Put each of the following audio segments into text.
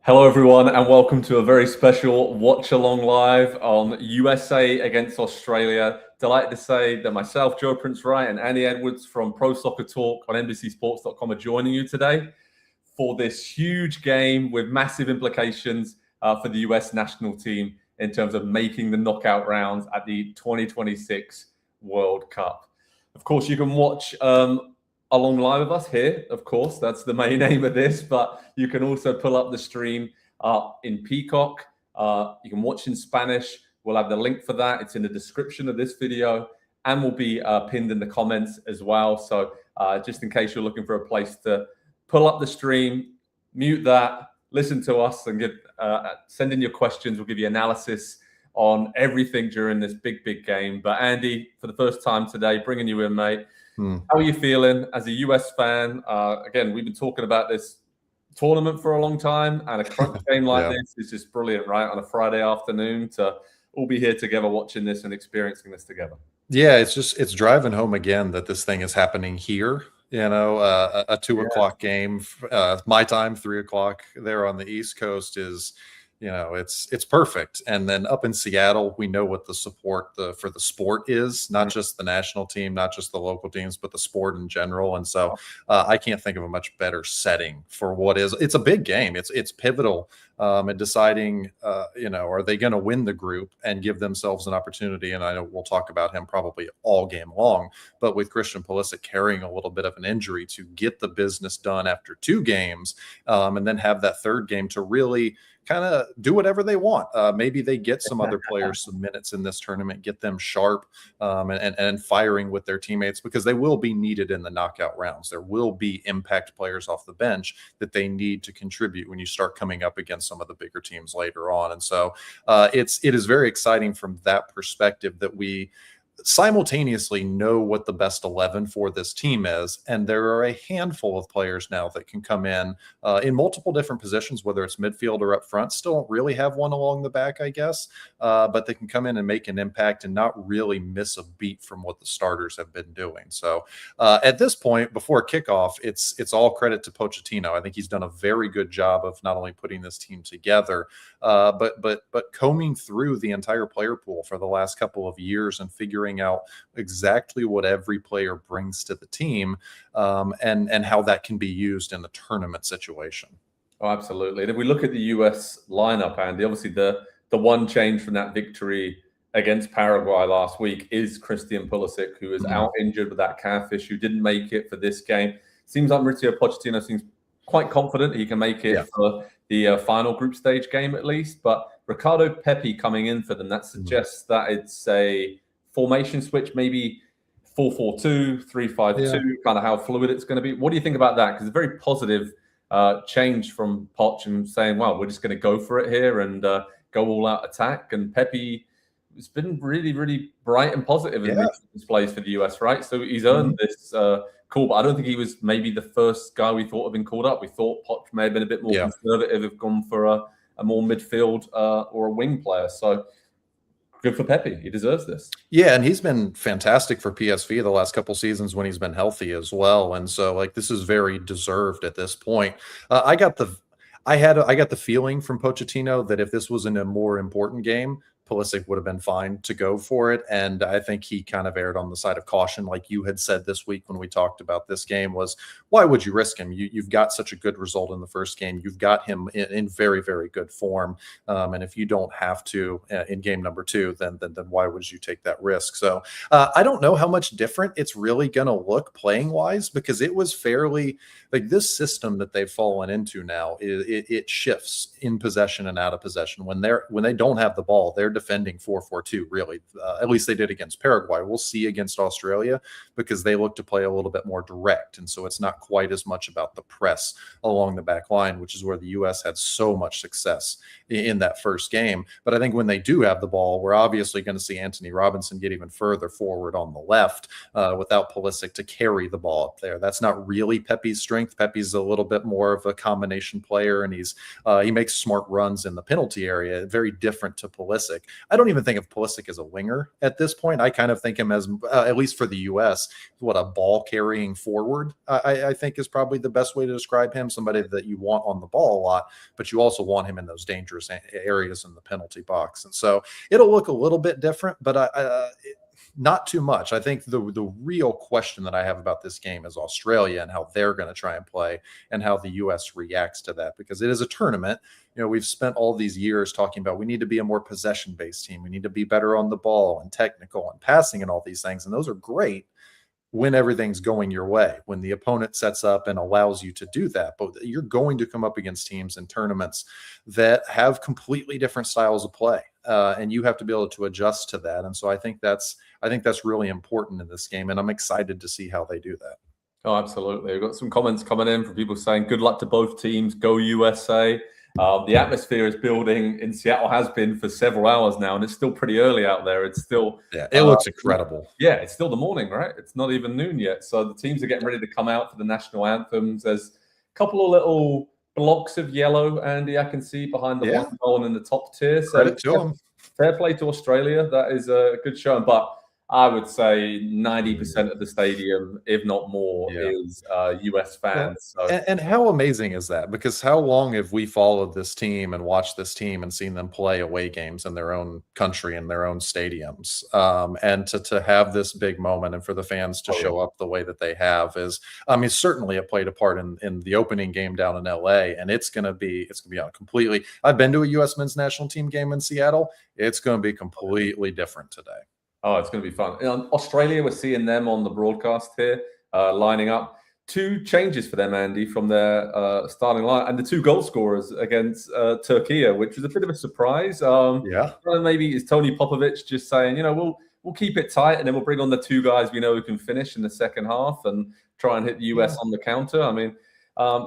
Hello, everyone, and welcome to a very special Watchalong live on USA against Australia. Delighted to say that myself, Joe Prince Wright, and Annie Edwards from Pro Soccer Talk on NBCSports.com are joining you today for this huge game with massive implications for the US national team in terms of making the knockout rounds at the 2026 World Cup. Of course, you can watch along live with us here, of course, that's the main aim of this, but you can also pull up the stream in Peacock. You can watch in Spanish. We'll have the link for that. It's in the description of this video and will be pinned in the comments as well. So just in case you're looking for a place to pull up the stream, mute that, listen to us and send in your questions. We'll give you analysis on everything during this big game. But Andy, for the first time today, bringing you in, mate. How are you feeling as a US fan? Again, we've been talking about this tournament for a long time, and a crunch game like this is just brilliant, right? On a Friday afternoon to all be here together watching this and experiencing this together. Yeah, it's driving home again that this thing is happening here. You know, a 2 o'clock game, my time, 3 o'clock there on the East Coast is, you know, it's perfect. And then up in Seattle, we know what the support for the sport is, not just the national team, not just the local teams, but the sport in general. And so I can't think of a much better setting for what is. It's a big game. It's pivotal in deciding, you know, are they going to win the group and give themselves an opportunity? And I know we'll talk about him probably all game long, but with Christian Pulisic carrying a little bit of an injury, to get the business done after 2 games and then have that third game to really kind of do whatever they want. Maybe they get some other players some minutes in this tournament, get them sharp and firing with their teammates, because they will be needed in the knockout rounds. There will be impact players off the bench that they need to contribute when you start coming up against some of the bigger teams later on. And so it is very exciting from that perspective that we simultaneously know what the best 11 for this team is, and there are a handful of players now that can come in multiple different positions, whether it's midfield or up front. Still don't really have one along the back, I guess, but they can come in and make an impact and not really miss a beat from what the starters have been doing. So at this point, before kickoff, it's all credit to Pochettino. I think he's done a very good job of not only putting this team together, but combing through the entire player pool for the last couple of years and figuring out exactly what every player brings to the team and how that can be used in the tournament situation. Oh, absolutely. And if we look at the US lineup, Andy, obviously the one change from that victory against Paraguay last week is Christian Pulisic, who is out injured with that calf issue, didn't make it for this game. Seems like Mauricio Pochettino seems quite confident he can make it for the final group stage game at least. But Ricardo Pepi coming in for them, that suggests that it's a formation switch, maybe 4-4-2, 3-5-2, kind of how fluid it's going to be. What do you think about that? Because it's a very positive change from Poch and saying, well, we're just going to go for it here and go all out attack. And Pepi has been really, really bright and positive in these plays for the US, right? So he's earned this call, but I don't think he was maybe the first guy we thought of being called up. We thought Poch may have been a bit more conservative, have gone for a more midfield or a wing player. So good for Pepi. He deserves this. Yeah, and he's been fantastic for PSV the last couple seasons when he's been healthy as well. And so, like, this is very deserved at this point. I got the feeling from Pochettino that if this was in a more important game, Pulisic would have been fine to go for it. And I think he kind of erred on the side of caution, like you had said this week when we talked about this game, was why would you risk him? You've got such a good result in the first game. You've got him in very, very good form. And if you don't have to in game number 2, then why would you take that risk? So I don't know how much different it's really going to look playing wise, because it was fairly like this system that they've fallen into now. It shifts in possession and out of possession. When they don't have the ball, they're defending 4-4-2, really. At least they did against Paraguay. We'll see against Australia, because they look to play a little bit more direct. And so it's not quite as much about the press along the back line, which is where the U.S. had so much success in that first game. But I think when they do have the ball, we're obviously going to see Anthony Robinson get even further forward on the left without Pulisic to carry the ball up there. That's not really Pepi's strength. Pepi's a little bit more of a combination player, and he makes smart runs in the penalty area, very different to Pulisic. I don't even think of Pulisic as a winger at this point. I kind of think him as, at least for the U.S., what a ball carrying forward. I think is probably the best way to describe him. Somebody that you want on the ball a lot, but you also want him in those dangerous areas in the penalty box. And so it'll look a little bit different, but not too much. I think the real question that I have about this game is Australia and how they're going to try and play and how the U.S. reacts to that, because it is a tournament. You know, we've spent all these years talking about we need to be a more possession-based team. We need to be better on the ball and technical and passing and all these things. And those are great when everything's going your way, when the opponent sets up and allows you to do that. But you're going to come up against teams in tournaments that have completely different styles of play. And you have to be able to adjust to that. And so I think that's really important in this game. And I'm excited to see how they do that. Oh, absolutely. We've got some comments coming in from people saying, good luck to both teams. Go USA. The atmosphere is building in Seattle, has been for several hours now, and it's still pretty early out there. It's still, it looks incredible. Yeah, it's still the morning, right? It's not even noon yet. So the teams are getting ready to come out for the national anthems. There's a couple of little blocks of yellow, Andy, I can see behind the one goal in the top tier. So Credit to them. Fair play to Australia. That is a good show. But I would say 90% of the stadium, if not more, is US fans. So. And how amazing is that? Because how long have we followed this team and watched this team and seen them play away games in their own country, in their own stadiums? And to have this big moment and for the fans to show up the way that they have is, I mean, certainly it played a part in the opening game down in LA. And it's going to be on completely. I've been to a US men's national team game in Seattle. It's going to be completely different today. Oh, it's going to be fun. In Australia, we're seeing them on the broadcast here, lining up. 2 changes for them, Andy, from their starting line, and the 2 goal scorers against Turkey, which was a bit of a surprise. Maybe it's Tony Popovic just saying, you know, we'll keep it tight, and then we'll bring on the 2 guys we know who can finish in the second half and try and hit the US on the counter. I mean,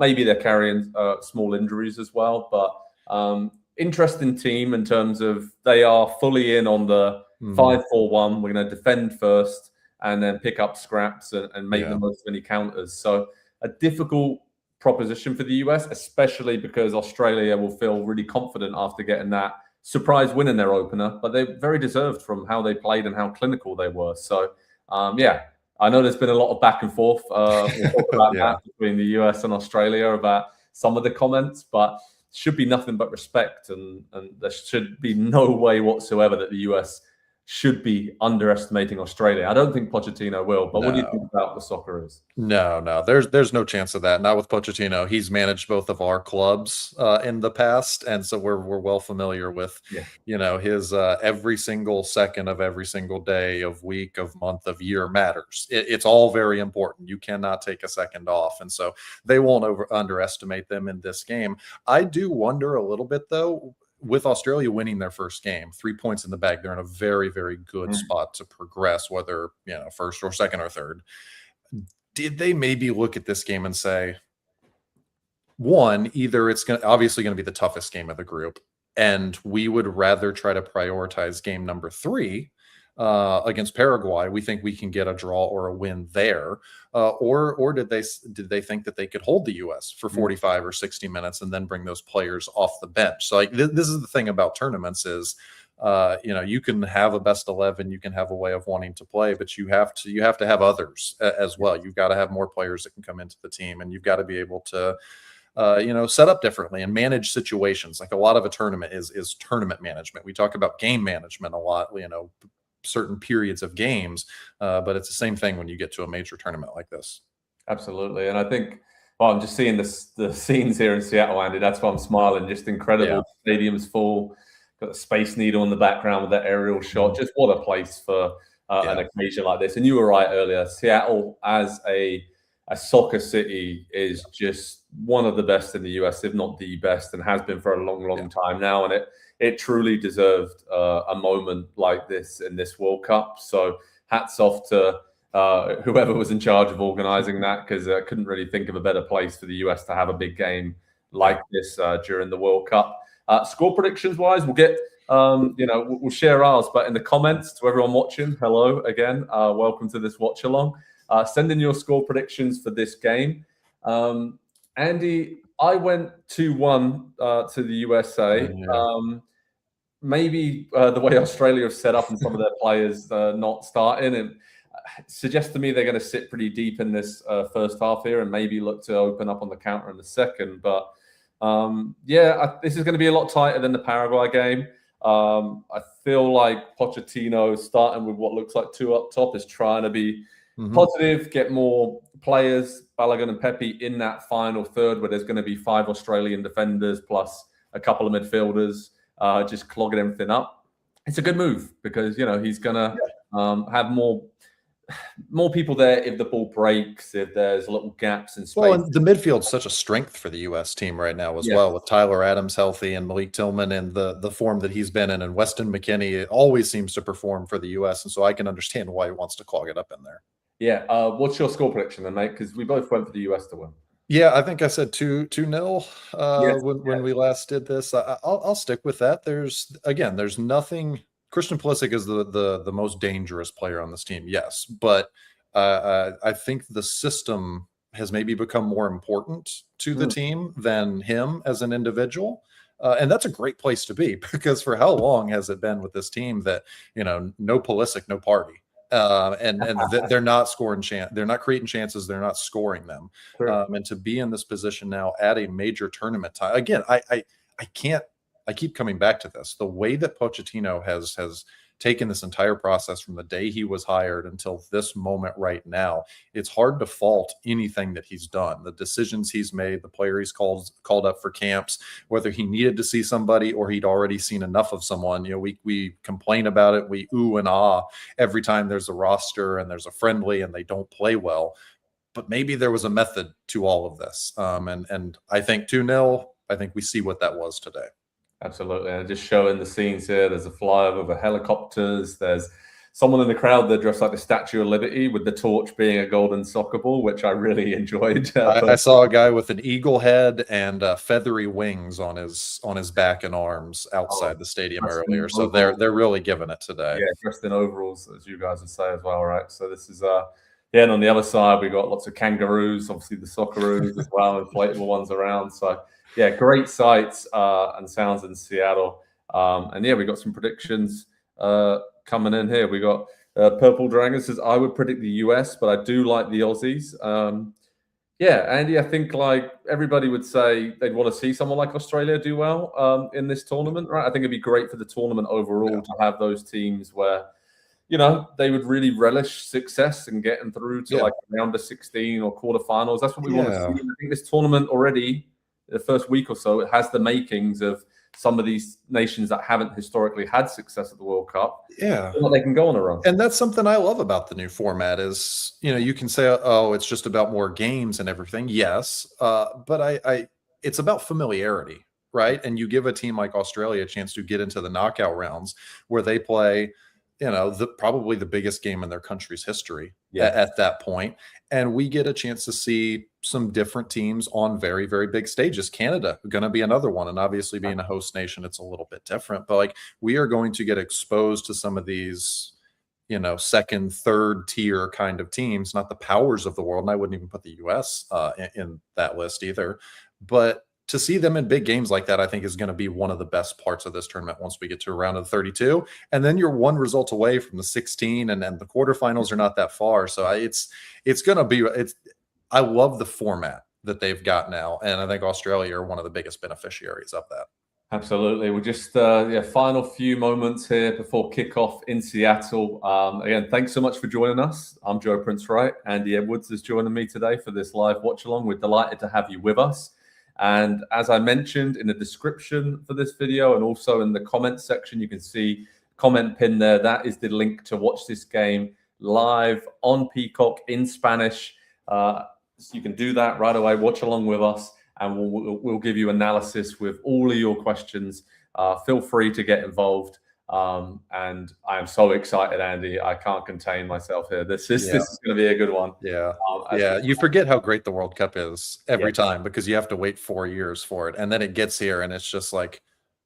maybe they're carrying small injuries as well, but interesting team in terms of they are fully in on the 5-4-1. We're going to defend first and then pick up scraps and make the most of any counters. So a difficult proposition for the US, especially because Australia will feel really confident after getting that surprise win in their opener. But they're very deserved from how they played and how clinical they were. So, I know there's been a lot of back and forth we'll talk about that between the US and Australia about some of the comments, but should be nothing but respect. And there should be no way whatsoever that the US should be underestimating Australia. I don't think Pochettino will, but what do you think about the Socceroos? No, there's no chance of that. Not with Pochettino. He's managed both of our clubs in the past, and so we're well familiar with you know, his every single second of every single day of week of month of year matters. It's all very important. You cannot take a second off, and so they won't underestimate them in this game. I do wonder a little bit though. With Australia winning their first game, 3 points in the bag, they're in a very, very good spot to progress, whether, you know, first or second or third. Did they maybe look at this game and say, one, either it's obviously going to be the toughest game of the group, and we would rather try to prioritize game number 3 against Paraguay. We think we can get a draw or a win there, or did they think that they could hold the U.S. for 45 or 60 minutes and then bring those players off the bench? So like this is the thing about tournaments is, you know, you can have a best 11, you can have a way of wanting to play, but you have to have others as well. You've got to have more players that can come into the team, and you've got to be able to you know, set up differently and manage situations. Like a lot of a tournament is tournament management. We talk about game management a lot, you know, certain periods of games, but it's the same thing when you get to a major tournament like this. Absolutely. And I think, well, I'm just seeing the scenes here in Seattle, Andy. That's why I'm smiling. Just incredible. Stadium's full. Got the Space Needle in the background with that aerial shot. Just what a place for an occasion like this. And you were right earlier. Seattle as a soccer city is just one of the best in the US, if not the best, and has been for a long time now. And it truly deserved a moment like this in this World Cup. So hats off to whoever was in charge of organizing that, because I couldn't really think of a better place for the US to have a big game like this during the World Cup. Score predictions wise, we'll get, you know, we'll share ours, but in the comments to everyone watching, hello again. Welcome to this watch along. Send in your score predictions for this game. Andy, I went 2-1 to the USA. maybe the way Australia have set up and some of their players not starting, it suggests to me they're going to sit pretty deep in this first half here and maybe look to open up on the counter in the second. But this is going to be a lot tighter than the Paraguay game. I feel like Pochettino, starting with what looks like 2 up top, is trying to be positive, get more players, Balogun and Pepe, in that final third where there's going to be 5 Australian defenders plus a couple of midfielders, just clogging everything up. It's a good move because, he's going to have more people there if the ball breaks, if there's little gaps in space. Well, and the midfield's such a strength for the U.S. team right now as well, with Tyler Adams healthy and Malik Tillman and the form that he's been in, and Weston McKennie always seems to perform for the U.S., and so I can understand why he wants to clog it up in there. Yeah. What's your score prediction then, mate? Because we both went for the U.S. to win. Yeah, I think I said 2-0 when we last did this. I'll stick with that. There's nothing. Christian Pulisic is the most dangerous player on this team, yes, but I think the system has maybe become more important to the team than him as an individual. And that's a great place to be, because for how long has it been with this team that, no Pulisic, no party. And they're not scoring they're not creating chances, they're not scoring them. And to be in this position now at a major tournament time, again, I keep coming back to this. The way that Pochettino has taken this entire process from the day he was hired until this moment right now, it's hard to fault anything that he's done. The decisions he's made, the player he's called up for camps, whether he needed to see somebody or he'd already seen enough of someone. We complain about it, we ooh and ah every time there's a roster and there's a friendly and they don't play well. But maybe there was a method to all of this. And I think 2-0, I think we see what that was today. Absolutely. And just showing the scenes here, there's a flyover of helicopters. There's someone in the crowd that dressed like the Statue of Liberty with the torch being a golden soccer ball, which I really enjoyed. I saw a guy with an eagle head and feathery wings on his back and arms outside the stadium earlier. So they're really giving it today. Yeah, dressed in overalls, as you guys would say as well, right? So this is and on the other side we got lots of kangaroos, obviously the Socceroos as well, inflatable ones around. So yeah, great sights and sounds in Seattle. And we got some predictions coming in here. We got Purple Dragon says, I would predict the US, but I do like the Aussies. Andy, I think like everybody would say they'd want to see someone like Australia do well in this tournament, right? I think it'd be great for the tournament overall to have those teams where, they would really relish success and getting through to like round of 16 or quarterfinals. That's what we want to see. I think this tournament already, the first week or so, it has the makings of some of these nations that haven't historically had success at the World Cup. Yeah. They can go on a run. And that's something I love about the new format is, you can say, oh, it's just about more games and everything. Yes. But it's about familiarity, right? And you give a team like Australia a chance to get into the knockout rounds where they play, probably the biggest game in their country's history at that point. And we get a chance to see some different teams on very, very big stages. Canada going to be another one. And obviously being a host nation, it's a little bit different. But we are going to get exposed to some of these, second, third tier kind of teams, not the powers of the world. And I wouldn't even put the US in that list either. But to see them in big games like that, I think is going to be one of the best parts of this tournament once we get to a round of 32. And then you're one result away from the 16, and the quarterfinals are not that far. So it's going to be, I love the format that they've got now. And I think Australia are one of the biggest beneficiaries of that. Absolutely. We're just, final few moments here before kickoff in Seattle. Again, thanks so much for joining us. I'm Joe Prince Wright. Andy Edwards is joining me today for this live watch along. We're delighted to have you with us. And as I mentioned in the description for this video and also in the comment section, you can see comment pin there. That is the link to watch this game live on Peacock in Spanish. So you can do that right away. Watch along with us, and we'll give you analysis with all of your questions. Feel free to get involved. And I am so excited, Andy. I can't contain myself here. This is going to be a good one. Yeah. You forget how great the World Cup is every time because you have to wait 4 years for it. And then it gets here and it's just like,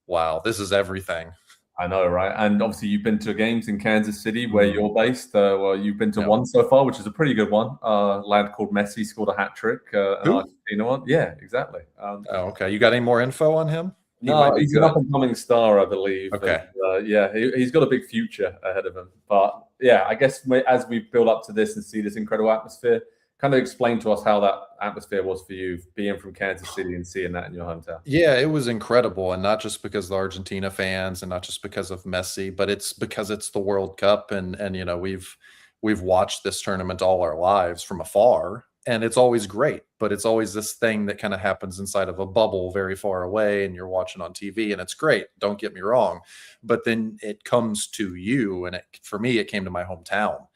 wow, this is everything. I know, right? And obviously you've been to games in Kansas City where you're based. You've been to one so far, which is a pretty good one. A lad called Messi scored a hat trick. An Argentina one. Yeah, exactly. Okay. You got any more info on him? He No, might be he's an good. up-and-coming star, I believe. Okay. And, yeah, he's got a big future ahead of him. But yeah, I guess as we build up to this and see this incredible atmosphere, kind of explain to us how that atmosphere was for you, being from Kansas City and seeing that in your hometown. Yeah, it was incredible, and not just because of the Argentina fans, and not just because of Messi, but it's because it's the World Cup, and you know we've watched this tournament all our lives from afar, and it's always great. But it's always this thing that kind of happens inside of a bubble, very far away, and you're watching on TV, and it's great. Don't get me wrong, but then it comes to you, and for me, it came to my hometown,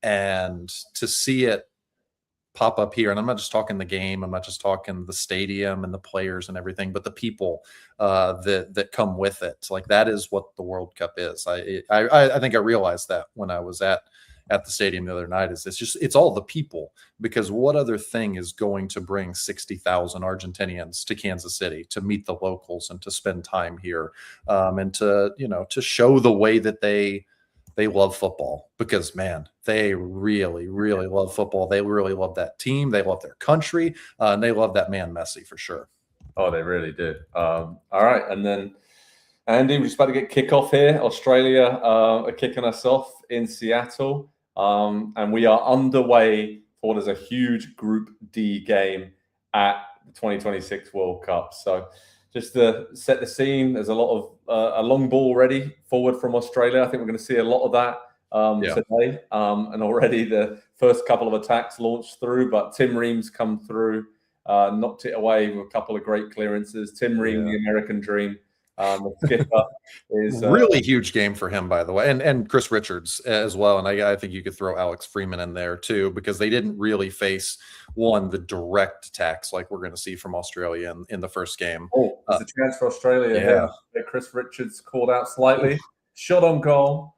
and to see it pop up here, and I'm not just talking the game, I'm not just talking the stadium and the players and everything, but the people that come with it. Like, that is what the World Cup is. I think I realized that when I was at the stadium the other night. Is it's all the people, because what other thing is going to bring 60,000 Argentinians to Kansas City to meet the locals and to spend time here, and to show the way that they love football, because man, they really, really love football. They really love that team. They love their country, and they love that man Messi for sure. Oh, they really do. All right, and then Andy, we're just about to get kickoff here. Australia are kicking us off in Seattle, and we are underway for what is a huge Group D game at the 2026 World Cup. So, just to set the scene, there's a lot of a long ball ready forward from Australia. I think we're going to see a lot of that today. And already the first couple of attacks launched through, but Tim Ream's come through, knocked it away with a couple of great clearances. Tim Ream, the American dream. The skipper is really huge game for him, by the way, and Chris Richards as well. And I think you could throw Alex Freeman in there too, because they didn't really face the direct attacks like we're going to see from Australia in the first game. Oh, there's a chance for Australia. Yeah, Chris Richards called out slightly, shot on goal,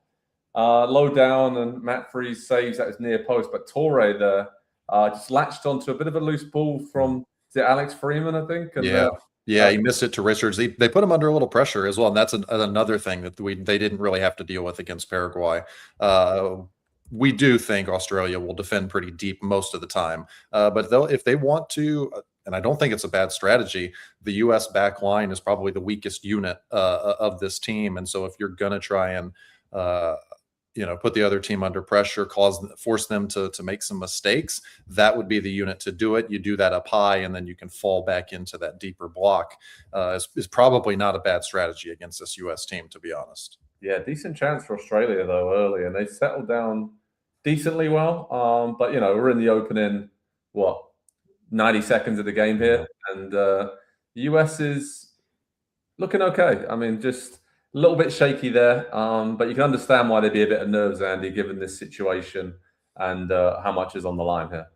low down, and Matt Freese saves at his near post. But Torre there just latched onto a bit of a loose ball from Alex Freeman, I think. And, yeah, he missed it to Richards. They put him under a little pressure as well, and that's another thing that they didn't really have to deal with against Paraguay. We do think Australia will defend pretty deep most of the time, but if they want to, and I don't think it's a bad strategy, the U.S. back line is probably the weakest unit of this team, and so if you're going to try and put the other team under pressure, force them to make some mistakes, that would be the unit to do it. You do that up high, and then you can fall back into that deeper block. Is probably not a bad strategy against this U.S. team, to be honest. Yeah, decent chance for Australia, though, early, and they settled down decently well. But, we're in the opening, 90 seconds of the game here, and the U.S. is looking okay. I mean, just a little bit shaky there, but you can understand why there'd be a bit of nerves, Andy, given this situation and how much is on the line here.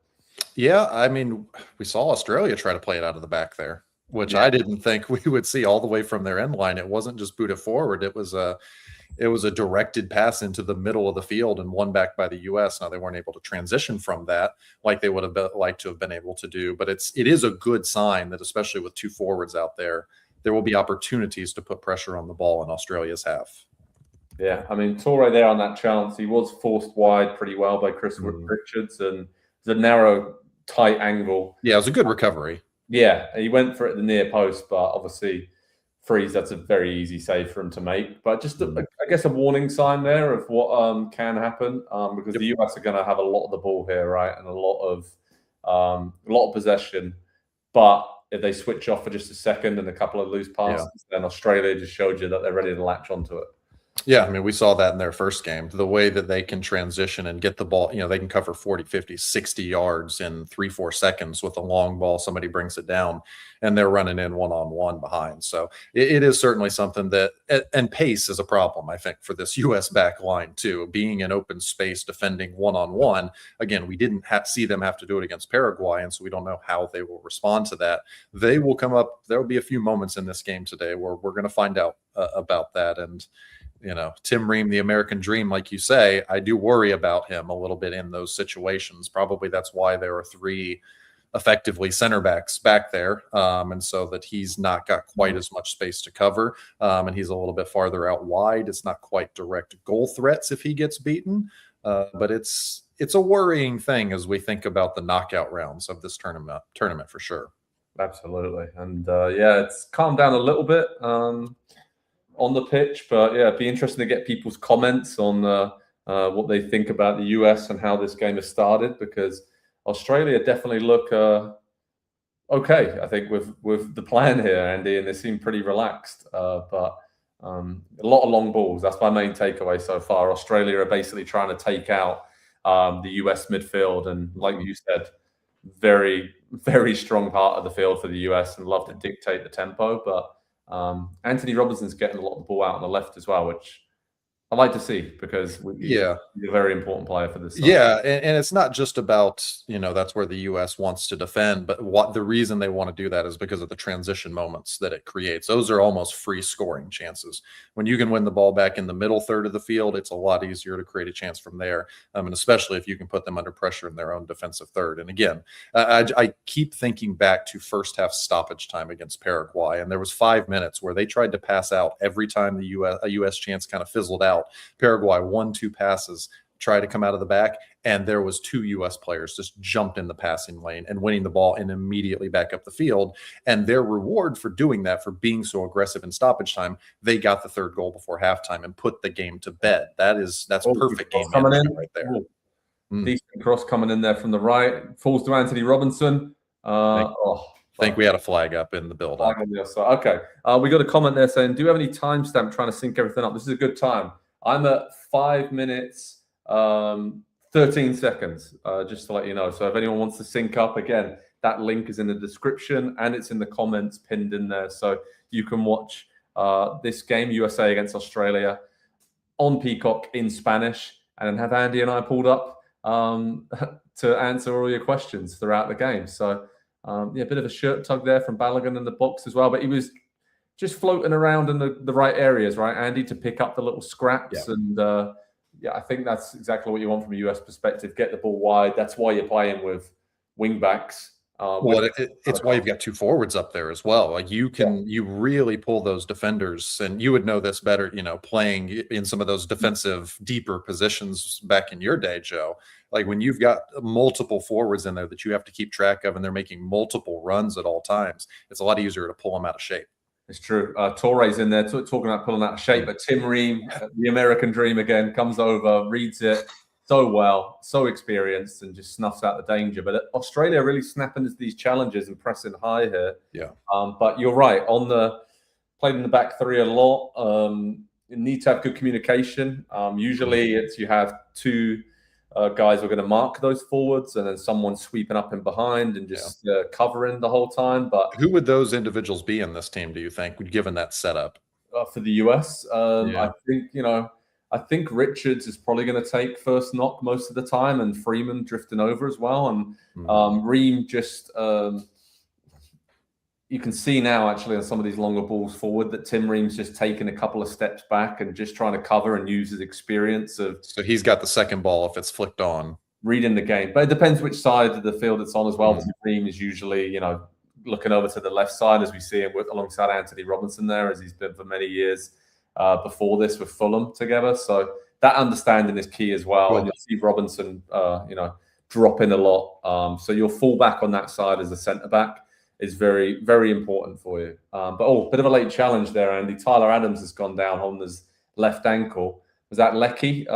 Yeah, I mean, we saw Australia try to play it out of the back there, which I didn't think we would see all the way from their end line. It wasn't just booted forward. It was a directed pass into the middle of the field and won back by the U.S. Now, they weren't able to transition from that like they would have liked to have been able to do, but it is a good sign that, especially with two forwards out there will be opportunities to put pressure on the ball in Australia's half. Yeah, I mean, Torre there on that chance, he was forced wide pretty well by Chris Richards, and it's a narrow, tight angle. Yeah, it was a good recovery. Yeah, he went for it at the near post, but obviously Freeze, that's a very easy save for him to make. But just, I guess, a warning sign there of what can happen, because the US are going to have a lot of the ball here, right, and a lot of possession. But if they switch off for just a second and a couple of loose passes, then Australia just showed you that they're ready to latch onto it. Yeah, I mean, we saw that in their first game. The way that they can transition and get the ball, they can cover 40, 50, 60 yards in 3-4 seconds with a long ball. Somebody brings it down, and they're running in one-on-one behind. So it is certainly something that – and pace is a problem, I think, for this U.S. back line too. Being in open space, defending one-on-one. Again, we didn't see them have to do it against Paraguay, and so we don't know how they will respond to that. They will come up – there will be a few moments in this game today where we're going to find out about that. And – Tim Ream, the American dream, like you say, I do worry about him a little bit in those situations. Probably that's why there are three effectively center backs back there, and so that he's not got quite as much space to cover, and he's a little bit farther out wide. It's not quite direct goal threats if he gets beaten, but it's a worrying thing as we think about the knockout rounds of this tournament for sure. Absolutely. And it's calmed down a little bit on the pitch, but it'd be interesting to get people's comments on what they think about the US and how this game has started, because Australia definitely look okay, I think, with the plan here, Andy, and they seem pretty relaxed. But a lot of long balls. That's my main takeaway so far. Australia are basically trying to take out the US midfield, and like you said, very, very strong part of the field for the US and love to dictate the tempo. But Anthony Robinson's getting a lot of the ball out on the left as well, which I like to see, because he's a very important player for this side. Yeah, and it's not just about, that's where the U.S. wants to defend, but what the reason they want to do that is because of the transition moments that it creates. Those are almost free scoring chances. When you can win the ball back in the middle third of the field, it's a lot easier to create a chance from there, and especially if you can put them under pressure in their own defensive third. And again, I keep thinking back to first half stoppage time against Paraguay, and there was 5 minutes where they tried to pass out every time a U.S. chance kind of fizzled out. Paraguay 1-2 passes, try to come out of the back, and there was 2 U.S. players just jumped in the passing lane and winning the ball and immediately back up the field. And their reward for doing that, for being so aggressive in stoppage time, they got the 3rd goal before halftime and put the game to bed. That's perfect game management right there. Decent cross coming in there from the right, falls to Anthony Robinson. I think we had a flag up in the build-up. Okay, we got a comment there saying, "Do you have any timestamp trying to sync everything up? This is a good time." I'm at 5 minutes, 13 seconds, just to let you know. So if anyone wants to sync up, again, that link is in the description and it's in the comments pinned in there. So you can watch this game, USA against Australia, on Peacock in Spanish, and then have Andy and I pulled up to answer all your questions throughout the game. So, a bit of a shirt tug there from Balogun in the box as well, but he was just floating around in the right areas, right, Andy, to pick up the little scraps. Yeah. And I think that's exactly what you want from a US perspective. Get the ball wide. That's why you're playing with wing backs. It's why you've got 2 forwards up there as well. Like you really pull those defenders, and you would know this better, playing in some of those defensive deeper positions back in your day, Joe. Like when you've got multiple forwards in there that you have to keep track of and they're making multiple runs at all times, it's a lot easier to pull them out of shape. It's true. Torre's in there talking about pulling out of shape, but Tim Ream, the American dream again, comes over, reads it so well, so experienced, and just snuffs out the danger. But Australia really snapping into these challenges and pressing high here. Yeah. But you're right, played in the back 3 a lot. You need to have good communication. Usually it's you have 2 guys who are going to mark those forwards, and then someone sweeping up in behind and just covering the whole time. But who would those individuals be in this team, do you think, given that setup? For the US, I think Richards is probably going to take first knock most of the time, and Freeman drifting over as well. And Ream just you can see now actually on some of these longer balls forward that Tim Ream's just taking a couple of steps back and just trying to cover and use his experience of. So he's got the second ball if it's flicked on. Reading the game, but it depends which side of the field it's on as well. Ream is usually looking over to the left side, as we see him alongside Anthony Robinson there, as he's been for many years before this with Fulham together. So that understanding is key as well. And you'll see Robinson, drop in a lot. So your fullback on that side as a centre back is very, very important for you. But bit of a late challenge there, Andy. Tyler Adams has gone down on his left ankle. Was that Leckie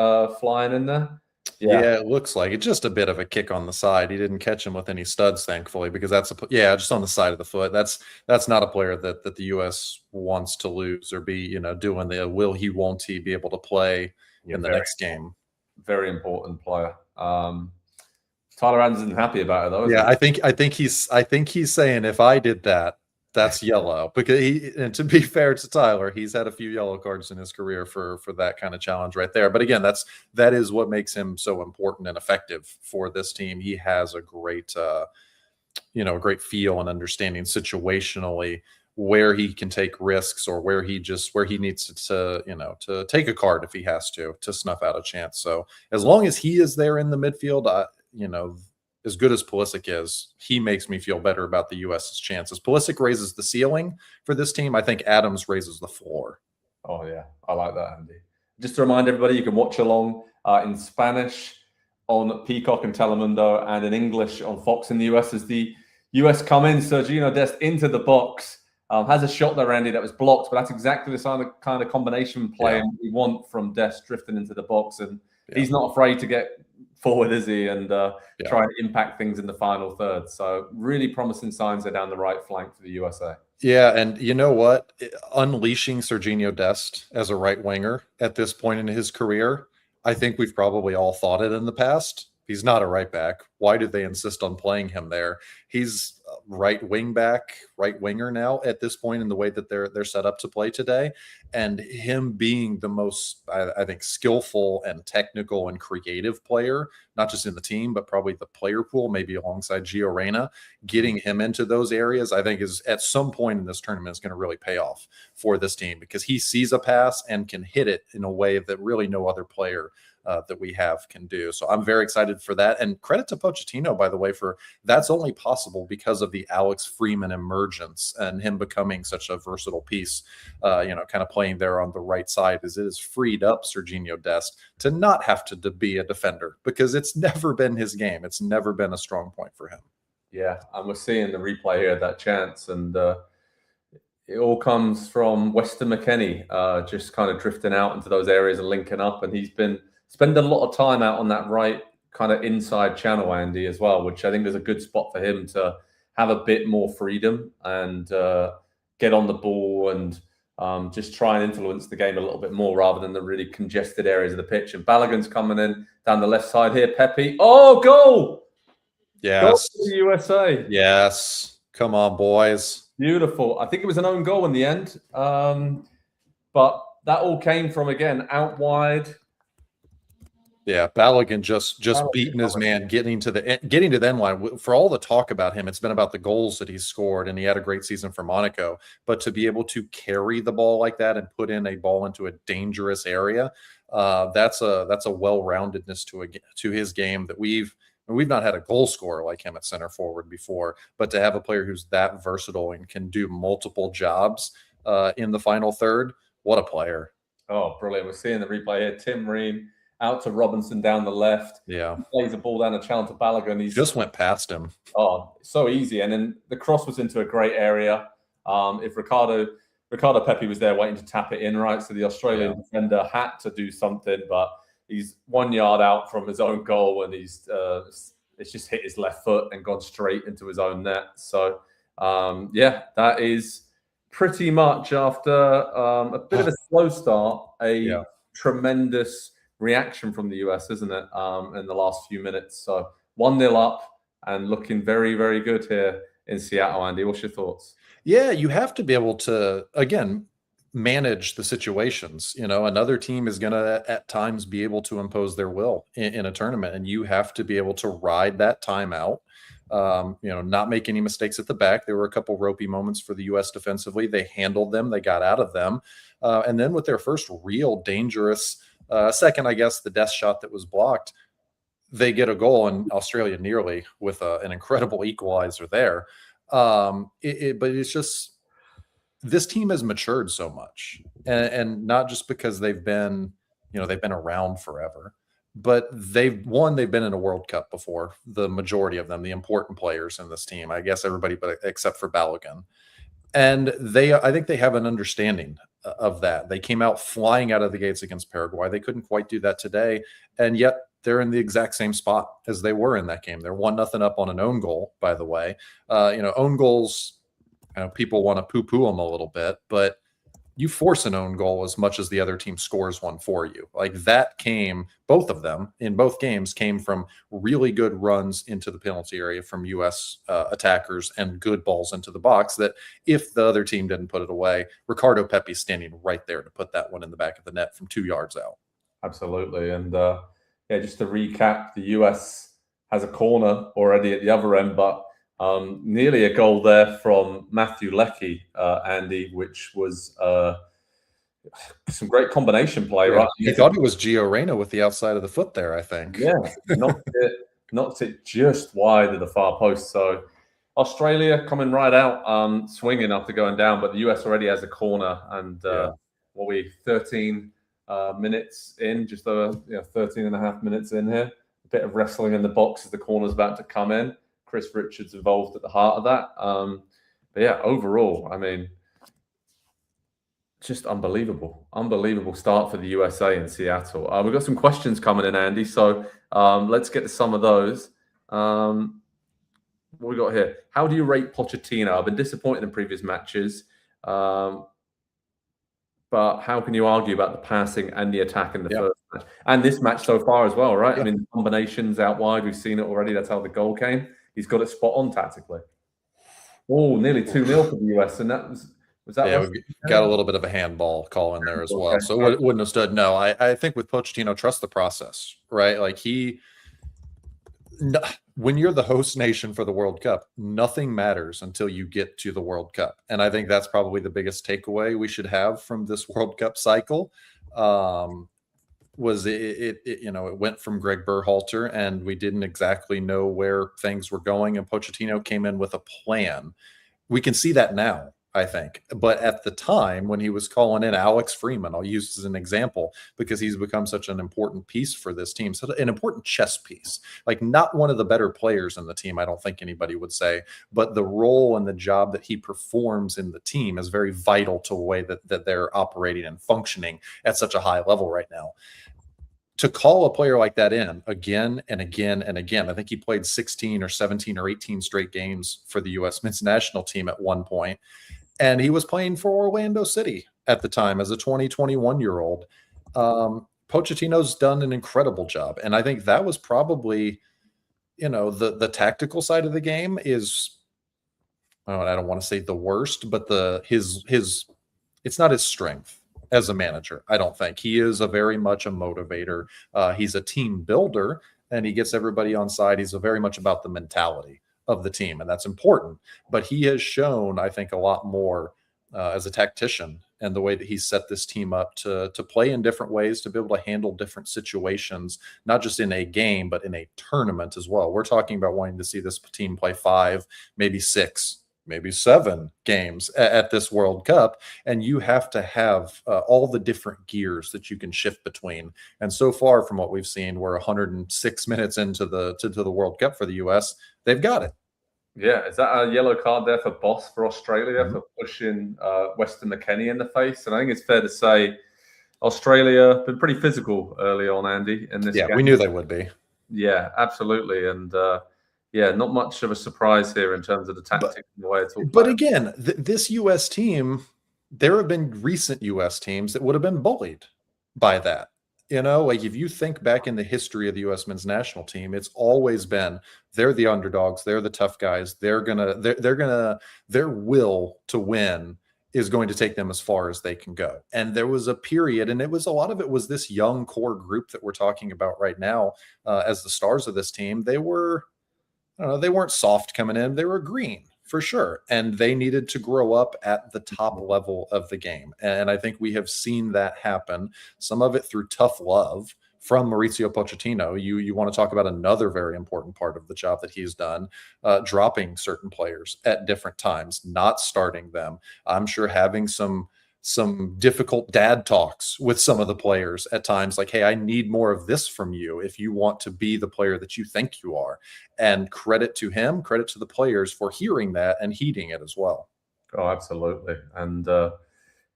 flying in there? Yeah, it looks like it. Just a bit of a kick on the side. He didn't catch him with any studs, thankfully, because that's just on the side of the foot. That's not a player that the U.S. wants to lose or be doing the will he won't he be able to play in the next game. Very important player. Tyler Adams isn't happy about it though. Yeah, I think he's saying if I did that, that's yellow. Because and to be fair to Tyler, he's had a few yellow cards in his career for that kind of challenge right there. But again, that is what makes him so important and effective for this team. He has a great great feel and understanding situationally where he can take risks or where he needs to take a card if he has to snuff out a chance. So as long as he is there in the midfield, as good as Pulisic is, he makes me feel better about the U.S.'s chances. Pulisic raises the ceiling for this team. I think Adams raises the floor. Oh, yeah. I like that, Andy. Just to remind everybody, you can watch along in Spanish on Peacock and Telemundo and in English on Fox in the U.S. as the US come in, Sergio Dest into the box, has a shot there, Andy, that was blocked, but that's exactly the kind of combination play we want from Dest drifting into the box, and he's not afraid to get forward, is he, and try and impact things in the final third. So really promising signs there down the right flank for the USA. Yeah, and you know what? Unleashing Serginho Dest as a right winger at this point in his career, I think we've probably all thought it in the past. He's not a right back. Why do they insist on playing him there? He's right wing back, right winger now at this point in the way that they're set up to play today. And him being the most, I think, skillful and technical and creative player, not just in the team, but probably the player pool, maybe alongside Gio Reyna, getting him into those areas, I think is at some point in this tournament is going to really pay off for this team, because he sees a pass and can hit it in a way that really no other player that we have can do. So I'm very excited for that. And credit to Pochettino, by the way, for that's only possible because of the Alex Freeman emergence and him becoming such a versatile piece, kind of playing there on the right side, as it has freed up Serginho Dest to not have to be a defender, because it's never been his game. It's never been a strong point for him. Yeah, and we're seeing the replay here, that chance, and it all comes from Weston McKennie, just kind of drifting out into those areas and linking up, and he's been spending a lot of time out on that right kind of inside channel, Andy, as well, which I think is a good spot for him to have a bit more freedom and get on the ball and just try and influence the game a little bit more rather than the really congested areas of the pitch. And Balogun's coming in down the left side here. Pepe. Oh, goal! Yes. Goal for the USA. Yes. Come on, boys. Beautiful. I think it was an own goal in the end. But that all came from, again, out wide. Yeah, Balogun just beating his man, getting to the end line. For all the talk about him, it's been about the goals that he's scored, and he had a great season for Monaco. But to be able to carry the ball like that and put in a ball into a dangerous area, that's a well-roundedness to his game that we've not had a goal scorer like him at center forward before. But to have a player who's that versatile and can do multiple jobs in the final third, what a player! Oh, brilliant! We're seeing the replay here. Tim Ream out to Robinson down the left. Yeah. He plays the ball down the channel to Balogun. He just went past him. Oh, so easy. And then the cross was into a great area. If Ricardo Pepi was there waiting to tap it in, right? So the Australian defender had to do something, but he's 1 yard out from his own goal, and it's just hit his left foot and gone straight into his own net. So, that is pretty much after a bit of a slow start, tremendous reaction from the US, isn't it, in the last few minutes. So 1-0 up and looking very, very good here in Seattle. Andy, what's your thoughts? Yeah, you have to be able to, again, manage the situations. Another team is going to at times be able to impose their will in a tournament, and you have to be able to ride that time out. Not make any mistakes at the back. There were a couple ropey moments for the U.S. defensively. They handled them. They got out of them. And then with their first real dangerous second, I guess, the death shot that was blocked, they get a goal, and Australia nearly with an incredible equalizer there. But it's just, this team has matured so much, and not just because they've been around forever, but they've been in a World Cup before. The majority of them, the important players in this team, I guess everybody but except for Balogun. And I think they have an understanding of that. They came out flying out of the gates against Paraguay. They couldn't quite do that today. And yet they're in the exact same spot as they were in that game. They're 1-0 up on an own goal, by the way. Own goals, people want to poo-poo them a little bit, but you force an own goal as much as the other team scores one for you. Like that both of them in both games came from really good runs into the penalty area from U.S. Attackers and good balls into the box that if the other team didn't put it away, Ricardo Pepi's standing right there to put that one in the back of the net from 2 yards out. Absolutely. And just to recap, the U.S. has a corner already at the other end, but nearly a goal there from Matthew Leckie, Andy, which was some great combination play, right? He thought it was Gio Reyna with the outside of the foot there, I think. Yeah, knocked it just wide of the far post. So Australia coming right out, swinging after going down, but the US already has a corner. And 13 minutes in, just over 13 and a half minutes in here. A bit of wrestling in the box as the corner's about to come in. Chris Richards involved at the heart of that. But yeah, overall, I mean, just unbelievable start for the USA in Seattle. We've got some questions coming in, Andy. So let's get to some of those. What we got here? How do you rate Pochettino? I've been disappointed in previous matches, but how can you argue about the passing and the attack in the first match and this match so far as well, right? I mean, the combinations out wide, we've seen it already. That's how the goal came. He's got it spot on tactically. Oh, nearly 2-0 for the US, and that was that? Yeah, we got a little bit of a handball call in there as well, so it wouldn't have stood. No, I think with Pochettino, trust the process, right? Like when you're the host nation for the World Cup, nothing matters until you get to the World Cup. And I think that's probably the biggest takeaway we should have from this World Cup cycle. Was it went from Greg Berhalter, and we didn't exactly know where things were going, and Pochettino came in with a plan. We can see that now, I think. But at the time when he was calling in Alex Freeman, I'll use as an example because he's become such an important piece for this team. So an important chess piece, like not one of the better players in the team, I don't think anybody would say, but the role and the job that he performs in the team is very vital to the way that they're operating and functioning at such a high level right now. To call a player like that in again and again and again, I think he played 16 or 17 or 18 straight games for the U.S. men's national team at one point. And he was playing for Orlando City at the time as a 21-year-old. Pochettino's done an incredible job. And I think that was probably, the tactical side of the game is, I don't want to say the worst, but it's not his strength as a manager. I don't think he is very much a motivator. He's a team builder, and he gets everybody on side. He's very much about the mentality of the team, and that's important. But he has shown, I think, a lot more as a tactician and the way that he's set this team up to play in different ways, to be able to handle different situations, not just in a game, but in a tournament as well. We're talking about wanting to see this team play 5, maybe 6, maybe 7 games at this World Cup, and you have to have all the different gears that you can shift between. And so far, from what we've seen, we're 106 minutes into the World Cup for the U.S. They've got it. Yeah, is that a yellow card there for Boss for Australia for pushing Weston McKennie in the face? And I think it's fair to say Australia been pretty physical early on, Andy. In this, game. We knew they would be. Yeah, absolutely, and. Not much of a surprise here in terms of the tactics and the way it's all. But again, this U.S. team, there have been recent U.S. teams that would have been bullied by that. Like if you think back in the history of the U.S. men's national team, it's always been they're the underdogs, they're the tough guys. Their will to win is going to take them as far as they can go. And there was a period, and a lot of it was this young core group that we're talking about right now as the stars of this team. They weren't soft coming in. They were green for sure. And they needed to grow up at the top level of the game. And I think we have seen that happen. Some of it through tough love from Mauricio Pochettino. You want to talk about another very important part of the job that he's done, dropping certain players at different times, not starting them. I'm sure having some difficult dad talks with some of the players at times, like, hey, I need more of this from you if you want to be the player that you think you are. And credit to him, credit to the players for hearing that and heeding it as well. Oh, absolutely. And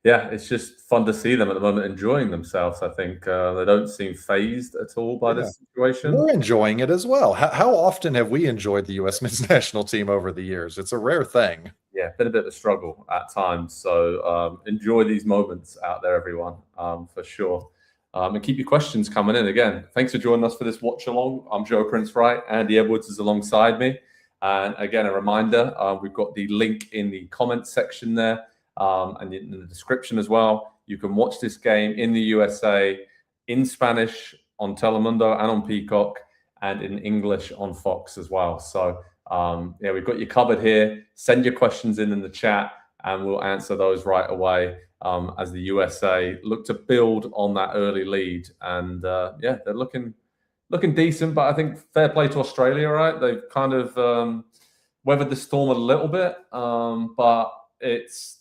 it's just fun to see them at the moment enjoying themselves. I think they don't seem phased at all by this situation. We're enjoying it as well. How often have we enjoyed the U.S. men's national team over the years? It's a rare thing. Yeah, been a bit of a struggle at times. So enjoy these moments out there, everyone, for sure. And keep your questions coming in. Again, thanks for joining us for this watch along. I'm Joe Prince Wright. Andy Edwards is alongside me. And again, a reminder, we've got the link in the comments section there and in the description as well. You can watch this game in the USA in Spanish on Telemundo and on Peacock, and in English on Fox as well. So we've got you covered here. Send your questions in the chat and we'll answer those right away as the USA look to build on that early lead. And they're looking decent, but I think fair play to Australia, right? They've kind of weathered the storm a little bit, but it's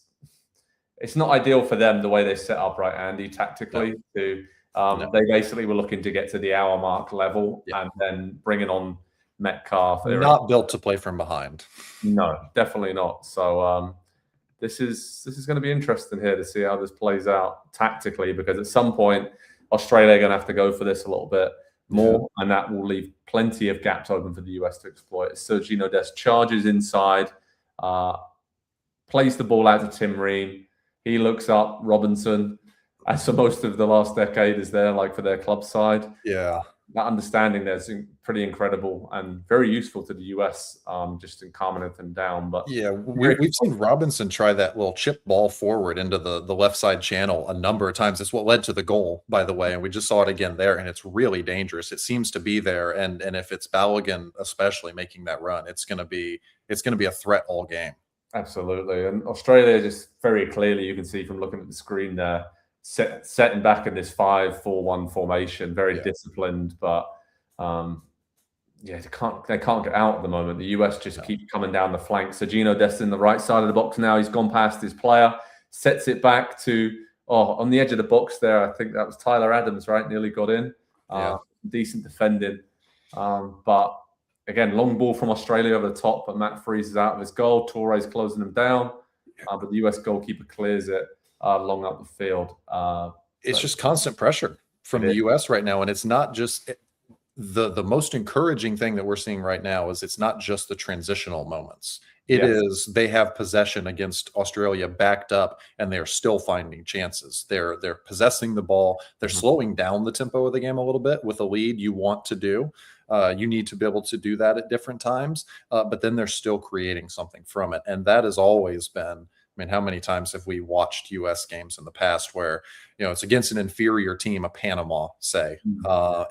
not ideal for them the way they set up, right, Andy, tactically. They basically were looking to get to the hour mark level and then bringing on Metcalf. Not built to play from behind. No, definitely not. So this is going to be interesting here to see how this plays out tactically, because at some point Australia are going to have to go for this a little bit more, and that will leave plenty of gaps open for the US to exploit. Sergio Dest charges inside, plays the ball out to Tim Ream. He looks up. Robinson, as for most of the last decade, is there like for their club side. Yeah. That understanding there's pretty incredible and very useful to the US, just in calming them down. But yeah, we've seen Robinson try that little chip ball forward into the left side channel a number of times. It's what led to the goal, by the way, and we just saw it again there, and it's really dangerous. It seems to be there, and if it's Balogun especially making that run, it's going to be a threat all game. Absolutely, and Australia just very clearly, you can see from looking at the screen there, setting back in this 5-4-1 formation, very disciplined, but they can't get out at the moment. The US just keep coming down the flank. Sergio Dest in the right side of the box now. He's gone past his player, sets it back to on the edge of the box there. I think that was Tyler Adams, right? Nearly got in. Decent defending, but again, long ball from Australia over the top, but Matt freezes out of his goal. Torres closing him down, but the US goalkeeper clears it long up the field. It's just constant pressure from the US right now, and it's not just the most encouraging thing that we're seeing right now is it's not just the transitional moments. It is they have possession against Australia backed up, and they're still finding chances. They're possessing the ball. They're slowing down the tempo of the game a little bit with a lead. You want to do. You need to be able to do that at different times, but then they're still creating something from it, and that has always been. I mean, how many times have we watched U.S. games in the past where, it's against an inferior team, a Panama, say,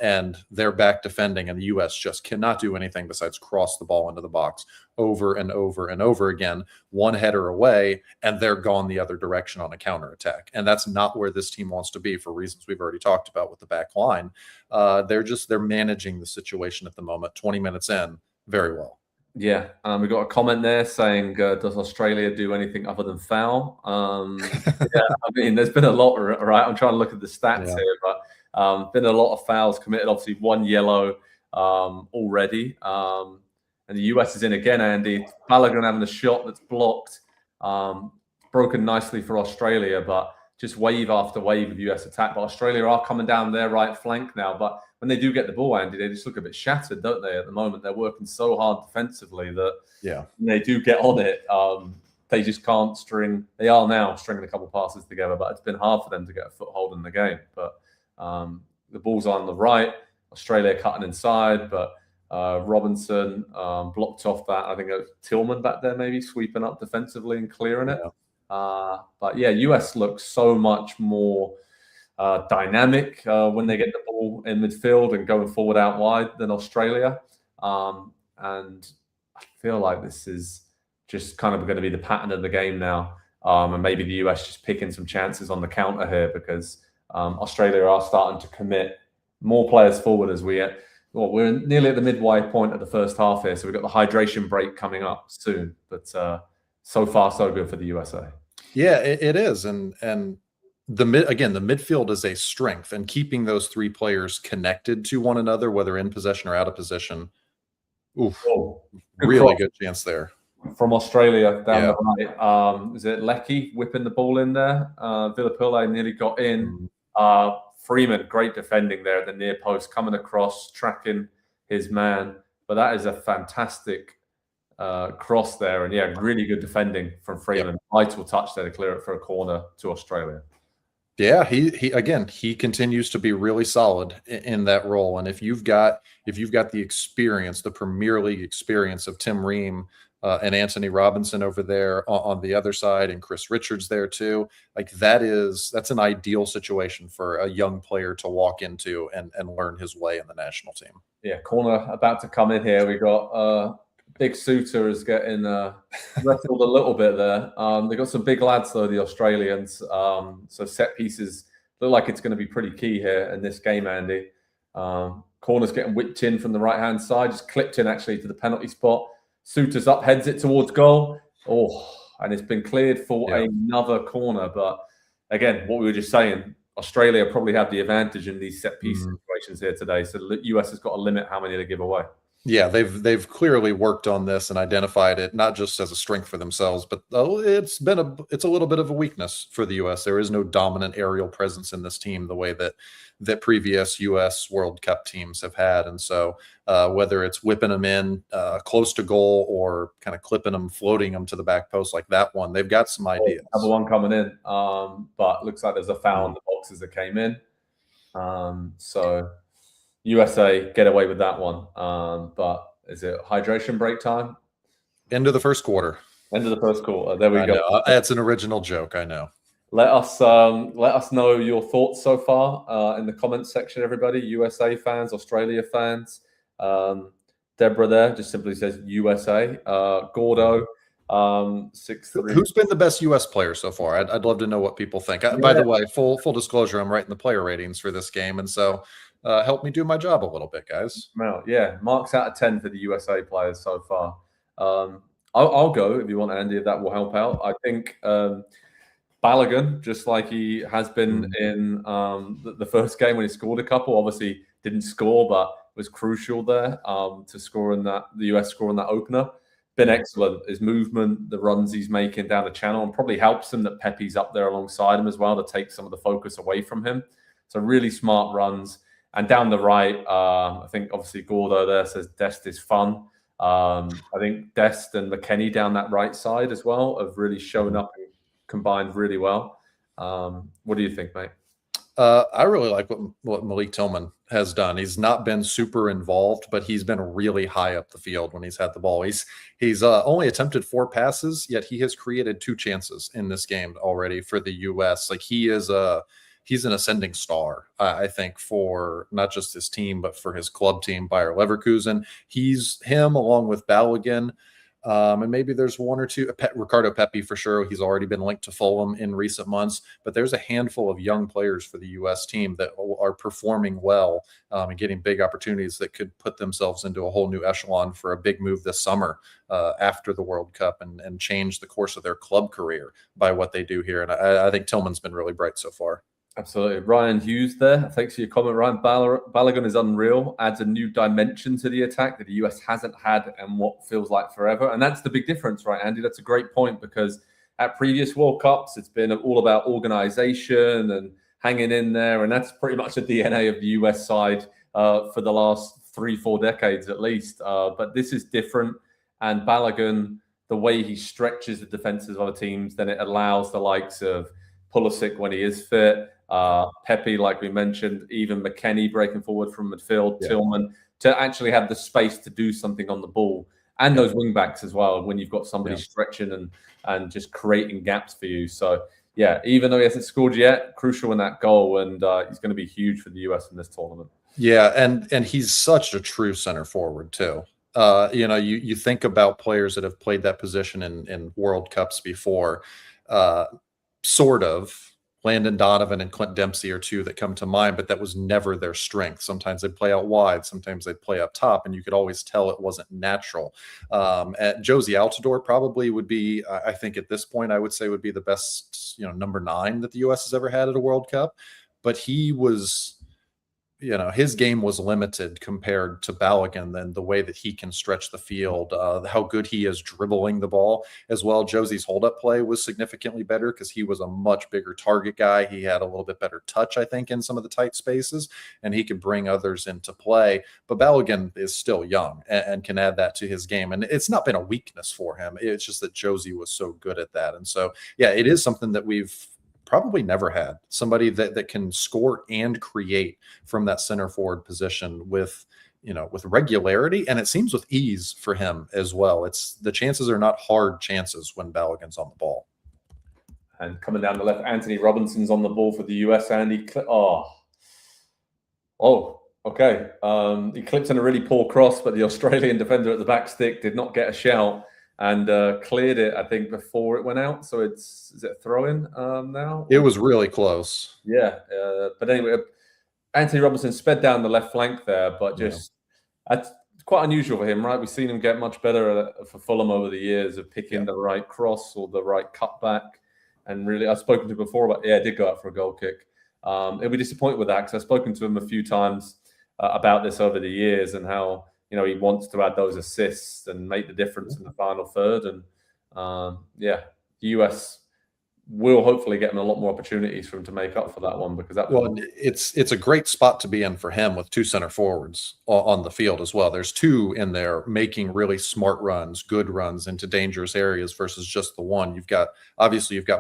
and they're back defending, and the U.S. just cannot do anything besides cross the ball into the box over and over and over again, one header away, and they're gone the other direction on a counterattack. And that's not where this team wants to be for reasons we've already talked about with the back line. They're managing the situation at the moment, 20 minutes in, very well. Yeah, we got a comment there saying, "Does Australia do anything other than foul?" Yeah, I mean, there's been a lot, right? I'm trying to look at the stats here, but been a lot of fouls committed. Obviously, one yellow already, and the US is in again. Andy Balogun having a shot that's blocked, broken nicely for Australia, but just wave after wave of US attack. But Australia are coming down their right flank now, but when they do get the ball, Andy, they just look a bit shattered, don't they? At the moment, they're working so hard defensively that when they do get on it, they just can't string. They are now stringing a couple passes together, but it's been hard for them to get a foothold in the game. But the ball's on the right. Australia cutting inside, but Robinson blocked off that. I think it was Tillman back there, maybe sweeping up defensively and clearing it. But yeah, US looks so much more dynamic when they get the ball in midfield and going forward out wide than Australia. And I feel like this is just kind of going to be the pattern of the game now. And maybe the US just picking some chances on the counter here, because Australia are starting to commit more players forward as we're nearly at the midway point of the first half here. So we've got the hydration break coming up soon. But so far, so good for the USA. Yeah, it is. And the midfield is a strength, and keeping those three players connected to one another, whether in possession or out of position. Really good chance there. From Australia down the right. Is it Leckie whipping the ball in there? Villapille nearly got in. Freeman, great defending there at the near post, coming across, tracking his man. But that is a fantastic cross there, and really good defending from Freeman. Vital touch there to clear it for a corner to Australia. Yeah, he continues to be really solid in that role. And if you've got the experience, the Premier League experience of Tim Ream and Anthony Robinson over there on the other side, and Chris Richards there too, like that's an ideal situation for a young player to walk into and learn his way in the national team. Yeah, corner about to come in here. We got Big Suter is getting wrestled a little bit there. They've got some big lads, though, the Australians. So set pieces look like it's going to be pretty key here in this game, Andy. Corner's getting whipped in from the right-hand side, just clipped in, actually, to the penalty spot. Suter's up, heads it towards goal. And it's been cleared for another corner. But, again, what we were just saying, Australia probably have the advantage in these set-piece situations here today. So the US has got to limit how many they give away. Yeah, they've clearly worked on this and identified it not just as a strength for themselves, but it's a little bit of a weakness for the U.S. There is no dominant aerial presence in this team the way that previous U.S. World Cup teams have had, and so whether it's whipping them in close to goal or kind of clipping them, floating them to the back post like that one, they've got some ideas. Another one coming in, but looks like there's a foul in the boxes that came in, so. USA get away with that one. But is it hydration break time? End of the first quarter. End of the first quarter. There we go. Know. That's an original joke. I know. Let us know your thoughts so far in the comments section, everybody. USA fans, Australia fans. Deborah there just simply says USA. Gordo, 6'3". Who's been the best US player so far? I'd love to know what people think. By the way, full disclosure, I'm writing the player ratings for this game, and so help me do my job a little bit, guys. Well, yeah, marks out of 10 for the USA players so far. I'll go if you want, Andy, if that will help out. I think Balogun, just like he has been in the first game when he scored a couple, obviously didn't score, but was crucial there to score in that, the US score in that opener. Been excellent. His movement, the runs he's making down the channel, and probably helps him that Pepe's up there alongside him as well to take some of the focus away from him. So really smart runs. And down the right, I think obviously Gordo there says Dest is fun. I think Dest and McKennie down that right side as well have really shown up and combined really well. What do you think, mate? I really like what Malik Tillman has done. He's not been super involved, but he's been really high up the field when he's had the ball. He's only attempted 4 passes, yet he has created 2 chances in this game already for the U.S. Like he's an ascending star, I think, for not just his team, but for his club team, Bayer Leverkusen. He's him along with Balogun. And maybe there's one or two, Ricardo Pepi for sure. He's already been linked to Fulham in recent months, but there's a handful of young players for the U.S. team that are performing well and getting big opportunities that could put themselves into a whole new echelon for a big move this summer after the World Cup and change the course of their club career by what they do here. And I think Tillman's been really bright so far. Absolutely. Ryan Hughes there. Thanks for your comment, Ryan. Balogun is unreal, adds a new dimension to the attack that the US hasn't had and what feels like forever. And that's the big difference, right, Andy? That's a great point, because at previous World Cups, it's been all about organization and hanging in there. And that's pretty much the DNA of the US side for the last 3-4 decades at least. But this is different. And Balogun, the way he stretches the defenses of other teams, then it allows the likes of Pulisic when he is fit, Pepe, like we mentioned, even McKennie breaking forward from midfield, Tillman, to actually have the space to do something on the ball, and those wing backs as well when you've got somebody stretching and just creating gaps for you. So yeah, even though he hasn't scored yet, crucial in that goal, and he's going to be huge for the US in this tournament. Yeah, and he's such a true center forward too. You think about players that have played that position in World Cups before, sort of. Landon Donovan and Clint Dempsey are 2 that come to mind, but that was never their strength. Sometimes they'd play out wide, sometimes they'd play up top, and you could always tell it wasn't natural. Josie Altidore probably would be, I think at this point, I would say would be the best, number 9 that the U.S. has ever had at a World Cup. But he was, his game was limited compared to Balogun, than the way that he can stretch the field, how good he is dribbling the ball as well. Josie's hold-up play was significantly better because he was a much bigger target guy. He had a little bit better touch, I think, in some of the tight spaces, and he could bring others into play. But Balogun is still young and can add that to his game. And it's not been a weakness for him. It's just that Josie was so good at that. And so, yeah, it is something that we've probably never had, somebody that can score and create from that center forward position with regularity, and it seems with ease for him as well. It's the chances are not hard chances when Balogun's on the ball. And coming down the left, Anthony Robinson's on the ball for the US, and he okay. He clipped in a really poor cross, but the Australian defender at the back stick did not get a shout and cleared it, I think, before it went out. So is it a throw-in now? It was really close. Yeah. But anyway, Anthony Robinson sped down the left flank there, but just that's quite unusual for him, right? We've seen him get much better for Fulham over the years of picking the right cross or the right cutback. And really, I've spoken to him before, but it did go out for a goal kick. He'll be disappointed with that, because I've spoken to him a few times about this over the years and how he wants to add those assists and make the difference in the final third. And the US will hopefully get him a lot more opportunities for him to make up for that one, because that was it's a great spot to be in for him with two center forwards on the field as well. There's two in there making really smart runs, good runs into dangerous areas versus just the one. You've got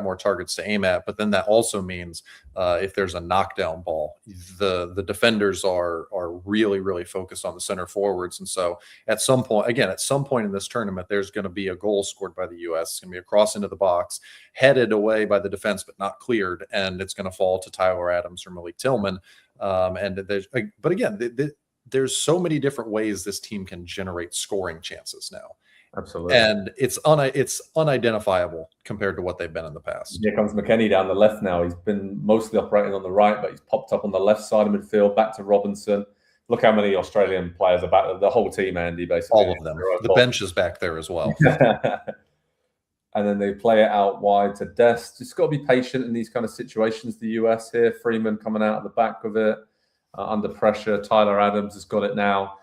more targets to aim at, but then that also means if there's a knockdown ball, the defenders are really, really focused on the center forwards. And so at some point in this tournament, there's going to be a goal scored by the US. It's going to be a cross into the box, headed away by the defense, but not cleared. And it's going to fall to Tyler Adams or Malik Tillman. But again, there's so many different ways this team can generate scoring chances now. Absolutely. And it's unidentifiable compared to what they've been in the past. Here comes McKennie down the left now. He's been mostly operating on the right, but he's popped up on the left side of midfield, back to Robinson. Look how many Australian players are back. The whole team, Andy, basically. All of them. The bench is back there as well. And then they play it out wide to Dest. Just got to be patient in these kind of situations. The US here, Freeman coming out of the back of it, under pressure. Tyler Adams has got it now,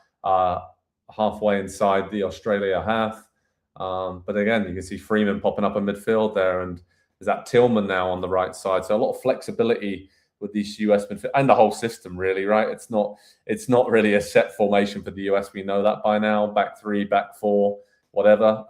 halfway inside the Australia half. But again, you can see Freeman popping up in midfield there, and there's that Tillman now on the right side. So a lot of flexibility with these US midfield and the whole system, really, right? It's not really a set formation for the US. We know that by now. Back three, back four, whatever.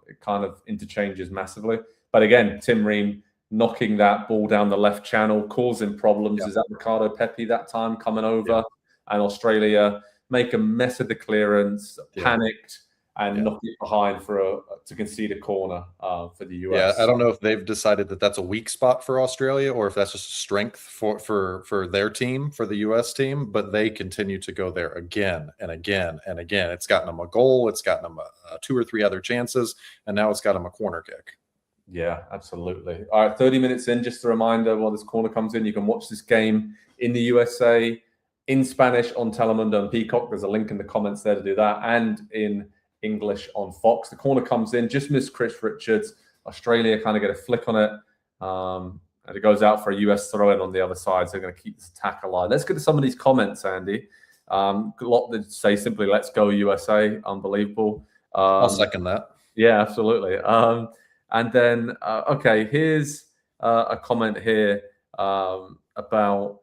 It kind of interchanges massively. But again, Tim Ream knocking that ball down the left channel, causing problems. Is that Ricardo Pepe that time coming over? And Australia make a mess of the clearance, panicked, and knock it behind to concede a corner for the US. Yeah, I don't know if they've decided that that's a weak spot for Australia or if that's just a strength for their team, for the US team, but they continue to go there again and again and again. It's gotten them a goal, it's gotten them two or three other chances, and now it's got them a corner kick. Yeah, absolutely. All right, 30 minutes in, just a reminder, while this corner comes in, you can watch this game in the USA in Spanish on Telemundo and Peacock. There's a link in the comments there to do that, and in English on Fox. The corner comes in, just missed Chris Richards. Australia kind of get a flick on it, and it goes out for a US throw-in on the other side. So they're going to keep this attack alive. Let's get to some of these comments, Andy. A lot that say simply, let's go USA. Unbelievable. I'll second that. Yeah, absolutely. And then, okay, here's a comment here about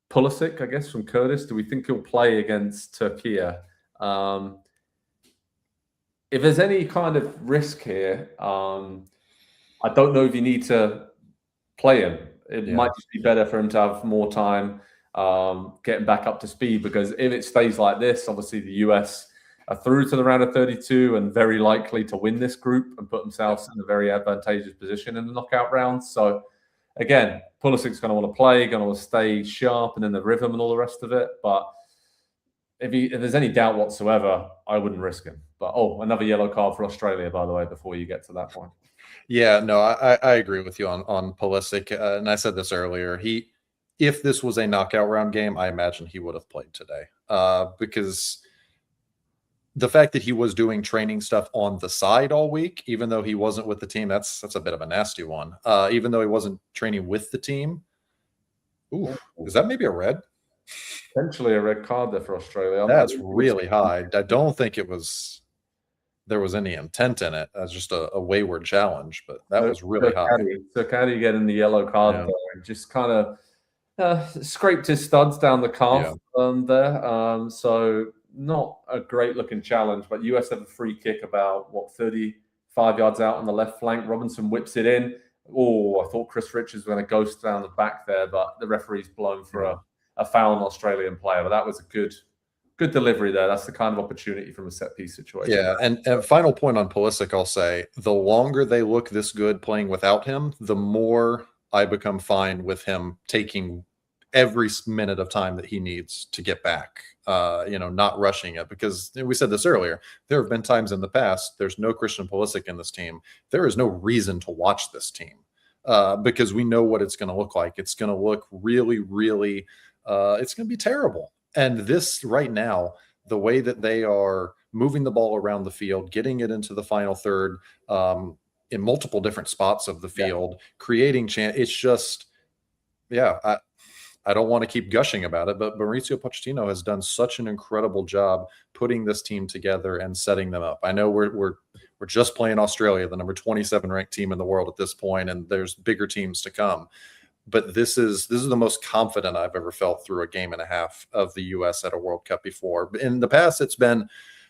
Pulisic, I guess, from Curtis. Do we think he'll play against Turkey? If there's any kind of risk here, I don't know if you need to play him. It might just be better for him to have more time getting back up to speed, because if it stays like this, obviously the US are through to the round of 32 and very likely to win this group and put themselves in a very advantageous position in the knockout rounds. So again, Pulisic's going to want to play, going to want to stay sharp and in the rhythm and all the rest of it. But if there's any doubt whatsoever, I wouldn't risk him. But another yellow card for Australia, by the way, before you get to that point. Yeah, no, I agree with you on Pulisic. And I said this earlier. If this was a knockout round game, I imagine he would have played today. Because the fact that he was doing training stuff on the side all week, even though he wasn't with the team, that's a bit of a nasty one. Even though he wasn't training with the team. Ooh, is that maybe a red? Potentially a red card there for Australia. That's really high. I don't think there was any intent in it. That's just a wayward challenge, but that was really high. So Caddy getting the yellow card there and just kind of scraped his studs down the calf there. So not a great looking challenge, but US have a free kick about 35 yards out on the left flank. Robinson whips it in. I thought Chris Richards was going to ghost down the back there, but the referee's blown for a foul on Australian player. But that was a good delivery there. That's the kind of opportunity from a set piece situation. Yeah, and final point on Pulisic, I'll say, the longer they look this good playing without him, the more I become fine with him taking every minute of time that he needs to get back, not rushing it. Because we said this earlier, there have been times in the past, there's no Christian Pulisic in this team. There is no reason to watch this team because we know what it's going to look like. It's going to look really, really, it's going to be terrible. And this right now, the way that they are moving the ball around the field, getting it into the final third in multiple different spots of the field, creating chance. It's just, I don't want to keep gushing about it, but Mauricio Pochettino has done such an incredible job putting this team together and setting them up. I know we're just playing Australia, the number 27 ranked team in the world at this point, and there's bigger teams to come. But this is the most confident I've ever felt through a game and a half of the U.S. at a World Cup before. In the past, it's been,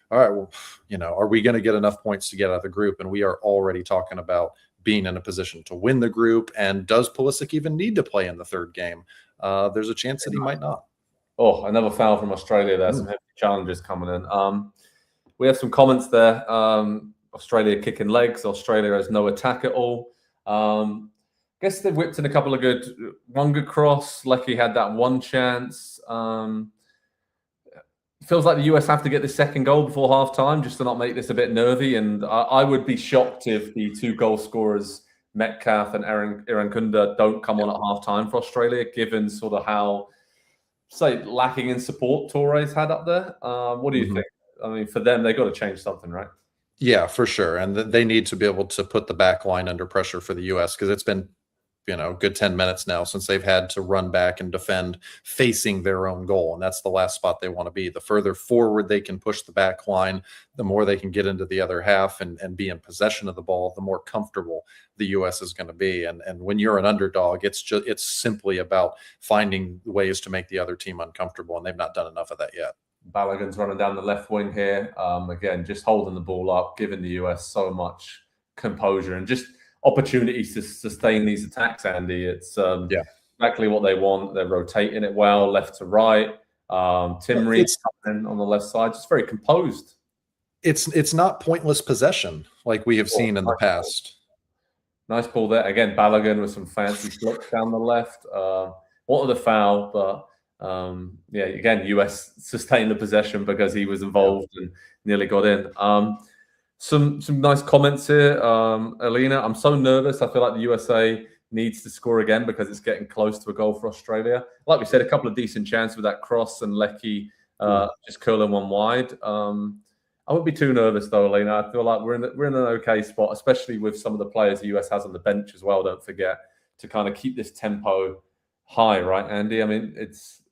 all right, well, are we going to get enough points to get out of the group? And we are already talking about being in a position to win the group. And does Pulisic even need to play in the third game? There's a chance that he might not. Oh, another foul from Australia there. Some heavy challenges coming in. We have some comments there. Australia kicking legs. Australia has no attack at all. Guess they whipped in a couple of one good cross. Lecky had that one chance. Feels like the US have to get the second goal before halftime just to not make this a bit nervy. And I would be shocked if the two goal scorers, Metcalf and Irankunda, don't come on at halftime for Australia, given sort of how, say, lacking in support Torres had up there. What do you think? I mean, for them, they got to change something, right? Yeah, for sure. And they need to be able to put the back line under pressure for the U.S. because it's been, good 10 minutes now since they've had to run back and defend facing their own goal. And that's the last spot they want to be. The further forward they can push the back line, the more they can get into the other half and be in possession of the ball, the more comfortable the U.S. is going to be. And when you're an underdog, it's simply about finding ways to make the other team uncomfortable. And they've not done enough of that yet. Balogun's running down the left wing here. Again, just holding the ball up, giving the US so much composure and just opportunities to sustain these attacks, Andy. It's exactly what they want. They're rotating it well, left to right. Tim Reed coming in on the left side, just very composed. It's not pointless possession like we have seen in the past. Nice ball there. Again, Balogun with some fancy flicks down the left. Wanted the foul, but again, US sustained the possession because he was involved and nearly got in. Some nice comments here. Alina, I'm so nervous. I feel like the USA needs to score again because it's getting close to a goal for Australia. Like we said, a couple of decent chances with that cross and Lecky just curling one wide. I wouldn't be too nervous though, Alina. I feel like we're in an okay spot, especially with some of the players the US has on the bench as well. Don't forget to kind of keep this tempo high, right, Andy? I mean, it's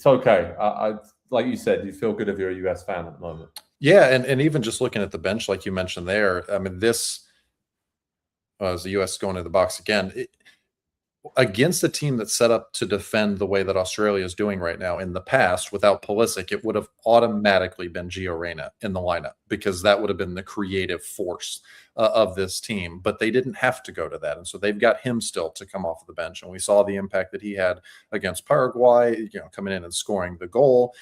okay. I like you said, you feel good if you're a US fan at the moment. Yeah, and even just looking at the bench, like you mentioned there, I mean, this as the US going to the box again, against a team that's set up to defend the way that Australia is doing right now. In the past, without Pulisic, it would have automatically been Gio Reyna in the lineup because that would have been the creative force of this team. But they didn't have to go to that, and so they've got him still to come off the bench. And we saw the impact that he had against Paraguay, coming in and scoring the goal.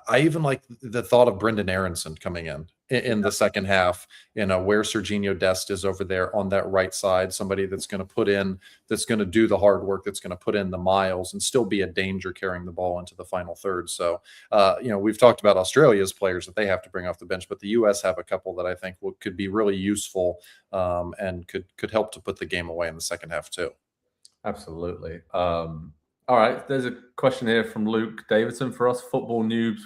I even like the thought of Brendan Aronson coming in the second half, where Serginho Dest is over there on that right side, somebody that's going to do the hard work, that's going to put in the miles and still be a danger carrying the ball into the final third. So, we've talked about Australia's players that they have to bring off the bench, but the U.S. have a couple that I think could be really useful and could help to put the game away in the second half too. Absolutely. All right, there's a question here from Luke Davidson for us football noobs.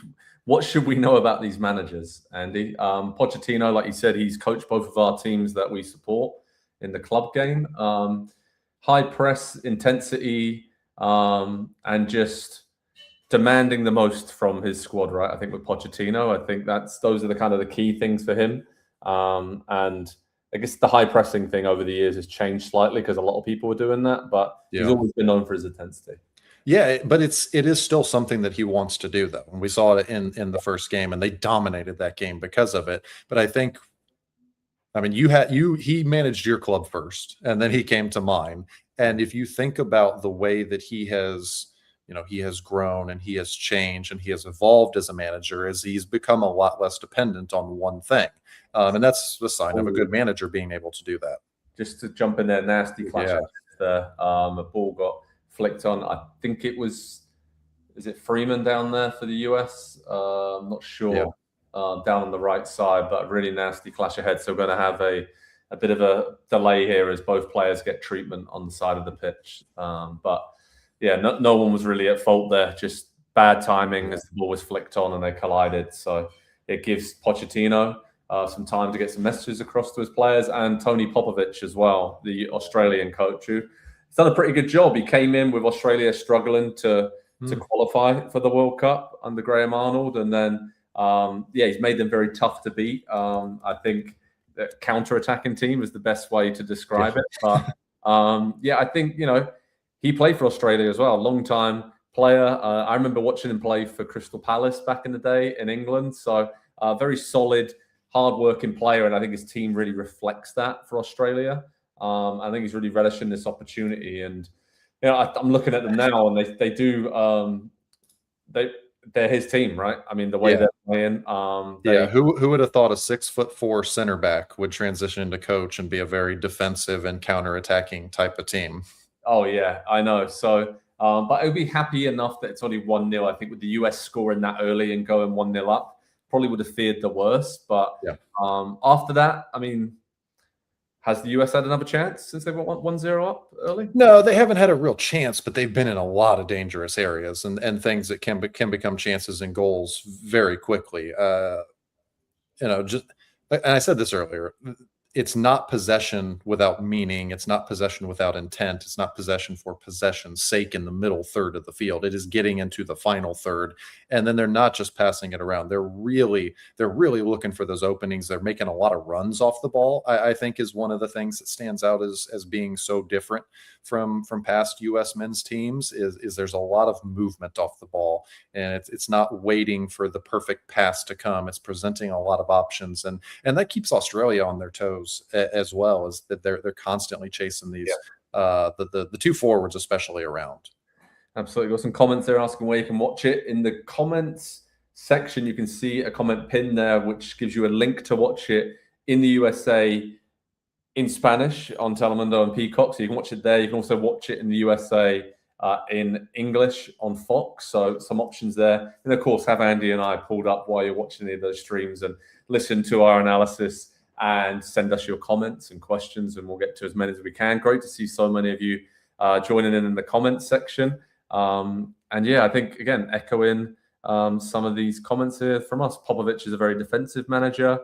What should we know about these managers, Andy? Pochettino, like you said, he's coached both of our teams that we support in the club game. High press, intensity, and just demanding the most from his squad, right? I think with Pochettino, I think those are the kind of the key things for him. And I guess the high pressing thing over the years has changed slightly because a lot of people were doing that, but he's always been known for his intensity. Yeah, but it is still something that he wants to do, though. And we saw it in the first game, and they dominated that game because of it. But he managed your club first, and then he came to mine. And if you think about the way that he has grown and he has changed and he has evolved as a manager, as he's become a lot less dependent on one thing. And that's the sign of a good manager being able to do that. Just to jump in there, nasty clash. A ball got flicked on. I think is it Freeman down there for the US? I'm not sure. Yeah. Down on the right side, but a really nasty clash ahead. So we're going to have a bit of a delay here as both players get treatment on the side of the pitch. But yeah, no one was really at fault there. Just bad timing as the ball was flicked on and they collided. So it gives Pochettino some time to get some messages across to his players, and Tony Popovic as well, the Australian coach, who he's done a pretty good job. He came in with Australia struggling to qualify for the World Cup under Graham Arnold, and then he's made them very tough to beat. I think that counter-attacking team is the best way to describe it. But I think he played for Australia as well, long time player. I remember watching him play for Crystal Palace back in the day in England. So very solid, hard-working player, and I think his team really reflects that for Australia. I think he's really relishing this opportunity, and I'm looking at them now, and they do. They're his team, right? I mean, the way they're playing. Who would have thought a 6'4" center back would transition into coach and be a very defensive and counter-attacking type of team? Oh yeah, I know. So, but I'd be happy enough that it's only 1-0. I think with the US scoring that early and going 1-0 up, probably would have feared the worst. But after that, I mean, has the US had another chance since they went 1-0 up early? No, they haven't had a real chance, but they've been in a lot of dangerous areas and things that can become chances and goals very quickly. Just, and I said this earlier, it's not possession without meaning. It's not possession without intent. It's not possession for possession's sake in the middle third of the field. It is getting into the final third. And then they're not just passing it around. They're really looking for those openings. They're making a lot of runs off the ball, I think is one of the things that stands out as being so different from past U.S. men's teams is there's a lot of movement off the ball. And it's not waiting for the perfect pass to come. It's presenting a lot of options. And that keeps Australia on their toes as well, as that they're constantly chasing these the two forwards especially around. Absolutely. Got some comments there asking where you can watch it. In the comments section, you can see a comment pinned there which gives you a link to watch it in the USA in Spanish on Telemundo and Peacock, so you can watch it there. You can also watch it in the USA in English on Fox, so some options there. And of course, have Andy and I pulled up while you're watching any of those streams and listen to our analysis and send us your comments and questions, and we'll get to as many as we can. Great to see so many of you joining in the comments section. I think, again, echoing some of these comments here from us. Popovich is a very defensive manager.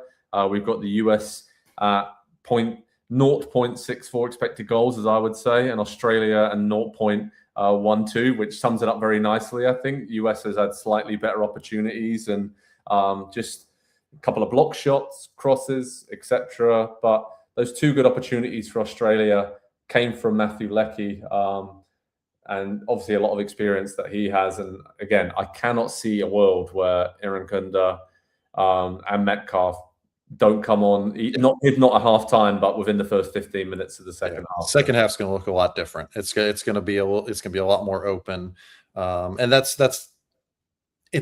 We've got the US 0.64 expected goals, as I would say, and Australia and 0.12, which sums it up very nicely, I think. US has had slightly better opportunities and just a couple of block shots, crosses, etc. But those two good opportunities for Australia came from Matthew Leckie, and obviously a lot of experience that he has. And again, I cannot see a world where Irankunda and Metcalf don't come on, not at half time, but within the first 15 minutes of the second half. Second half's going to look a lot different. It's going to be a lot more open, and it's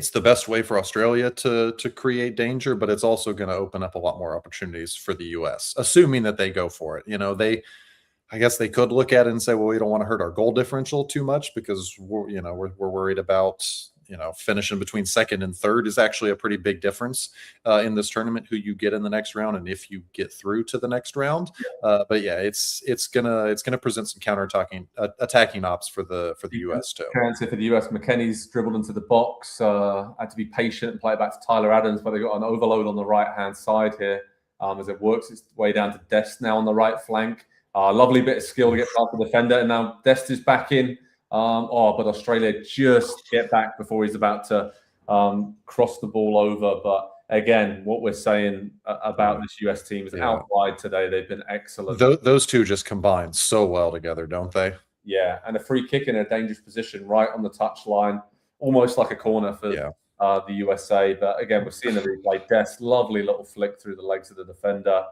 the best way for Australia to create danger, but it's also going to open up a lot more opportunities for the U.S., assuming that they go for it. I guess they could look at it and say, well, we don't want to hurt our goal differential too much because we're worried about finishing between second and third is actually a pretty big difference in this tournament, who you get in the next round and if you get through to the next round. But yeah, it's gonna present some attacking ops for the US too. For the US, McKennie's dribbled into the box, had to be patient and play it back to Tyler Adams, but they got an overload on the right hand side here as it works its way down to Dest now on the right flank. Lovely bit of skill to get past the defender, and now Dest is back in. But Australia just get back before he's about to cross the ball over. But again, what we're saying about this US team is out wide today. They've been excellent. Those two just combine so well together, don't they? Yeah, and a free kick in a dangerous position right on the touchline, almost like a corner for the USA. But again, we're seeing the replay. Dest, lovely little flick through the legs of the defender.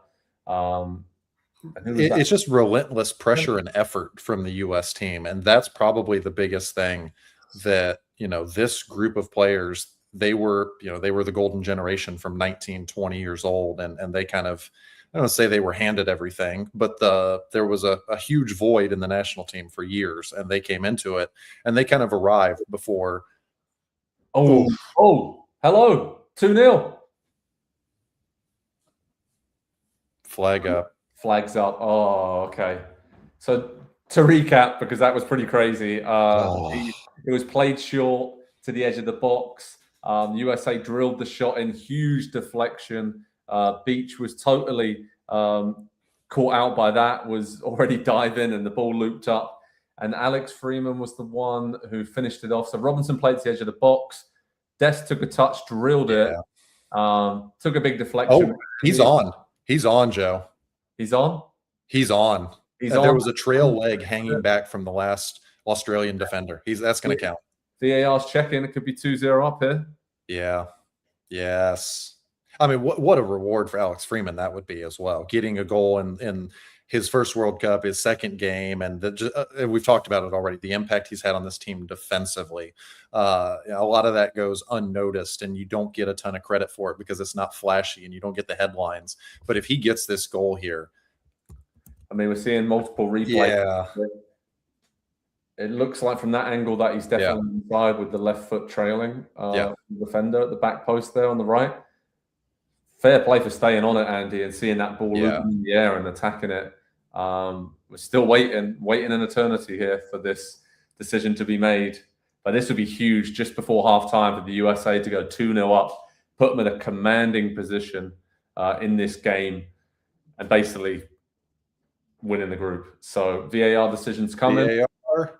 It's just relentless pressure and effort from the U.S. team, and that's probably the biggest thing that this group of players, they were the golden generation from 19, 20 years old, and they kind of, I don't want to say they were handed everything, but there was a huge void in the national team for years, and they came into it, and they kind of arrived before. Hello, 2-0. Flag up. Flags up. Oh, okay. So to recap, because that was pretty crazy, it was played short to the edge of the box. USA drilled the shot in, huge deflection. Beach was totally caught out by that, was already diving, and the ball looped up. and Alex Freeman was the one who finished it off. So Robinson played to the edge of the box. Des took a touch, drilled it, took a big deflection. Oh, he's on. He's on, Joe. He's on? He's on. He's There on. was a trail leg hanging back from the last Australian defender. That's going to count. VAR's checking. It could be 2-0 up here. Yeah. Yes. I mean, what a reward for Alex Freeman that would be as well. Getting a goal in his first World Cup, his second game, and we've talked about it already, the impact he's had on this team defensively. A lot of that goes unnoticed, and you don't get a ton of credit for it because it's not flashy and you don't get the headlines. But if he gets this goal here, I mean, we're seeing multiple replays. Yeah. It looks like from that angle that he's definitely inside with the left foot trailing the defender at the back post there on the right. Fair play for staying on it, Andy, and seeing that ball in the air and attacking it. We're still waiting an eternity here for this decision to be made. But this would be huge just before halftime for the USA to go 2-0 up, put them in a commanding position in this game, and basically winning the group. So VAR decisions coming. VAR.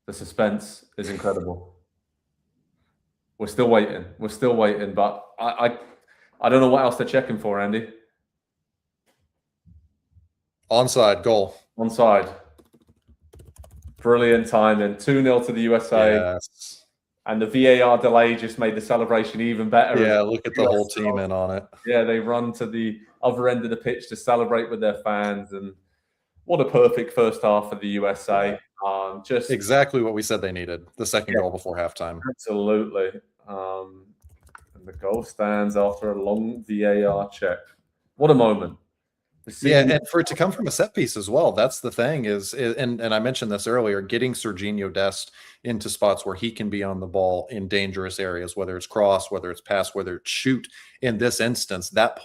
The suspense is incredible. We're still waiting. But I don't know what else they're checking for, Andy. Onside goal. Onside. Brilliant timing. 2-0 to the USA. Yes. And the VAR delay just made the celebration even better. Yeah, look at the whole team in on it. Yeah, they run to the other end of the pitch to celebrate with their fans. And what a perfect first half for the USA. Just exactly what we said they needed. The second goal before halftime. Absolutely. And the goal stands after a long VAR check. What a moment. Yeah, and for it to come from a set piece as well. That's the thing and I mentioned this earlier, getting Serginho Dest into spots where he can be on the ball in dangerous areas, whether it's cross, whether it's pass, whether it's shoot. In this instance, that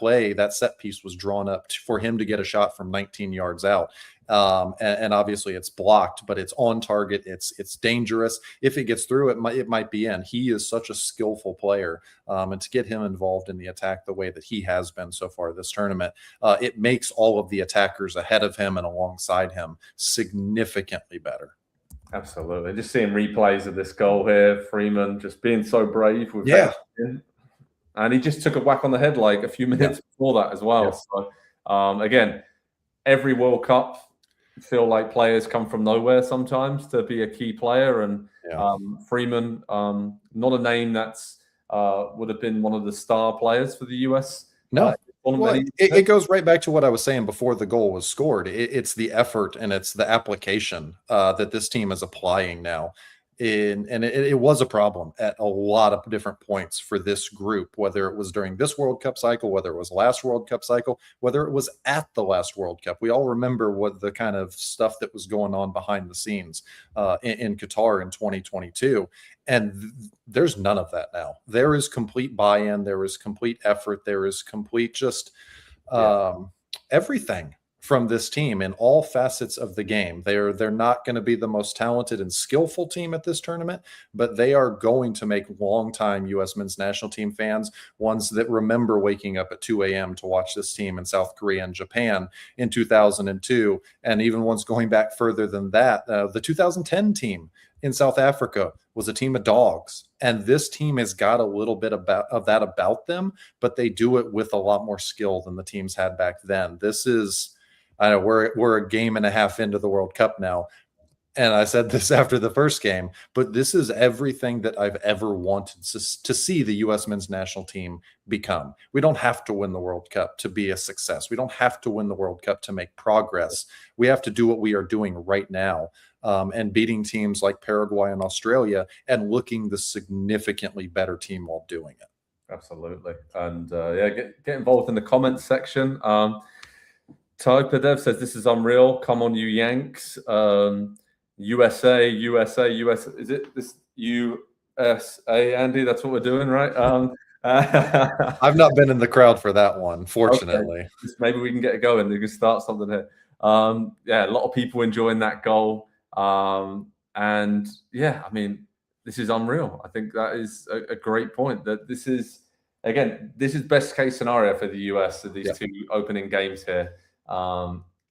set piece was drawn up for him to get a shot from 19 yards out. And obviously it's blocked, but it's on target. It's dangerous. If it gets through, it might be in. He is such a skillful player. And to get him involved in the attack the way that he has been so far this tournament, it makes all of the attackers ahead of him and alongside him significantly better. Absolutely. Just seeing replays of this goal here, Freeman just being so brave with and he just took a whack on the head like a few minutes before that as well. So again, every World Cup feel like players come from nowhere sometimes to be a key player, and Freeman, not a name that's would have been one of the star players for the US. No. Well, it goes right back to what I was saying before the goal was scored. It's the effort and it's the application that this team is applying now. And it was a problem at a lot of different points for this group, whether it was during this World Cup cycle, whether it was last World Cup cycle, whether it was at the last World Cup. We all remember what the kind of stuff that was going on behind the scenes in Qatar in 2022. And there's none of that now. There is complete buy-in. There is complete effort. There is complete just everything from this team in all facets of the game. They're not going to be the most talented and skillful team at this tournament, but they are going to make longtime U.S. men's national team fans, ones that remember waking up at 2 a.m. to watch this team in South Korea and Japan in 2002, and even ones going back further than that. The 2010 team in South Africa was a team of dogs, and this team has got a little bit of that about them, but they do it with a lot more skill than the teams had back then. This is, I know we're a game and a half into the World Cup now, and I said this after the first game, but this is everything that I've ever wanted to see the U.S. men's national team become. We don't have to win the World Cup to be a success. We don't have to win the World Cup to make progress. We have to do what we are doing right now, and beating teams like Paraguay and Australia and looking the significantly better team while doing it. Absolutely. And get involved in the comments section. Typer says, this is unreal. Come on, you Yanks. USA. Is it this USA, Andy? That's what we're doing, right? I've not been in the crowd for that one, fortunately. Okay. Maybe we can get it going. We can start something here. A lot of people enjoying that goal. And I mean, this is unreal. I think that is a great point, that this is best case scenario for the US of these two opening games here.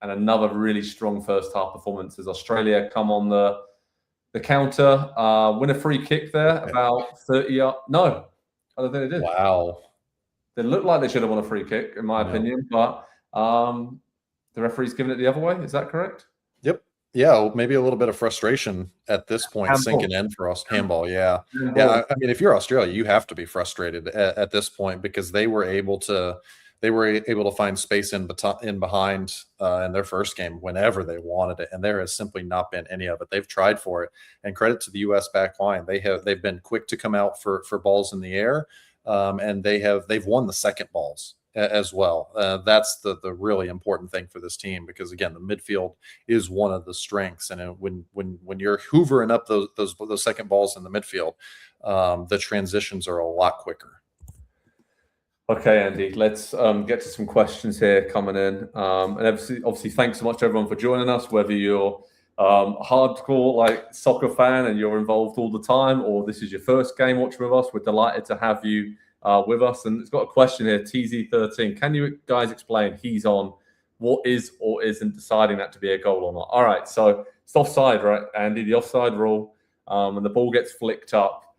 and another really strong first half performance as Australia come on the counter, win a free kick there, about 30 yards. No, I don't think they did. Wow. They looked like they should have won a free kick, in my opinion, but the referee's given it the other way. Is that correct? Yep. Yeah, maybe a little bit of frustration at this point sinking in for us. Handball, yeah. Yeah, I mean, if you're Australia, you have to be frustrated at this point because they were able to find space in behind in their first game whenever they wanted it, and there has simply not been any of it. They've tried for it, and credit to the U.S. back line. They've been quick to come out for balls in the air, and they've won the second balls as well. That's the really important thing for this team because again, the midfield is one of the strengths, and when you're hoovering up those second balls in the midfield, the transitions are a lot quicker. Okay, Andy, let's get to some questions here coming in. And obviously, thanks so much to everyone for joining us, whether you're hardcore like soccer fan and you're involved all the time, or this is your first game watching with us. We're delighted to have you with us. And it's got a question here, TZ13. Can you guys explain he's on what is or isn't deciding that to be a goal or not? All right, so it's offside, right, Andy? The offside rule, when the ball gets flicked up,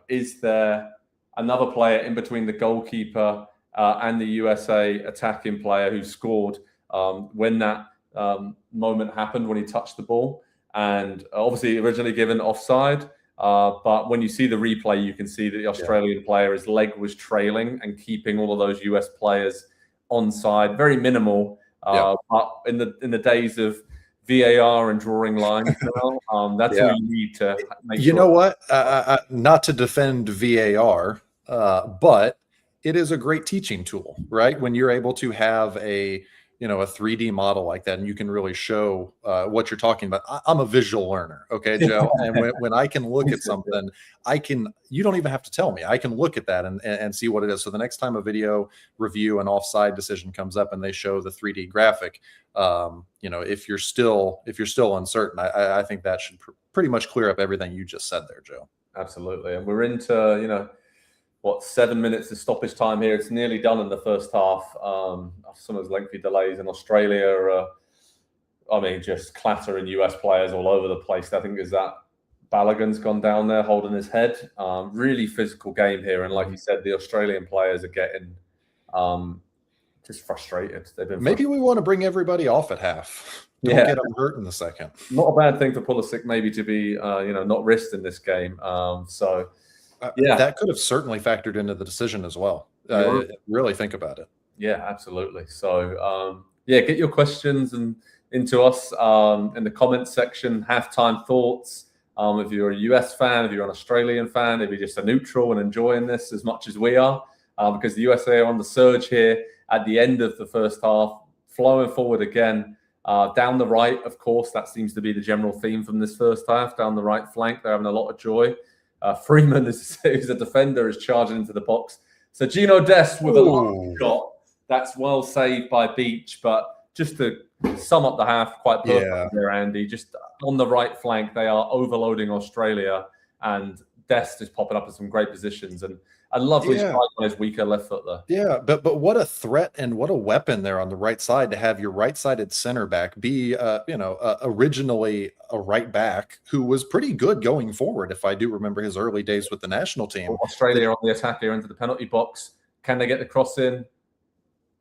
is there another player in between the goalkeeper and the USA attacking player who scored when that moment happened, when he touched the ball? And obviously originally given offside, but when you see the replay, you can see that the Australian player, his leg was trailing and keeping all of those US players onside. Very minimal. But in the days of VAR and drawing lines now, that's what you need to make sure. You know what? Not to defend VAR, but it is a great teaching tool, right? When you're able to have a 3D model like that, and you can really show what you're talking about. I'm a visual learner, okay, Joe? And when I can look at something, you don't even have to tell me. I can look at that and see what it is. So the next time a video review and offside decision comes up and they show the 3D graphic, if you're still uncertain, I think that should pretty much clear up everything you just said there, Joe. Absolutely. And we're into, 7 minutes of stoppage time here. It's nearly done in the first half. Some of those lengthy delays in Australia just clattering US players all over the place. I think is that Balogun's gone down there holding his head. Really physical game here. And like you said, the Australian players are getting just frustrated. Maybe we want to bring everybody off at half. Don't get them hurt in the second. Not a bad thing for Pulisic maybe to be, not risked in this game. That could have certainly factored into the decision as well. Really think about it. Yeah, absolutely. So, get your questions into us in the comments section. Halftime thoughts. If you're a US fan, if you're an Australian fan, if you're just a neutral and enjoying this as much as we are, because the USA are on the surge here at the end of the first half, flowing forward again. Down the right, of course, that seems to be the general theme from this first half. Down the right flank, they're having a lot of joy. Freeman, who's a defender, is charging into the box. So Gino Dest with a long shot. That's well saved by Beach. But just to sum up the half quite perfectly there, Andy, just on the right flank, they are overloading Australia. And Dest is popping up in some great positions. And a lovely strike on his weaker left foot there. Yeah, but what a threat and what a weapon there on the right side to have your right-sided center back be, originally a right back who was pretty good going forward, if I do remember his early days with the national team. Australia on the attack here into the penalty box. Can they get the cross in?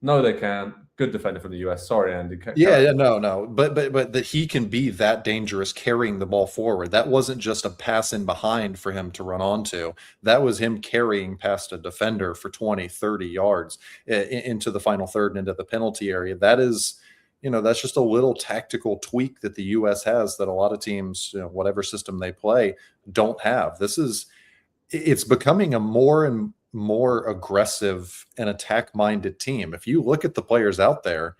No, they can't. Good defender from the US. Sorry, Andy. No. But that he can be that dangerous carrying the ball forward. That wasn't just a pass in behind for him to run onto. That was him carrying past a defender for 20, 30 yards into the final third and into the penalty area. That is, that's just a little tactical tweak that the US has that a lot of teams, whatever system they play, don't have. It's becoming a more and more aggressive and attack-minded team. If you look at the players out there,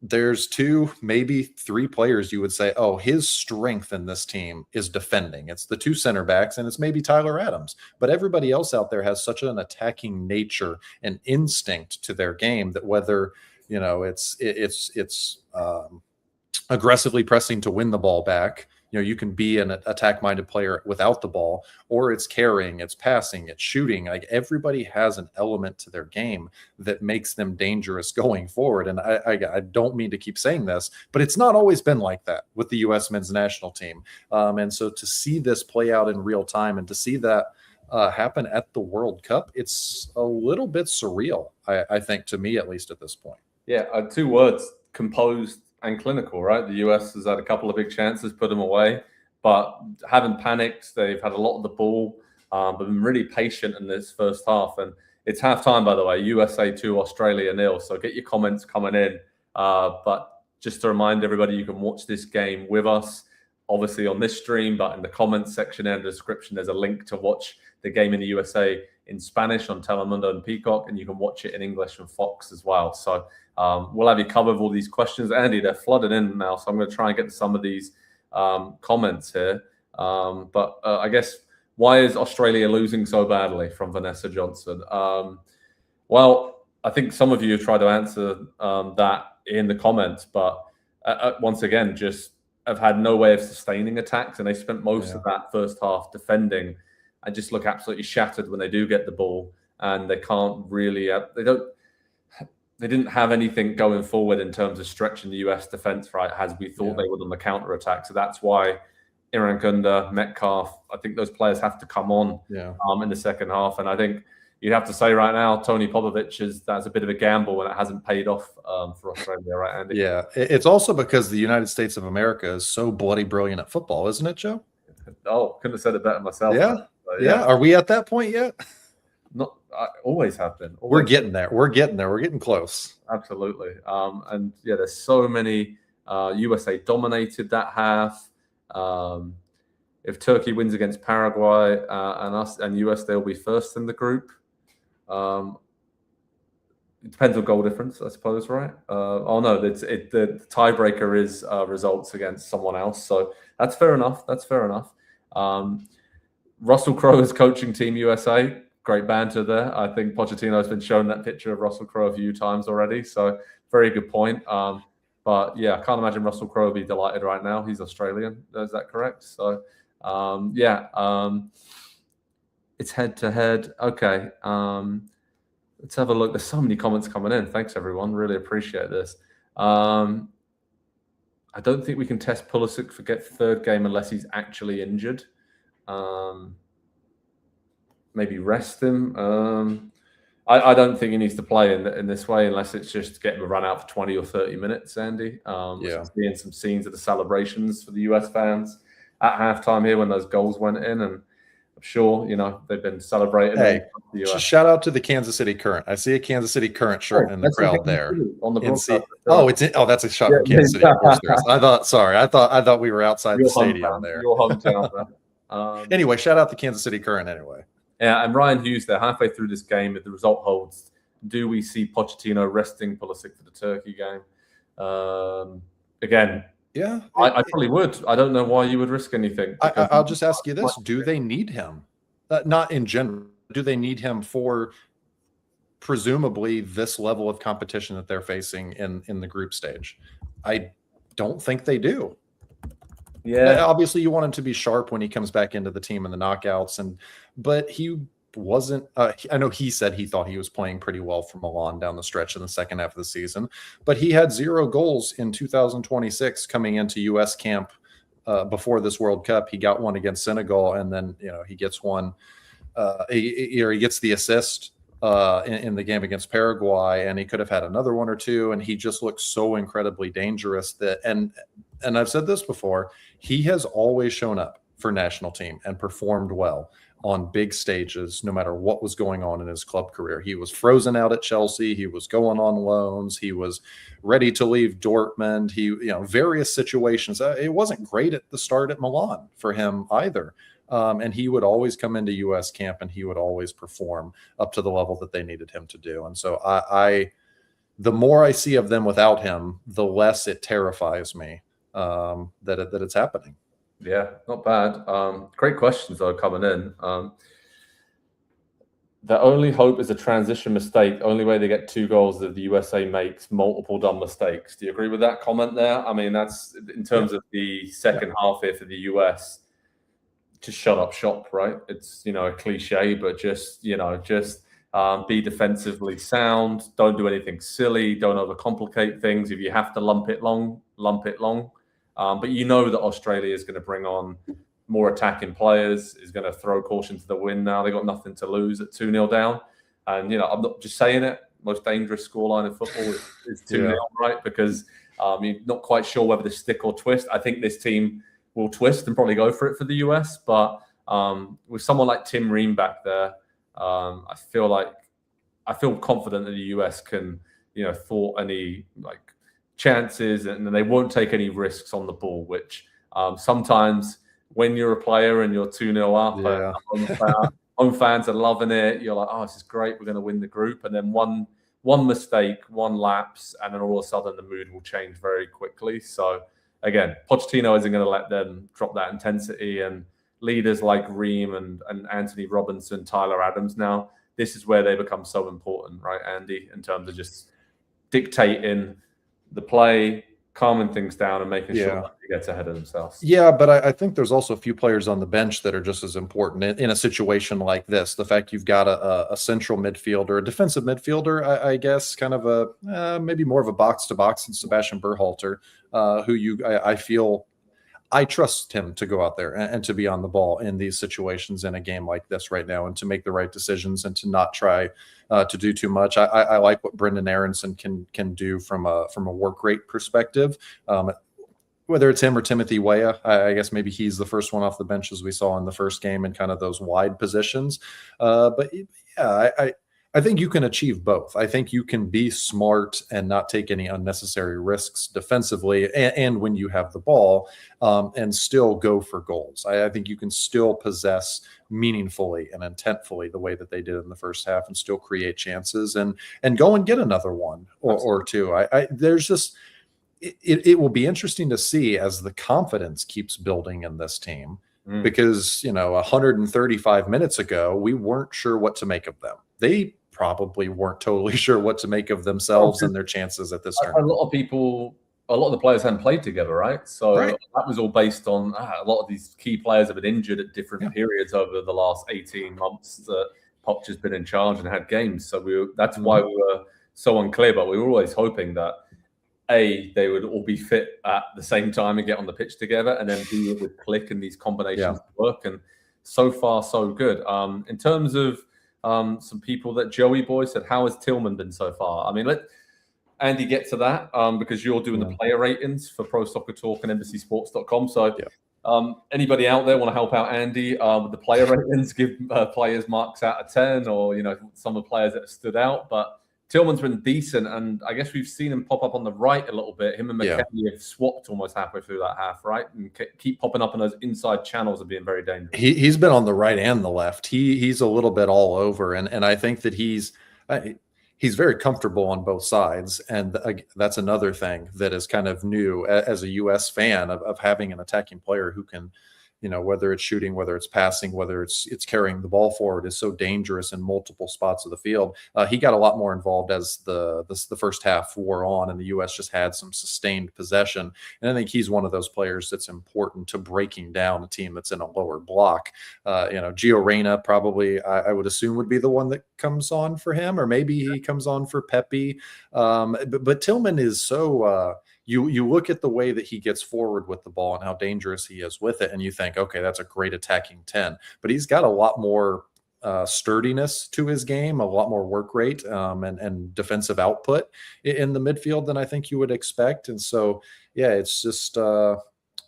there's 2, maybe 3 players you would say, oh, his strength in this team is defending. It's the 2 center backs and it's maybe Tyler Adams. But everybody else out there has such an attacking nature and instinct to their game that whether, it's aggressively pressing to win the ball back, you can be an attack-minded player without the ball, or it's carrying, it's passing, it's shooting. Like, everybody has an element to their game that makes them dangerous going forward. And I don't mean to keep saying this, but it's not always been like that with the U.S. men's national team. And so to see this play out in real time and to see that happen at the World Cup, it's a little bit surreal, I think, to me, at least at this point. Yeah, 2 words: composed and clinical, right? The US has had a couple of big chances, put them away, but haven't panicked. They've had a lot of the ball, but been really patient in this first half. And it's halftime, by the way, USA 2, Australia 0. So get your comments coming in. But just to remind everybody, you can watch this game with us, obviously on this stream, but in the comments section and the description, there's a link to watch the game in the USA in Spanish on Telemundo and Peacock, and you can watch it in English on Fox as well. So we'll have you covered with all these questions. Andy, they're flooded in now, so I'm going to try and get to some of these comments here. But I guess, why is Australia losing so badly, from Vanessa Johnson? Well, I think some of you have tried to answer that in the comments, but once again, just have had no way of sustaining attacks, and they spent most of that first half defending and just look absolutely shattered when they do get the ball, and they can't really they didn't have anything going forward in terms of stretching the US defense, right, as we thought they would on the counter attack. So that's why Irankunda, Metcalf, I think those players have to come on in the second half. And I think you'd have to say right now, Tony Popovic, that's a bit of a gamble, and it hasn't paid off for Australia, right, Andy? Yeah, it's also because the United States of America is so bloody brilliant at football, isn't it, Joe? Oh, couldn't have said it better myself. Yeah. Yeah. Are we at that point yet? Not, I always have been. Always. We're getting there. We're getting there. We're getting close. Absolutely. And yeah, there's so many. USA dominated that half. If Turkey wins against Paraguay and US, they'll be first in the group. It depends on goal difference, I suppose, right? Oh no, the tiebreaker is results against someone else. So that's fair enough. That's fair enough. Russell Crowe is coaching Team USA. Great banter there. I think Pochettino has been shown that picture of Russell Crowe a few times already. So very good point. But yeah, I can't imagine Russell Crowe would be delighted right now. He's Australian. Is that correct? So it's head to head. Okay. Let's have a look. There's so many comments coming in. Thanks, everyone. Really appreciate this. I don't think we can test Pulisic for get third game unless he's actually injured. Maybe rest him. I don't think he needs to play in this way unless it's just to get him a run out for 20 or 30 minutes, Andy. Seeing some scenes of the celebrations for the US fans at halftime here when those goals went in, and I'm sure, they've been celebrating. Hey, shout out to the Kansas City Current. I see a Kansas City Current shirt in the crowd there. On the that's a shot from Kansas City. I thought we were outside the stadium there. Your hometown. Anyway, shout out the Kansas City Current anyway. Yeah, and Ryan Hughes there, halfway through this game, if the result holds, do we see Pochettino resting Pulisic for the Turkey game? Again, yeah, I probably would. I don't know why you would risk anything. I'll just ask you this: do they need him? Not in general. Do they need him for presumably this level of competition that they're facing in the group stage? I don't think they do. Yeah, obviously you want him to be sharp when he comes back into the team in the knockouts, but he wasn't. I know he said he thought he was playing pretty well for Milan down the stretch in the second half of the season, but he had 0 goals in 2026 coming into U.S. camp before this World Cup. He got one against Senegal, and then he gets one. He gets the assist in the game against Paraguay, and he could have had another one or two, and he just looks so incredibly dangerous that and I've said this before, he has always shown up for national team and performed well on big stages, no matter what was going on in his club career. He was frozen out at Chelsea. He was going on loans. He was ready to leave Dortmund. Various situations. It wasn't great at the start at Milan for him either. And he would always come into U.S. camp and he would always perform up to the level that they needed him to do. And so the more I see of them without him, the less it terrifies me that it's happening. Yeah, not bad. Great questions though coming in. The only hope is a transition mistake. Only way they get 2 goals is if the USA makes multiple dumb mistakes. Do you agree with that comment there? I mean, that's in terms of the second half here for the US. Just shut up shop, right? It's, a cliche, but just be defensively sound. Don't do anything silly. Don't overcomplicate things. If you have to lump it long, lump it long. But that Australia is going to bring on more attacking players, is going to throw caution to the wind now. They got nothing to lose at 2-0 down. And, I'm not just saying it. Most dangerous scoreline in football is 2-0, right? Because you're not quite sure whether to stick or twist. I think this team will twist and probably go for it for the US. But with someone like Tim Ream back there, I feel confident that the US can, thwart any chances, and they won't take any risks on the ball, which sometimes when you're a player and you're 2-0 up, home fans are loving it. You're like, oh, this is great. We're going to win the group. And then one mistake, one lapse, and then all of a sudden the mood will change very quickly. So again, Pochettino isn't going to let them drop that intensity, and leaders like Ream and Anthony Robinson, Tyler Adams now, this is where they become so important, right, Andy, in terms of just dictating the play, calming things down, and making sure that they get ahead of themselves. Yeah, but I think there's also a few players on the bench that are just as important in a situation like this. The fact you've got a central midfielder, a defensive midfielder, I guess, kind of maybe more of a box-to-box than Sebastian Berhalter, who I feel I trust him to go out there and to be on the ball in these situations in a game like this right now, and to make the right decisions and to not try to do too much. I like what Brendan Aronson can do from a work rate perspective. Whether it's him or Timothy Weah, I guess maybe he's the first one off the bench, as we saw in the first game, in kind of those wide positions. But yeah, I think you can achieve both. I think you can be smart and not take any unnecessary risks defensively, and when you have the ball, and still go for goals. I think you can still possess meaningfully and intentfully the way that they did in the first half, and still create chances and go and get another one or two. There's just it will be interesting to see as the confidence keeps building in this team, because 135 minutes ago we weren't sure what to make of them. They probably weren't totally sure what to make of themselves and their chances at this tournament. A lot of the players hadn't played together, right? So that was all based on a lot of these key players have been injured at different periods over the last 18 months that Poch has been in charge and had games. So that's why we were so unclear, but we were always hoping that they would all be fit at the same time and get on the pitch together, and then B, it would click and these combinations work. And so far, so good. In terms of some people that Joey Boy said, how has Tillman been so far? I mean, let Andy get to that because you're doing the player ratings for Pro Soccer Talk and NBCSports.com. So anybody out there want to help out Andy with the player ratings, give players marks out of 10, or some of the players that have stood out. But Tillman's been decent, and I guess we've seen him pop up on the right a little bit. Him and McKennie have swapped almost halfway through that half, right? And keep popping up in those inside channels and being very dangerous. He's been on the right and the left. He's a little bit all over, and I think that he's very comfortable on both sides. And that's another thing that is kind of new as a U.S. fan of having an attacking player who can, whether it's shooting, whether it's passing, whether it's carrying the ball forward, is so dangerous in multiple spots of the field. He got a lot more involved as the first half wore on, and the U.S. just had some sustained possession. And I think he's one of those players that's important to breaking down a team that's in a lower block. Gio Reyna probably, I would assume, would be the one that comes on for him, or maybe he comes on for Pepe. But Tillman is so you look at the way that he gets forward with the ball and how dangerous he is with it, and you think, okay, that's a great attacking 10. But he's got a lot more sturdiness to his game, a lot more work rate and defensive output in the midfield than I think you would expect. And so, it's just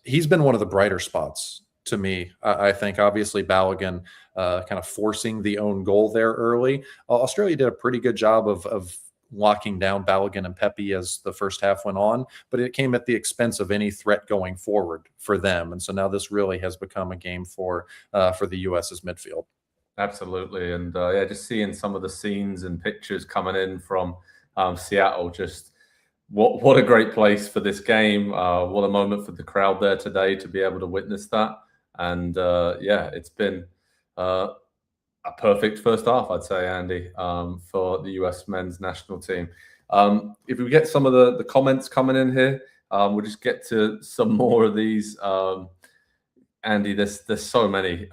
he's been one of the brighter spots to me. I think obviously Balogun kind of forcing the own goal there early. Australia did a pretty good job of locking down Balogun and Pepe as the first half went on, but it came at the expense of any threat going forward for them. And so now this really has become a game for the US's midfield. Absolutely. And just seeing some of the scenes and pictures coming in from Seattle, just what a great place for this game. What a moment for the crowd there today to be able to witness that. And it's been a perfect first half, I'd say, Andy, for the US men's national team. If we get some of the comments coming in here, we'll just get to some more of these. Andy, there's so many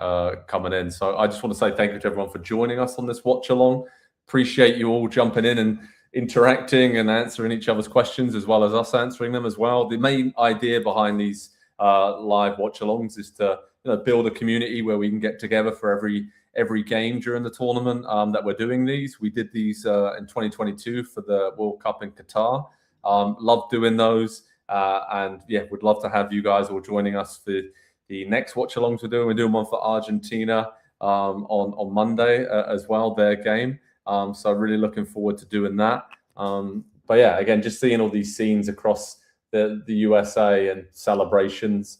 coming in. So I just want to say thank you to everyone for joining us on this watch along. Appreciate you all jumping in and interacting and answering each other's questions, as well as us answering them as well. The main idea behind these live watch alongs is to build a community where we can get together for every game during the tournament that we're doing these. We did these in 2022 for the World Cup in Qatar. Love doing those. And yeah, would love to have you guys all joining us for the next watch alongs we're doing. We're doing one for Argentina on Monday as well, their game. So really looking forward to doing that. But yeah, again, just seeing all these scenes across the USA and celebrations,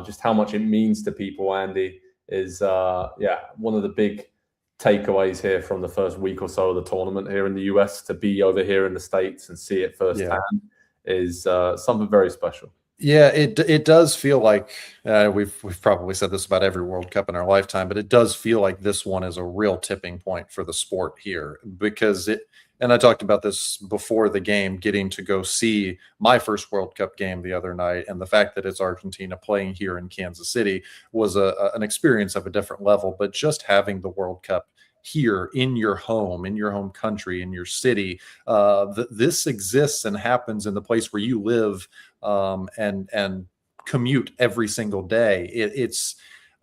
just how much it means to people, Andy, is one of the big takeaways here from the first week or so of the tournament here in the US. To be over here in the States and see it firsthand is something very special. Yeah, it does feel like we've probably said this about every World Cup in our lifetime, but it does feel like this one is a real tipping point for the sport here, because and I talked about this before the game, getting to go see my first World Cup game the other night, and the fact that it's Argentina playing here in Kansas City was an experience of a different level. But just having the World Cup here in your home country, in your city, this exists and happens in the place where you live and commute every single day. It's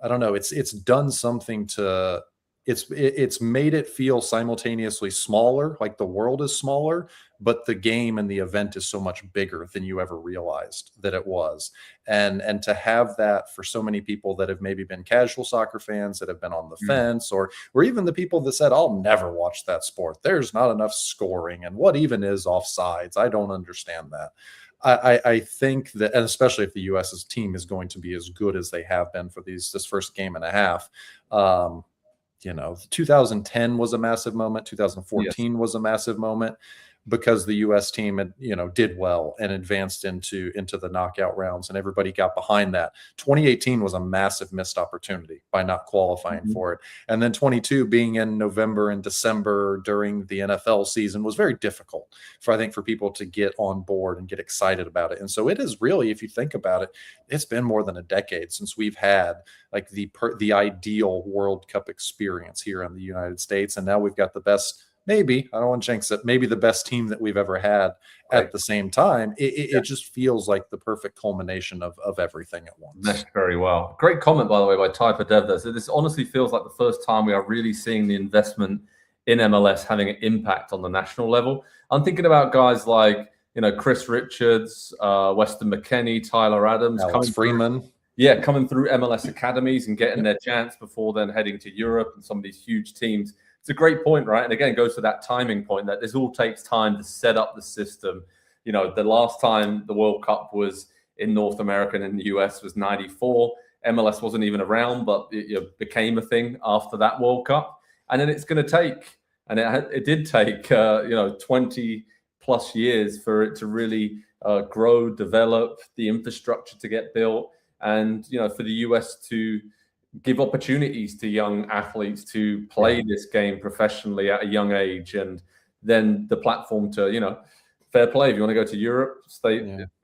I don't know, it's done something to it's made it feel simultaneously smaller, like the world is smaller, but the game and the event is so much bigger than you ever realized that it was. And to have that for so many people that have maybe been casual soccer fans, that have been on the fence, or even the people that said, I'll never watch that sport, there's not enough scoring, and what even is offsides, I don't understand that. I think that, and especially if the US's team is going to be as good as they have been for this first game and a half, 2010 was a massive moment. 2014 was a massive moment, because the U.S. team had, did well and advanced into the knockout rounds, and everybody got behind that. 2018 was a massive missed opportunity by not qualifying for it. And then 22 being in November and December during the NFL season was very difficult for people to get on board and get excited about it. And so it is really, if you think about it, it's been more than a decade since we've had like the ideal World Cup experience here in the United States. And now we've got the best, maybe, I don't want to jinx it, maybe the best team that we've ever had at the same time. It just feels like the perfect culmination of everything at once. Meshed very well. Great comment, by the way, by Typer Dev there. So this honestly feels like the first time we are really seeing the investment in MLS having an impact on the national level. I'm thinking about guys like, Chris Richards, Weston McKennie, Tyler Adams. Alex Freeman. Coming through MLS academies and getting their chance before then heading to Europe and some of these huge teams. It's a great point, right? And again, it goes to that timing point that this all takes time to set up the system. The last time the World Cup was in North America and in the US was 94. MLS wasn't even around, but it became a thing after that World Cup. And then it's going to take, and it did take, 20 plus years for it to really grow, develop, the infrastructure to get built, and, for the US to give opportunities to young athletes to play this game professionally at a young age, and then the platform to, fair play. If you want to go to Europe,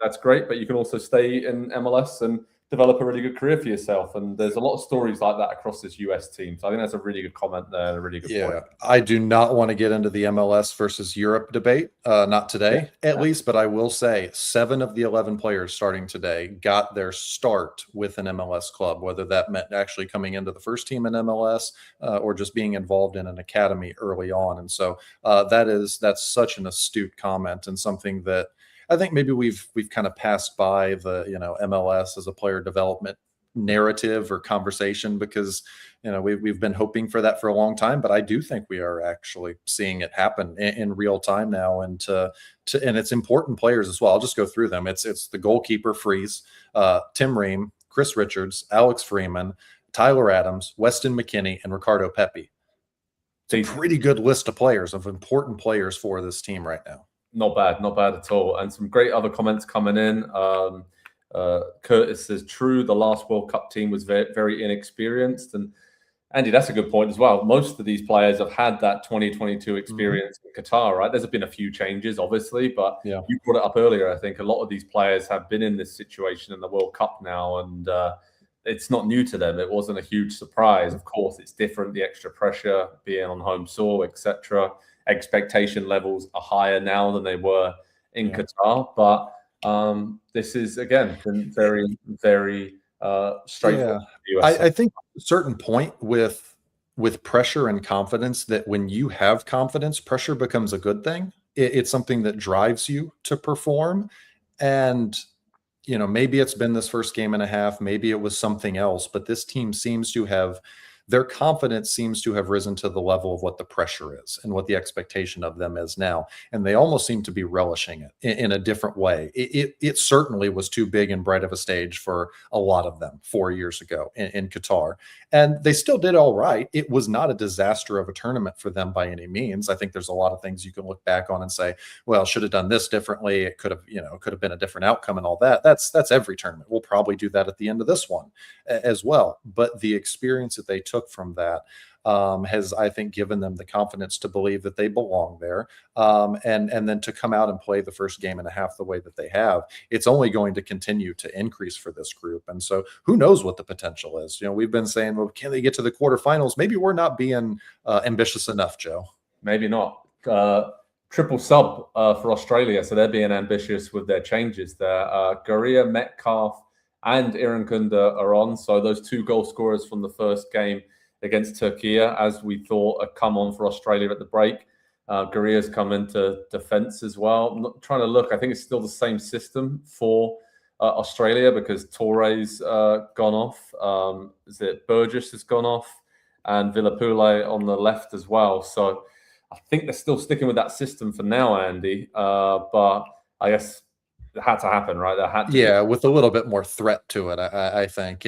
that's great, but you can also stay in MLS and develop a really good career for yourself. And there's a lot of stories like that across this US team. So I think that's a really good comment there, and a really good point. I do not want to get into the MLS versus Europe debate, not today at least, but I will say 7 of the 11 players starting today got their start with an MLS club, whether that meant actually coming into the first team in MLS or just being involved in an academy early on. And so that's such an astute comment, and something that I think maybe we've kind of passed by the MLS as a player development narrative or conversation, because we've been hoping for that for a long time. But I do think we are actually seeing it happen in real time now, and and it's important players as well. I'll just go through them. It's the goalkeeper Freeze, Tim Ream, Chris Richards, Alex Freeman, Tyler Adams, Weston McKennie, and Ricardo Pepi. It's a pretty good list of players, of important players for this team right now. Not bad at all. And some great other comments coming in. Curtis says, true, the last World Cup team was very, very inexperienced. And Andy, that's a good point as well. Most of these players have had that 2022 experience in Qatar, right? There's been a few changes, obviously, but you brought it up earlier. I think a lot of these players have been in this situation in the World Cup now, and it's not new to them. It wasn't a huge surprise. Of course, it's different, the extra pressure, being on home soil, etc. Expectation levels are higher now than they were in Qatar, but this is, again, been very, very straightforward. I think at a certain point with pressure and confidence, that when you have confidence, pressure becomes a good thing. It's something that drives you to perform. And maybe it's been this first game and a half, maybe it was something else, but this team seems to have, their confidence seems to have risen to the level of what the pressure is and what the expectation of them is now. And they almost seem to be relishing it in a different way. It certainly was too big and bright of a stage for a lot of them 4 years ago in Qatar. And they still did all right. It was not a disaster of a tournament for them by any means. I think there's a lot of things you can look back on and say, well, should have done this differently. It could have been a different outcome and all that. That's every tournament. We'll probably do that at the end of this one as well. But the experience that they took from that has, I think, given them the confidence to believe that they belong there, and then to come out and play the first game and a half the way that they have. It's only going to continue to increase for this group, and so who knows what the potential is. We've been saying, well, can they get to the quarterfinals? Maybe we're not being ambitious enough, Joe. Maybe not. Triple sub for Australia, so they're being ambitious with their changes there. Gurria, Metcalf, and Irankunda are on. So those 2 goal scorers from the first game against Turkey, as we thought, have come on for Australia at the break. Gurria's come into defence as well. I'm not trying to look. I think it's still the same system for Australia, because Torre's gone off. Is it Burgess has gone off, and Villapule on the left as well. So I think they're still sticking with that system for now, Andy. But I guess it had to happen, right? There had to with a little bit more threat to it. I think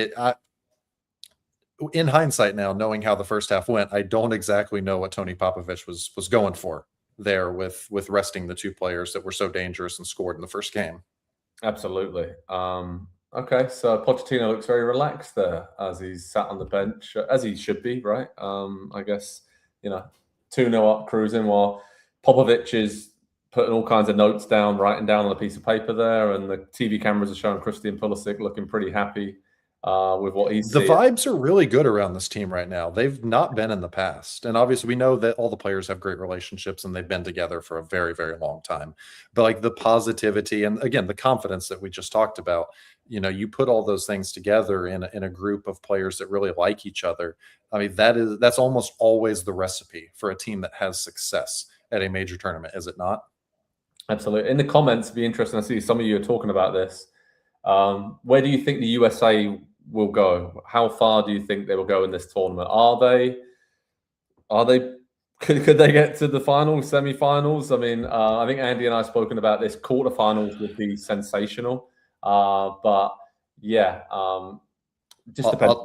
in hindsight now, knowing how the first half went, I don't exactly know what Tony Popovich was going for there with resting the 2 players that were so dangerous and scored in the first game. Absolutely. Okay, so Pochettino looks very relaxed there as he's sat on the bench, as he should be, right? I guess 2-0 up, cruising, while Popovich is putting all kinds of notes down, writing down on a piece of paper there, and the TV cameras are showing Christian Pulisic looking pretty happy with what he's seeing. The vibes are really good around this team right now. They've not been in the past. And obviously we know that all the players have great relationships and they've been together for a very, very long time. But like the positivity and, again, the confidence that we just talked about, you put all those things together in a group of players that really like each other. I mean, that's almost always the recipe for a team that has success at a major tournament, is it not? Absolutely. In the comments, it'd be interesting. I see some of you are talking about this. Where do you think the USA will go? How far do you think they will go in this tournament? Could they get to the finals, semi-finals? I mean, I think Andy and I have spoken about this. Quarterfinals would be sensational. But yeah, just depends.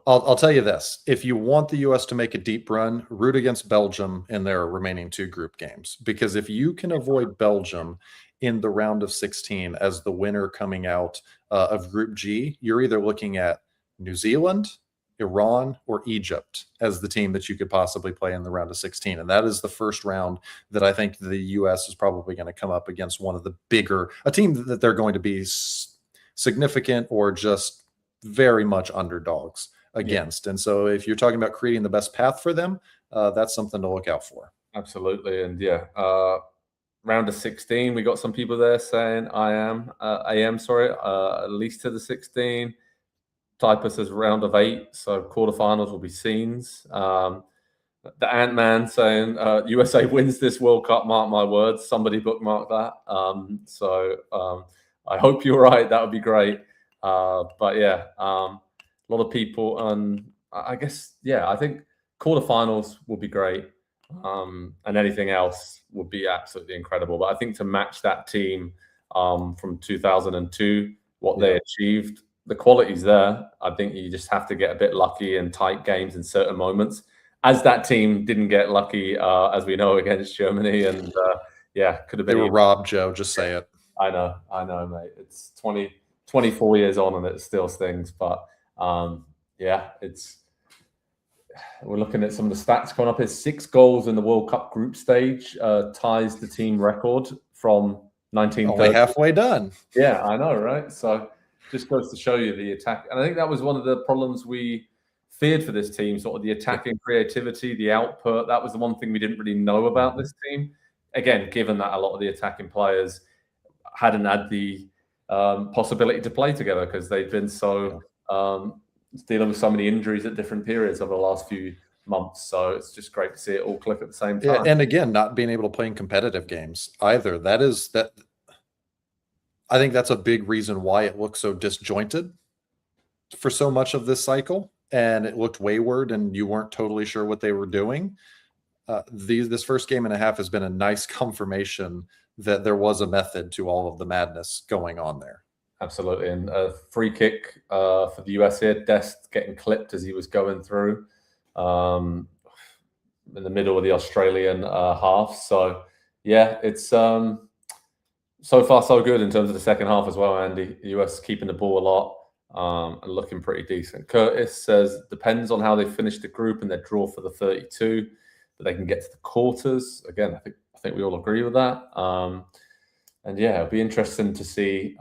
I'll tell you this. If you want the U.S. to make a deep run, root against Belgium in their remaining 2 group games. Because if you can avoid Belgium in the round of 16 as the winner coming out of Group G, you're either looking at New Zealand, Iran, or Egypt as the team that you could possibly play in the round of 16. And that is the first round that I think the U.S. is probably going to come up against one of the bigger, a team that they're going to be significant or just very much underdogs against. And so if you're talking about creating the best path for them, that's something to look out for. Absolutely. And round of 16, we got some people there saying at least to the 16. Typer says round of 8, so quarterfinals will be scenes. The Ant-Man saying USA wins this World Cup, mark my words. Somebody bookmark that. I hope you're right. That would be great. But yeah, a lot of people, and I guess, I think quarterfinals will be great. And anything else would be absolutely incredible. But I think to match that team from 2002, what they achieved, the quality's there. I think you just have to get a bit lucky in tight games in certain moments, as that team didn't get lucky, as we know, against Germany. And could have been. They were robbed, Joe. Just say it. I know, mate. It's 24 years on and it still stings. But we're looking at some of the stats coming up here. 6 goals in the World Cup group stage ties the team record from 1930. Only halfway done. Yeah, I know, right? So just goes to show you the attack. And I think that was one of the problems we feared for this team, sort of the attacking creativity, the output. That was the one thing we didn't really know about this team. Again, given that a lot of the attacking players hadn't had the possibility to play together because they've been so dealing with so many injuries at different periods over the last few months. So it's just great to see it all click at the same time. Yeah, and again, not being able to play in competitive games either. I think that's a big reason why it looks so disjointed for so much of this cycle, and it looked wayward and you weren't totally sure what they were doing. This first game and a half has been a nice confirmation that there was a method to all of the madness going on there. Absolutely. And a free kick for the US here, Dest getting clipped as he was going through in the middle of the Australian half. So, yeah, it's so far so good in terms of the second half as well, Andy. The US keeping the ball a lot and looking pretty decent. Curtis says, depends on how they finish the group and their draw for the 32, that they can get to the quarters. Again, I think we all agree with that. And yeah, it'll be interesting to see,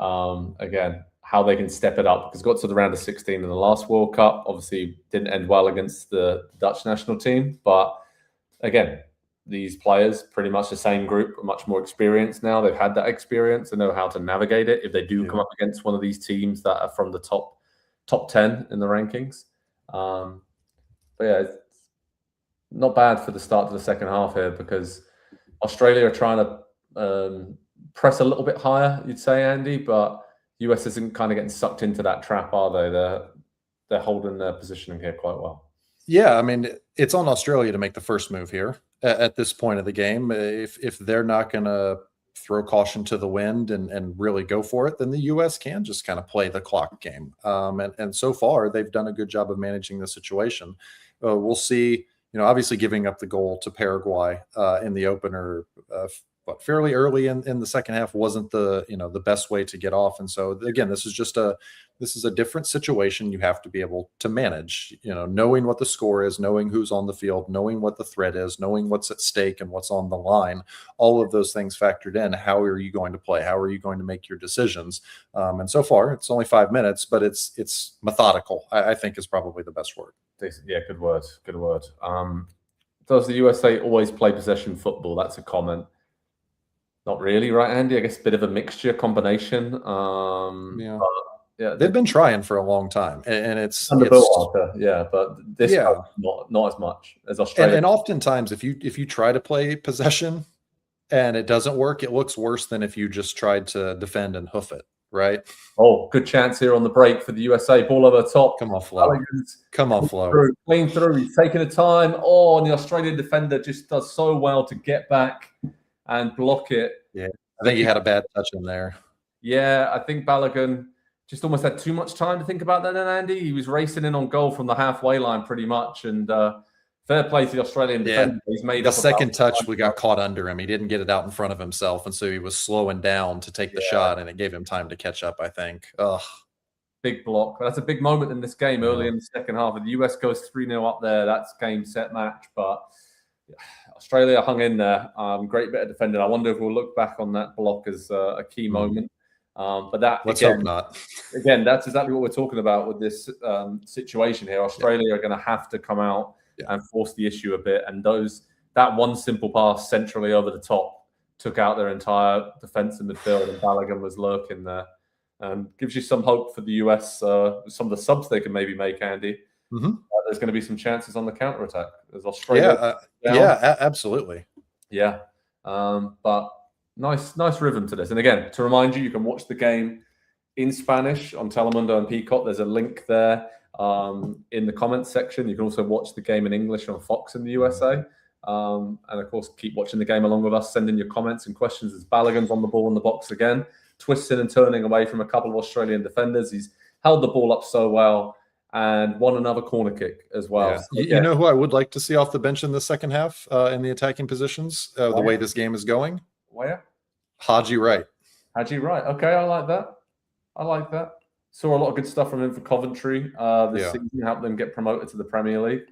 again, how they can step it up, because it got to the round of 16 in the last World Cup. Obviously, didn't end well against the Dutch national team. But again, these players, pretty much the same group, are much more experienced now. They've had that experience and know how to navigate it if they do come up against one of these teams that are from the top 10 in the rankings. But yeah, it's not bad for the start to the second half here, because Australia are trying to press a little bit higher, you'd say, Andy, but US isn't kind of getting sucked into that trap, are they? They're holding their positioning here quite well. Yeah, I mean, it's on Australia to make the first move here at this point of the game. If they're not going to throw caution to the wind and really go for it, then the US can just kind of play the clock game. And so far, they've done a good job of managing the situation. We'll see, obviously giving up the goal to Paraguay in the opener but fairly early in the second half wasn't the best way to get off. And so again, this is a different situation you have to be able to manage, knowing what the score is, knowing who's on the field, knowing what the threat is, knowing what's at stake and what's on the line. All of those things factored in. How are you going to play? How are you going to make your decisions? And so far it's only 5 minutes, but it's methodical, I think is probably the best word. Yeah, good word. Does the USA always play possession football? That's a comment. Not really, right, Andy? I guess a bit of a mixture, combination. They've been trying for a long time, and it's but this not as much as Australia. And oftentimes, if you try to play possession and it doesn't work, it looks worse than if you just tried to defend and hoof it, right? Oh, good chance here on the break for the USA. Ball over the top. Come on, Flo. Clean through. He's taking the time. Oh, and the Australian defender just does so well to get back and block it. Yeah, I think he had a bad touch in there. Yeah, I think Balogun just almost had too much time to think about that then, Andy. He was racing in on goal from the halfway line pretty much, and fair play to the Australian defender. He's made the second touch. We got caught under him. He didn't get it out in front of himself, and so he was slowing down to take the shot, and it gave him time to catch up, I think. Big block. That's a big moment in this game early in the second half. If the US goes 3-0 up there, that's game, set, match. But Australia hung in there. Great bit of defending. I wonder if we'll look back on that block as a key moment. But let's hope not. Again, that's exactly what we're talking about with this situation here. Australia are going to have to come out and force the issue a bit. And that one simple pass centrally over the top took out their entire defensive midfield, and Balogun was lurking there. And gives you some hope for the US, some of the subs they can maybe make, Andy. There's going to be some chances on the counter-attack. There's Australia. Absolutely. Yeah. But nice rhythm to this. And again, to remind you, you can watch the game in Spanish on Telemundo and Peacock. There's a link there in the comments section. You can also watch the game in English on Fox in the USA. And of course, keep watching the game along with us. Send in your comments and questions as Balogun's on the ball in the box again, twisting and turning away from a couple of Australian defenders. He's held the ball up so well and won another corner kick as well. Yeah. So, you know who I would like to see off the bench in the second half in the attacking positions, the way this game is going? Where? Haji Wright. Okay, I like that. Saw a lot of good stuff from him for Coventry this season, helped them get promoted to the Premier League.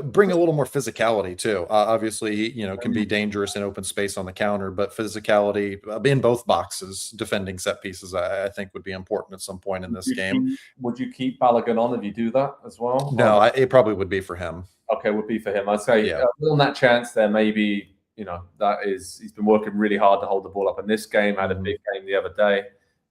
Bring a little more physicality too. Obviously, can be dangerous in open space on the counter, but physicality in both boxes, defending set pieces, I think would be important at some point in this game. Would you keep Balogun on if you do that as well? No, it probably would be for him. Okay, would be for him. I'd say Yeah. on that chance there, maybe, he's been working really hard to hold the ball up in this game, had a big game the other day.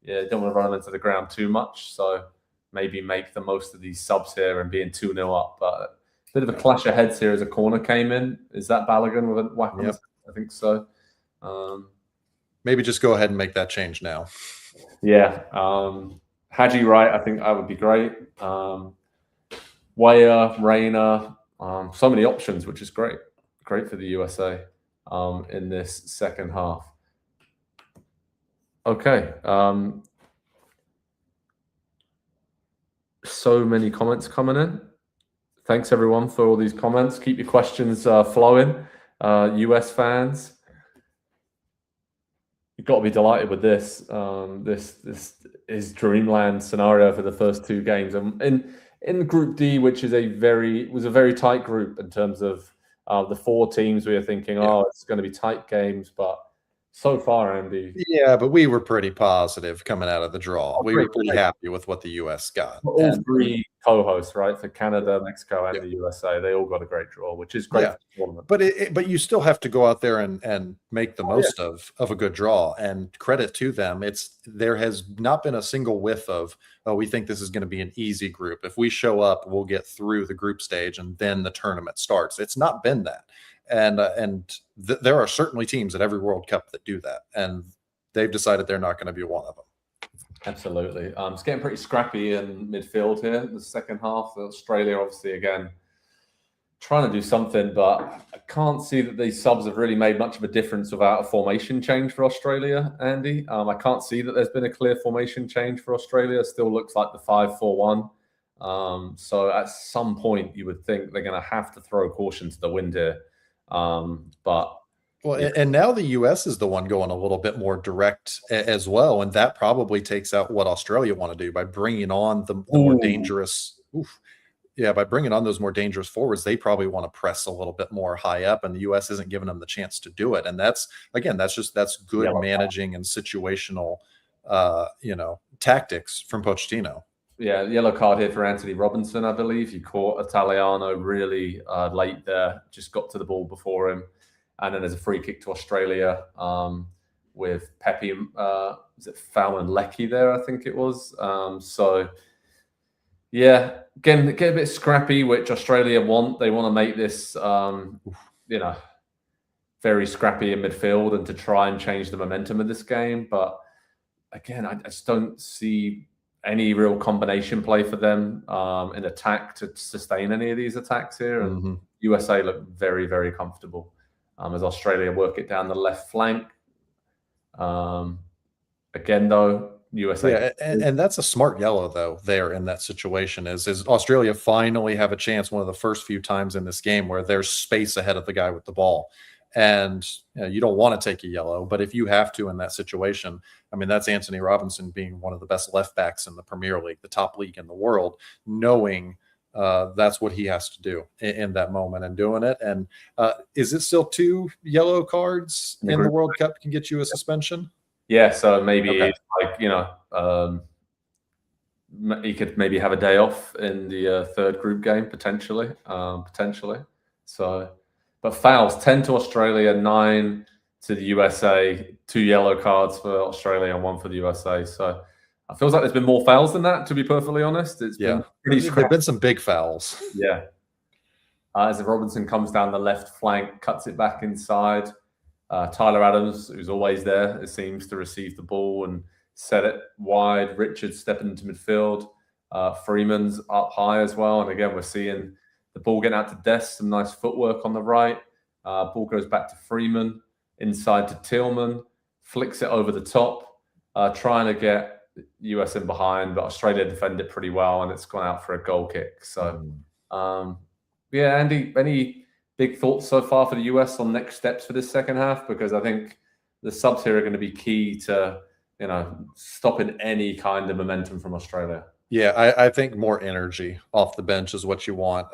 Yeah, don't want to run him into the ground too much. So maybe make the most of these subs here and being 2-0 up. But a bit of a clash of heads here as a corner came in. Is that Balogun with a whack on? Yep. I think so. Maybe just go ahead and make that change now. Yeah. Haji Wright, I think that would be great. Weyer, Rayner, so many options, which is great. Great for the USA in this second half. Okay. So many comments coming in. Thanks, everyone, for all these comments. Keep your questions flowing. US fans, you've got to be delighted with this. This is dreamland scenario for the first two games. And in Group D, which is was a very tight group in terms of the four teams, we were thinking, it's going to be tight games, but so far, Andy. Yeah, but we were pretty positive coming out of the draw. We were pretty happy with what the US got. All three co-hosts, right, for Canada, Mexico, and the USA, they all got a great draw, which is great for the tournament. But you still have to go out there and make the most of a good draw. And credit to them, there has not been a single whiff of, we think this is going to be an easy group. If we show up, we'll get through the group stage and then the tournament starts. It's not been that. And there are certainly teams at every World Cup that do that, and they've decided they're not going to be one of them. Absolutely. It's getting pretty scrappy in midfield here in the second half. Australia, obviously, again, trying to do something, but I can't see that these subs have really made much of a difference without a formation change for Australia, Andy. I can't see that there's been a clear formation change for Australia. It still looks like the 5-4-1. So at some point, you would think they're going to have to throw caution to the wind here. And now the US is the one going a little bit more direct as well, and that probably takes out what Australia want to do by bringing on the more dangerous. By bringing on those more dangerous forwards, they probably want to press a little bit more high up, and the US isn't giving them the chance to do it. And that's good managing and situational, tactics from Pochettino. Yeah, yellow card here for Anthony Robinson, I believe. He caught Italiano really late there, just got to the ball before him. And then there's a free kick to Australia with Pepe, is it Fallon Leckie there, I think it was. Again, get a bit scrappy, which Australia want. They want to make this, very scrappy in midfield and to try and change the momentum of this game. But again, I just don't see any real combination play for them in attack to sustain any of these attacks here. And USA look very, very comfortable as Australia work it down the left flank. Again, though, USA. Yeah, and that's a smart yellow, though, there in that situation is Australia finally have a chance one of the first few times in this game where there's space ahead of the guy with the ball. And you don't want to take a yellow, but if you have to in that situation, I mean, that's Anthony Robinson being one of the best left backs in the Premier League, the top league in the world, knowing that's what he has to do in that moment and doing it. And is it still 2 yellow cards in the World Cup can get you a suspension? Yeah, so maybe he could maybe have a day off in the third group game potentially. So. But fouls, 10 to Australia, 9 to the USA, 2 yellow cards for Australia and 1 for the USA. So it feels like there's been more fouls than that, to be perfectly honest. It's been pretty scrappy. There've been some big fouls. Yeah. As Robinson comes down the left flank, cuts it back inside. Tyler Adams, who's always there, it seems, to receive the ball and set it wide. Richards stepping into midfield. Freeman's up high as well. And again, we're seeing the ball getting out to Dest, some nice footwork on the right. Ball goes back to Freeman, inside to Tillman, flicks it over the top, trying to get US in behind, but Australia defend it pretty well, and it's gone out for a goal kick. So, Andy, any big thoughts so far for the US on next steps for this second half? Because I think the subs here are going to be key to, stopping any kind of momentum from Australia. Yeah, I think more energy off the bench is what you want,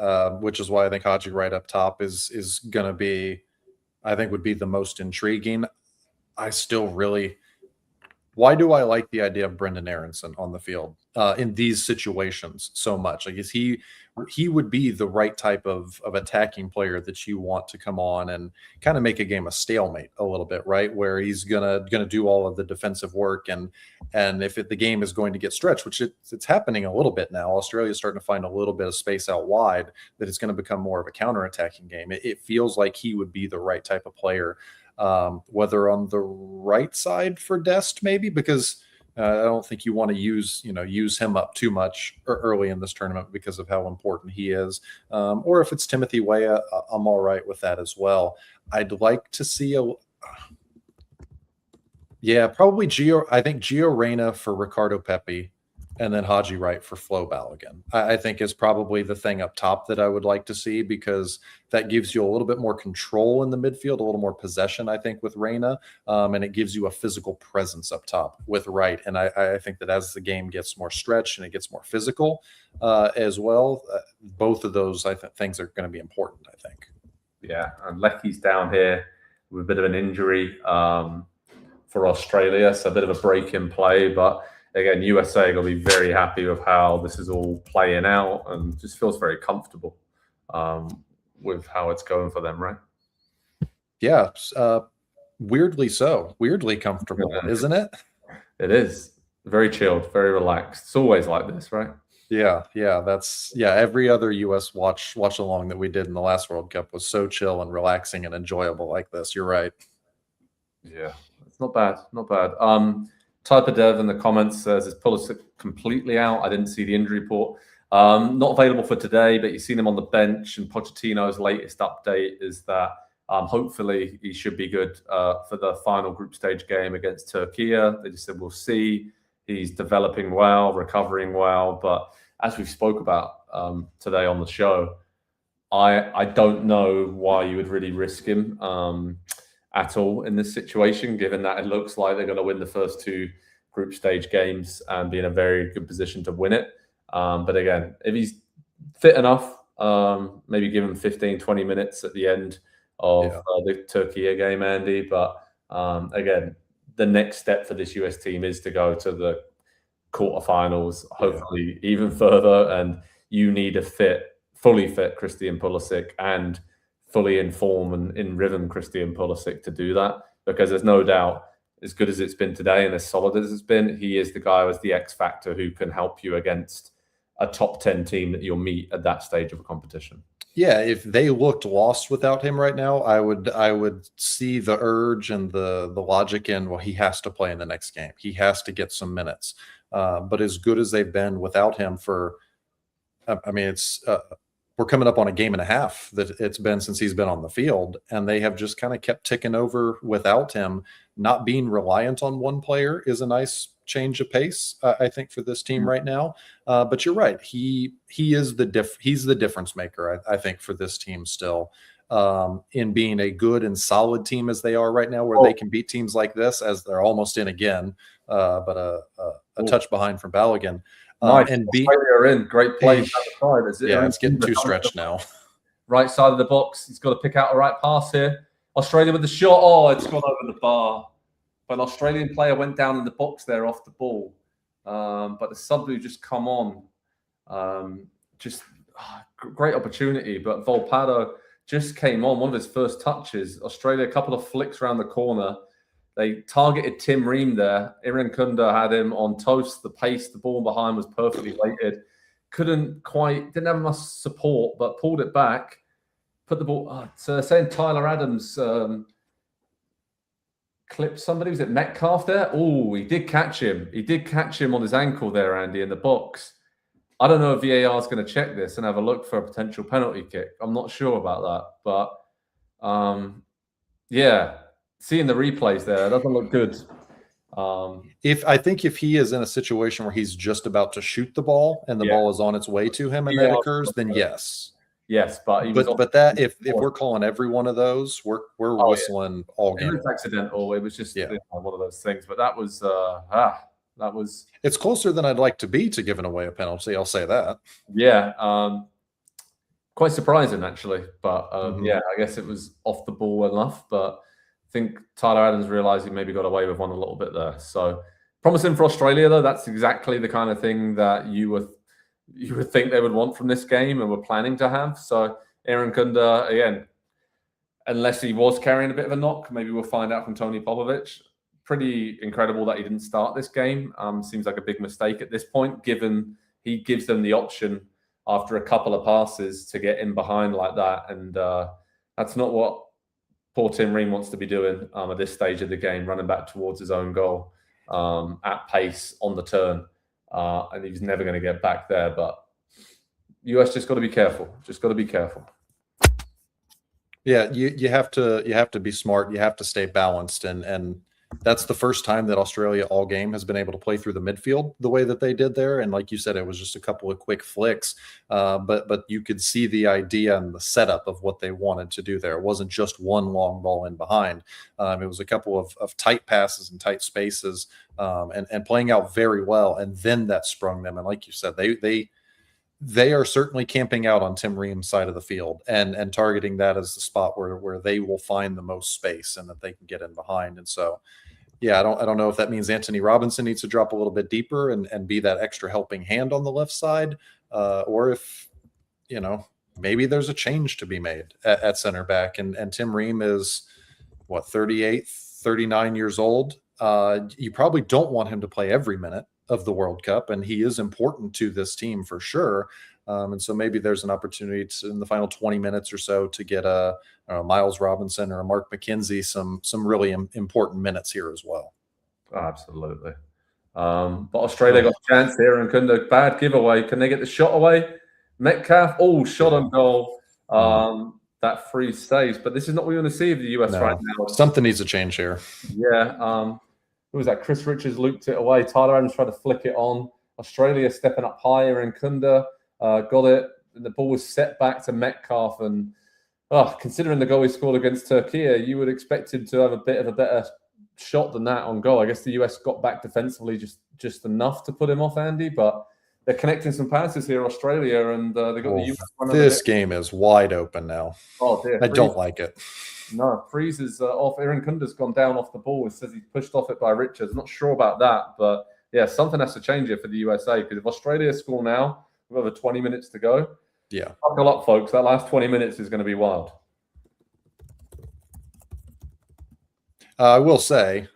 which is why I think Haji right up top is going to be, I think, would be the most intriguing. I still really, why do I like the idea of Brendan Aronson on the field in these situations so much? Like, he would be the right type of attacking player that you want to come on and kind of make a game a stalemate a little bit, right? Where he's gonna do all of the defensive work, and if the game is going to get stretched, which it's happening a little bit now, Australia's starting to find a little bit of space out wide, that it's going to become more of a counterattacking game. It feels like he would be the right type of player, whether on the right side for Dest, maybe, because I don't think you want to use him up too much early in this tournament because of how important he is. Or if it's Timothy Weah, I'm all right with that as well. I'd like to see probably Gio. I think Gio Reyna for Ricardo Pepi, and then Haji Wright for Flo Balogun. I think is probably the thing up top that I would like to see, because that gives you a little bit more control in the midfield, a little more possession, I think, with Reyna, and it gives you a physical presence up top with Wright. And I think that as the game gets more stretched and it gets more physical as well, both of those things are going to be important, I think. Yeah, and Lecky's down here with a bit of an injury for Australia, so a bit of a break in play, but again, USA are going to be very happy with how this is all playing out, and just feels very comfortable with how it's going for them, right? Yeah, weirdly so. Weirdly comfortable, isn't it? It is. Very chilled, very relaxed. It's always like this, right? Yeah. Every other US watch along that we did in the last World Cup was so chill and relaxing and enjoyable like this. You're right. Yeah, it's not bad. Not bad. Typer Dev in the comments says, is Pulisic completely out? I didn't see the injury report. Not available for today, but you've seen him on the bench. And Pochettino's latest update is that hopefully he should be good for the final group stage game against Turkey. They just said, we'll see. He's developing well, recovering well. But as we spoke about today on the show, I don't know why you would really risk him at all in this situation, given that it looks like they're going to win the first two group stage games and be in a very good position to win it. But again, if he's fit enough, maybe give him 15, 20 minutes at the end of the Turkey game, Andy. But again, the next step for this US team is to go to the quarterfinals, hopefully even further. And you need a fully fit Christian Pulisic and fully in form and in rhythm Christian Pulisic to do that, because there's no doubt, as good as it's been today and as solid as it's been, he is the guy who is the X factor who can help you against a top 10 team that you'll meet at that stage of a competition. Yeah, if they looked lost without him right now, I would see the urge and the logic in, well, he has to play in the next game. He has to get some minutes. But as good as they've been without him for, I mean, it's we're coming up on a game and a half that it's been since he's been on the field, and they have just kind of kept ticking over without him. Not being reliant on one player is a nice change of pace, I think, for this team right now. But you're right. He's the difference maker, I think, for this team still, in being a good and solid team as they are right now, where they can beat teams like this, as they're almost in again, but a touch behind from Balogun. Nice. And Australia in. Great play. It's getting too stretched now. Right side of the box. He's got to pick out a right pass here. Australia with the shot. Oh, it's gone over the bar. But an Australian player went down in the box there off the ball. But the sub who just come on. Great opportunity. But Volpato just came on. One of his first touches. Australia, a couple of flicks around the corner. They targeted Tim Ream there. Iran Kunda had him on toast. The pace, the ball behind was perfectly weighted. Didn't have enough support, but pulled it back. Put the ball. Saying Tyler Adams clipped somebody. Was it Metcalf there? Oh, he did catch him. He did catch him on his ankle there, Andy, in the box. I don't know if VAR is going to check this and have a look for a potential penalty kick. I'm not sure about that, but seeing the replays there, it doesn't look good. If he is in a situation where he's just about to shoot the ball and the ball is on its way to him and that occurs, then yes. Yes, but that if we're calling every one of those, we're whistling all game. It was accidental. It was just one of those things. But that was It's closer than I'd like to be to giving away a penalty. I'll say that. Yeah. Quite surprising, actually. But yeah, I guess it was off the ball enough. But I think Tyler Adams realized he maybe got away with one a little bit there. So promising for Australia, though. That's exactly the kind of thing that you would think they would want from this game and were planning to have. So Aaron Kunda, again, unless he was carrying a bit of a knock, maybe we'll find out from Tony Popovich. Pretty incredible that he didn't start this game. Seems like a big mistake at this point, given he gives them the option after a couple of passes to get in behind like that. And that's not what poor Tim Ream wants to be doing at this stage of the game, running back towards his own goal at pace on the turn. And he's never going to get back there. But US just got to be careful. Just got to be careful. Yeah, you have to be smart. You have to stay balanced, and that's the first time that Australia all game has been able to play through the midfield the way that they did there. And like you said, it was just a couple of quick flicks, but you could see the idea and the setup of what they wanted to do there. It wasn't just one long ball in behind. It was a couple of tight passes and tight spaces, and playing out very well. And then that sprung them. And like you said, they are certainly camping out on Tim Ream's side of the field and targeting that as the spot where they will find the most space and that they can get in behind. And so, yeah, I don't know if that means Anthony Robinson needs to drop a little bit deeper and be that extra helping hand on the left side, or if, maybe there's a change to be made at center back. And Tim Ream is, 38, 39 years old. You probably don't want him to play every minute of the World Cup, and he is important to this team for sure. And so maybe there's an opportunity in the final 20 minutes or so to get a Miles Robinson or a Mark McKenzie some really important minutes here as well. Absolutely. But Australia got a chance here and couldn't. A bad giveaway. Can they get the shot away? Metcalf, shot on goal. That free saves, but this is not what we want to see of the US right now. Something needs to change here. Yeah. Who was that? Chris Richards looped it away. Tyler Adams tried to flick it on. Australia stepping up higher, and Kunda got it. And the ball was set back to Metcalf. And considering the goal he scored against Turkey, you would expect him to have a bit of a better shot than that on goal. I guess the US got back defensively just enough to put him off, Andy. But they're connecting some passes here, Australia, and they got the US. This game is wide open now. Oh dear, I don't like it. No, Freeze is off. Aaron Kunda's gone down off the ball. It says he's pushed off it by Richards. Not sure about that, but yeah, something has to change here for the USA, because if Australia score now, with over 20 minutes to go, buckle up, folks. That last 20 minutes is going to be wild. I will say,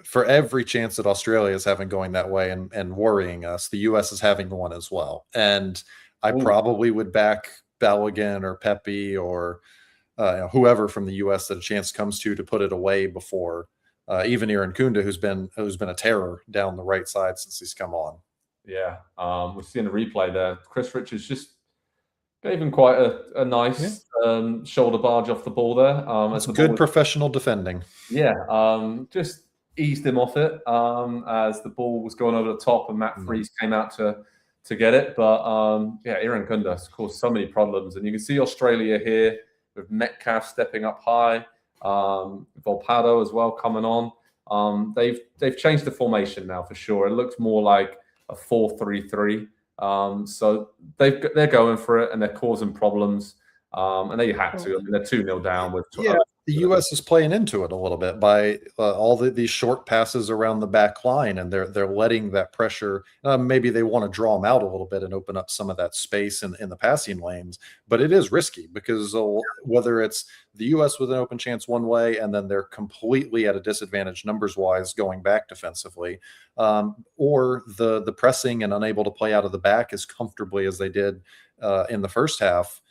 for every chance that Australia is having going that way and worrying us, the US is having one as well. And I probably would back Balogun or Pepe or whoever from the U.S. that a chance comes to put it away before even Aaron Kunda, who's been a terror down the right side since he's come on. Yeah, we're seeing a replay there. Chris Richards just gave him quite a nice shoulder barge off the ball there. It's good professional defending. Yeah, just eased him off it as the ball was going over the top, and Matt Freese came out to get it. But Aaron Kunda has caused so many problems, and you can see Australia here with Metcalf stepping up high, Volpato as well coming on. They've changed the formation now for sure. It looks more like a 4-3-3. So they're going for it, and they're causing problems. And they had to. I mean, they're 2-0 down with. The U.S. is playing into it a little bit by all these short passes around the back line, and they're letting that pressure. Maybe they want to draw them out a little bit and open up some of that space in the passing lanes, but it is risky because whether it's the U.S. with an open chance one way and then they're completely at a disadvantage numbers-wise going back defensively, or the pressing and unable to play out of the back as comfortably as they did in the first half.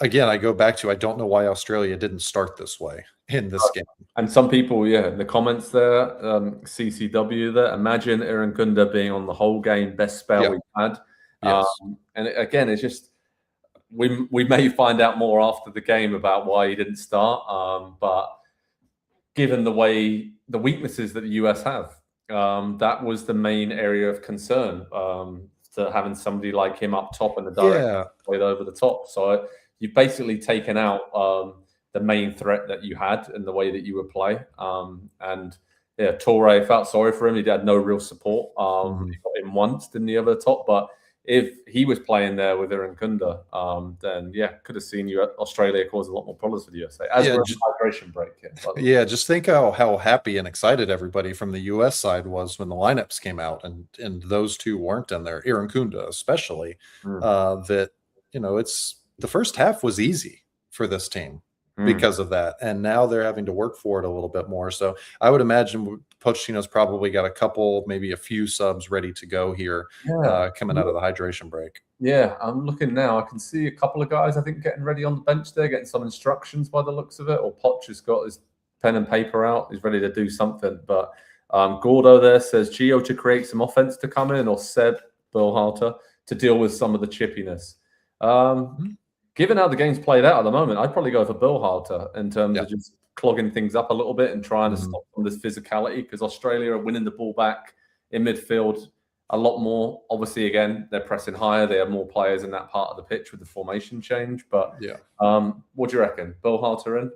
Again, I go back to I don't know why Australia didn't start this way in this game. And some people, in the comments there, CCW there, imagine Aaron Kunda being on the whole game, best spell we've had. Yes. And again, it's just we may find out more after the game about why he didn't start. But given the weaknesses that the US have, that was the main area of concern. To having somebody like him up top in the direct played over the top. So you've basically taken out the main threat that you had in the way that you would play. And yeah, Torre, felt sorry for him. He had no real support. He got him once, didn't he, over the top? But if he was playing there with Irankunda, then yeah, could have seen you Australia cause a lot more problems for the USA. As we're in hydration break here. Yeah, just think how happy and excited everybody from the US side was when the lineups came out, and those two weren't in there, Irankunda especially. That it's the first half was easy for this team because of that, and now they're having to work for it a little bit more. So I would imagine Pochettino's probably got a couple, maybe a few subs ready to go here coming out of the hydration break. Yeah, I'm looking now. I can see a couple of guys, I think, getting ready on the bench there, getting some instructions by the looks of it. Or Poch has got his pen and paper out. He's ready to do something. But Gordo there says Gio to create some offense to come in, or Seb Berhalter to deal with some of the chippiness. Given how the game's played out at the moment, I'd probably go for Berhalter in terms of just clogging things up a little bit and trying to stop some of this physicality, because Australia are winning the ball back in midfield a lot more. Obviously, again, they're pressing higher. They have more players in that part of the pitch with the formation change. But what do you reckon? Berhalter in?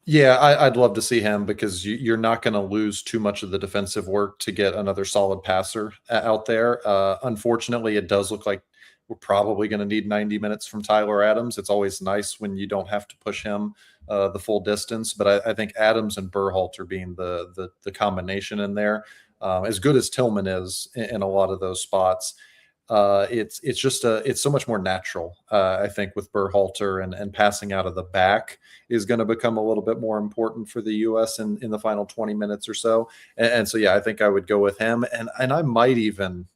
Yeah, I'd love to see him, because you're not going to lose too much of the defensive work to get another solid passer out there. Unfortunately, it does look like we're probably going to need 90 minutes from Tyler Adams. It's always nice when you don't have to push him the full distance, but I think Adams and Berhalter being the combination in there, as good as Tillman is in a lot of those spots, it's so much more natural. I think with Berhalter and passing out of the back is going to become a little bit more important for the U.S. in the final 20 minutes or so. And so, yeah, I think I would go with him, and I might even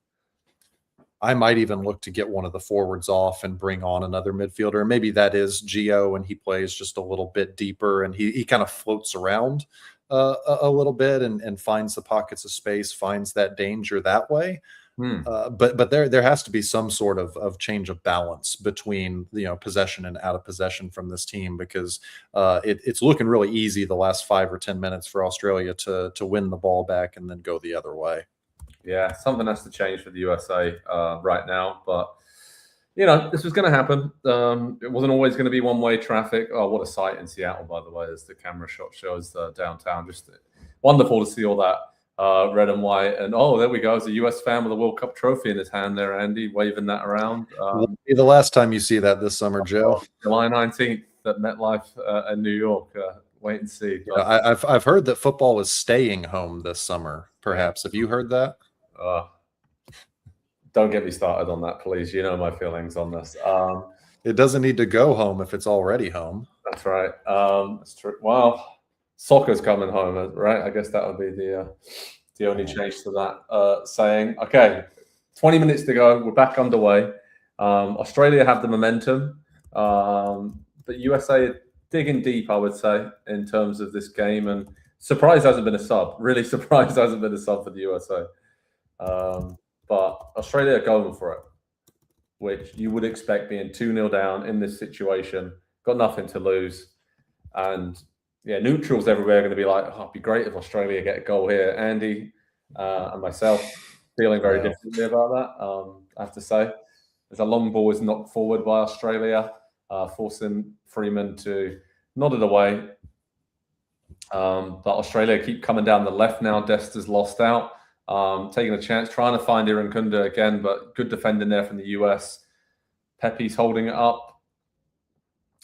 look to get one of the forwards off and bring on another midfielder. Maybe that is Gio, and he plays just a little bit deeper, and he kind of floats around a little bit and finds the pockets of space, finds that danger that way. But there has to be some sort of change of balance between possession and out of possession from this team, because it's looking really easy the last 5 or 10 minutes for Australia to win the ball back and then go the other way. Yeah, something has to change for the USA right now. But, this was going to happen. It wasn't always going to be one-way traffic. Oh, what a sight in Seattle, by the way, as the camera shot shows downtown. Just wonderful to see all that red and white. And, there we go. As a US fan with a World Cup trophy in his hand there, Andy, waving that around. Will be the last time you see that this summer, Joe. July 19th at MetLife in New York. Wait and see. I've heard that football is staying home this summer, perhaps. Have you heard that? Don't get me started on that, please. You know my feelings on this. It doesn't need to go home if it's already home. That's right. That's true. Well, soccer's coming home, right? I guess that would be the only change to that saying. Okay, 20 minutes to go. We're back underway. Australia have the momentum, but USA digging deep, I would say, in terms of this game. And surprised hasn't been a sub. Really surprised hasn't been a sub for the USA. But Australia are going for it, which you would expect, being 2-0 down in this situation, got nothing to lose. And yeah, neutrals everywhere are going to be like, it'd be great if Australia get a goal here. Andy and myself feeling very differently about that, I have to say. As a long ball is knocked forward by Australia, forcing Freeman to nod it away. But Australia keep coming down the left now. Desta's lost out. Taking a chance, trying to find Irankunda again, but good defending there from the US. Pepe's holding it up,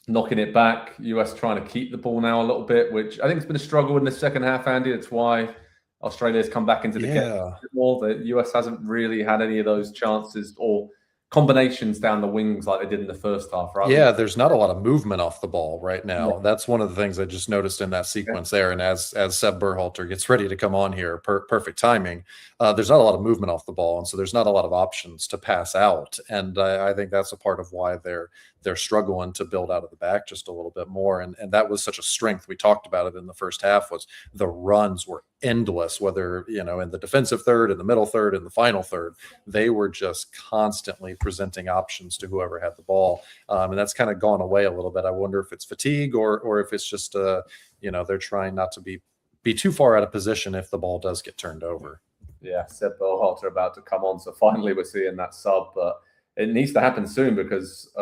knocking it back. US trying to keep the ball now a little bit, which I think has been a struggle in the second half, Andy. That's why Australia's come back into the game a bit more. The US hasn't really had any of those chances or combinations down the wings like they did in the first half, right? Yeah, there's not a lot of movement off the ball right now. Yeah. That's one of the things I just noticed in that sequence there. And as Seb Berhalter gets ready to come on here, perfect timing, there's not a lot of movement off the ball. And so there's not a lot of options to pass out. And I think that's a part of why they're struggling to build out of the back just a little bit more. And that was such a strength. We talked about it in the first half, was the runs were endless, whether, in the defensive third, in the middle third, in the final third. They were just constantly presenting options to whoever had the ball. And that's kind of gone away a little bit. I wonder if it's fatigue or if it's just, they're trying not to be too far out of position if the ball does get turned over. Yeah, Seb Berhalter about to come on. So finally we're seeing that sub, but it needs to happen soon because,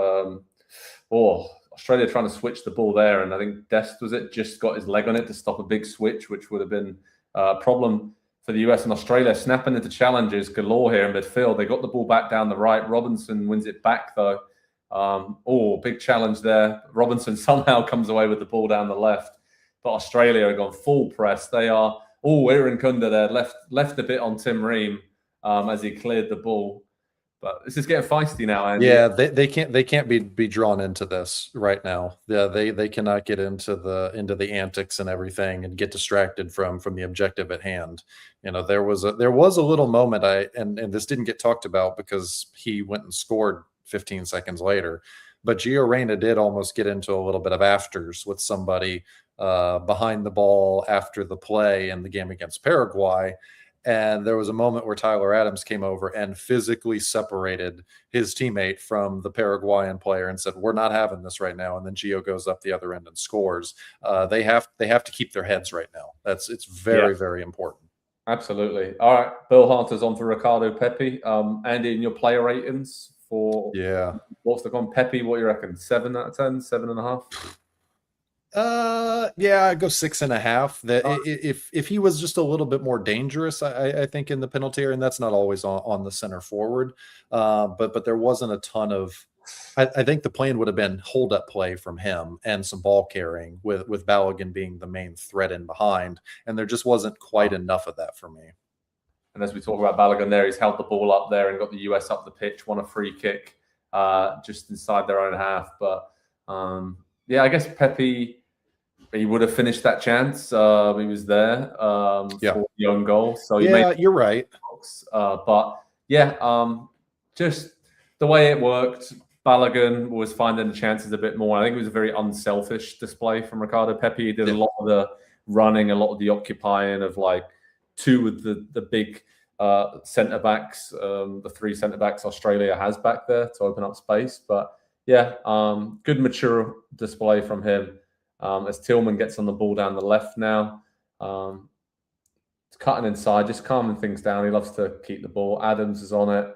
Australia trying to switch the ball there. And I think Dest, just got his leg on it to stop a big switch, which would have been problem for the US and Australia, snapping into challenges galore here in midfield. They got the ball back down the right. Robinson wins it back, though. Big challenge there. Robinson somehow comes away with the ball down the left. But Australia are gone full press. They are, Irankunda there, left a bit on Tim Ream as he cleared the ball. But this is getting feisty now, Andy. Yeah, they can't be drawn into this right now. Yeah, they cannot get into the antics and everything and get distracted from the objective at hand. There was a little moment and this didn't get talked about because he went and scored 15 seconds later, but Gio Reyna did almost get into a little bit of afters with somebody behind the ball after the play in the game against Paraguay. And there was a moment where Tyler Adams came over and physically separated his teammate from the Paraguayan player and said, "We're not having this right now." And then Gio goes up the other end and scores. They have to keep their heads right now. It's very, very important. Absolutely. All right. Bill Hunter's on for Ricardo Pepi. Andy, in your player ratings for what's the con Pepi? What do you reckon? 7 out of 10, 7.5? Yeah, I go 6.5. That if he was just a little bit more dangerous, I think in the penalty area, and that's not always on the center forward. But there wasn't a ton of. I think the plan would have been hold up play from him and some ball carrying with Balogun being the main threat in behind, and there just wasn't quite enough of that for me. And as we talk about Balogun there, he's held the ball up there and got the US up the pitch, won a free kick just inside their own half. But I guess Pepi. He would have finished that chance. He was there for the own goal. So you're right. Just the way it worked, Balogun was finding the chances a bit more. I think it was a very unselfish display from Ricardo Pepi. He did a lot of the running, a lot of the occupying of like two of the big centre backs, the three centre backs Australia has back there to open up space. But good mature display from him. As Tillman gets on the ball down the left now, cutting inside, just calming things down. He loves to keep the ball. Adams is on it.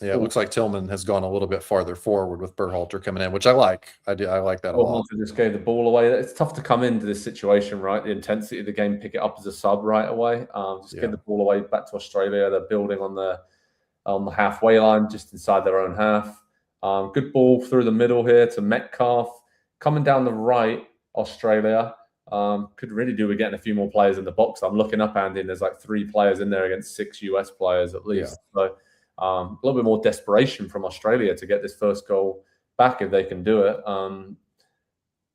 Yeah, it looks like Tillman has gone a little bit farther forward with Berhalter coming in, which I like. I like that a lot. Berhalter just gave the ball away. It's tough to come into this situation, right? The intensity of the game, pick it up as a sub right away. Get the ball away back to Australia. They're building on the halfway line, just inside their own half. Good ball through the middle here to Metcalf. Coming down the right, Australia could really do with getting a few more players in the box. I'm looking up, Andy, and there's like 3 players in there against 6 US players at least. So a little bit more desperation from Australia to get this first goal back if they can do it.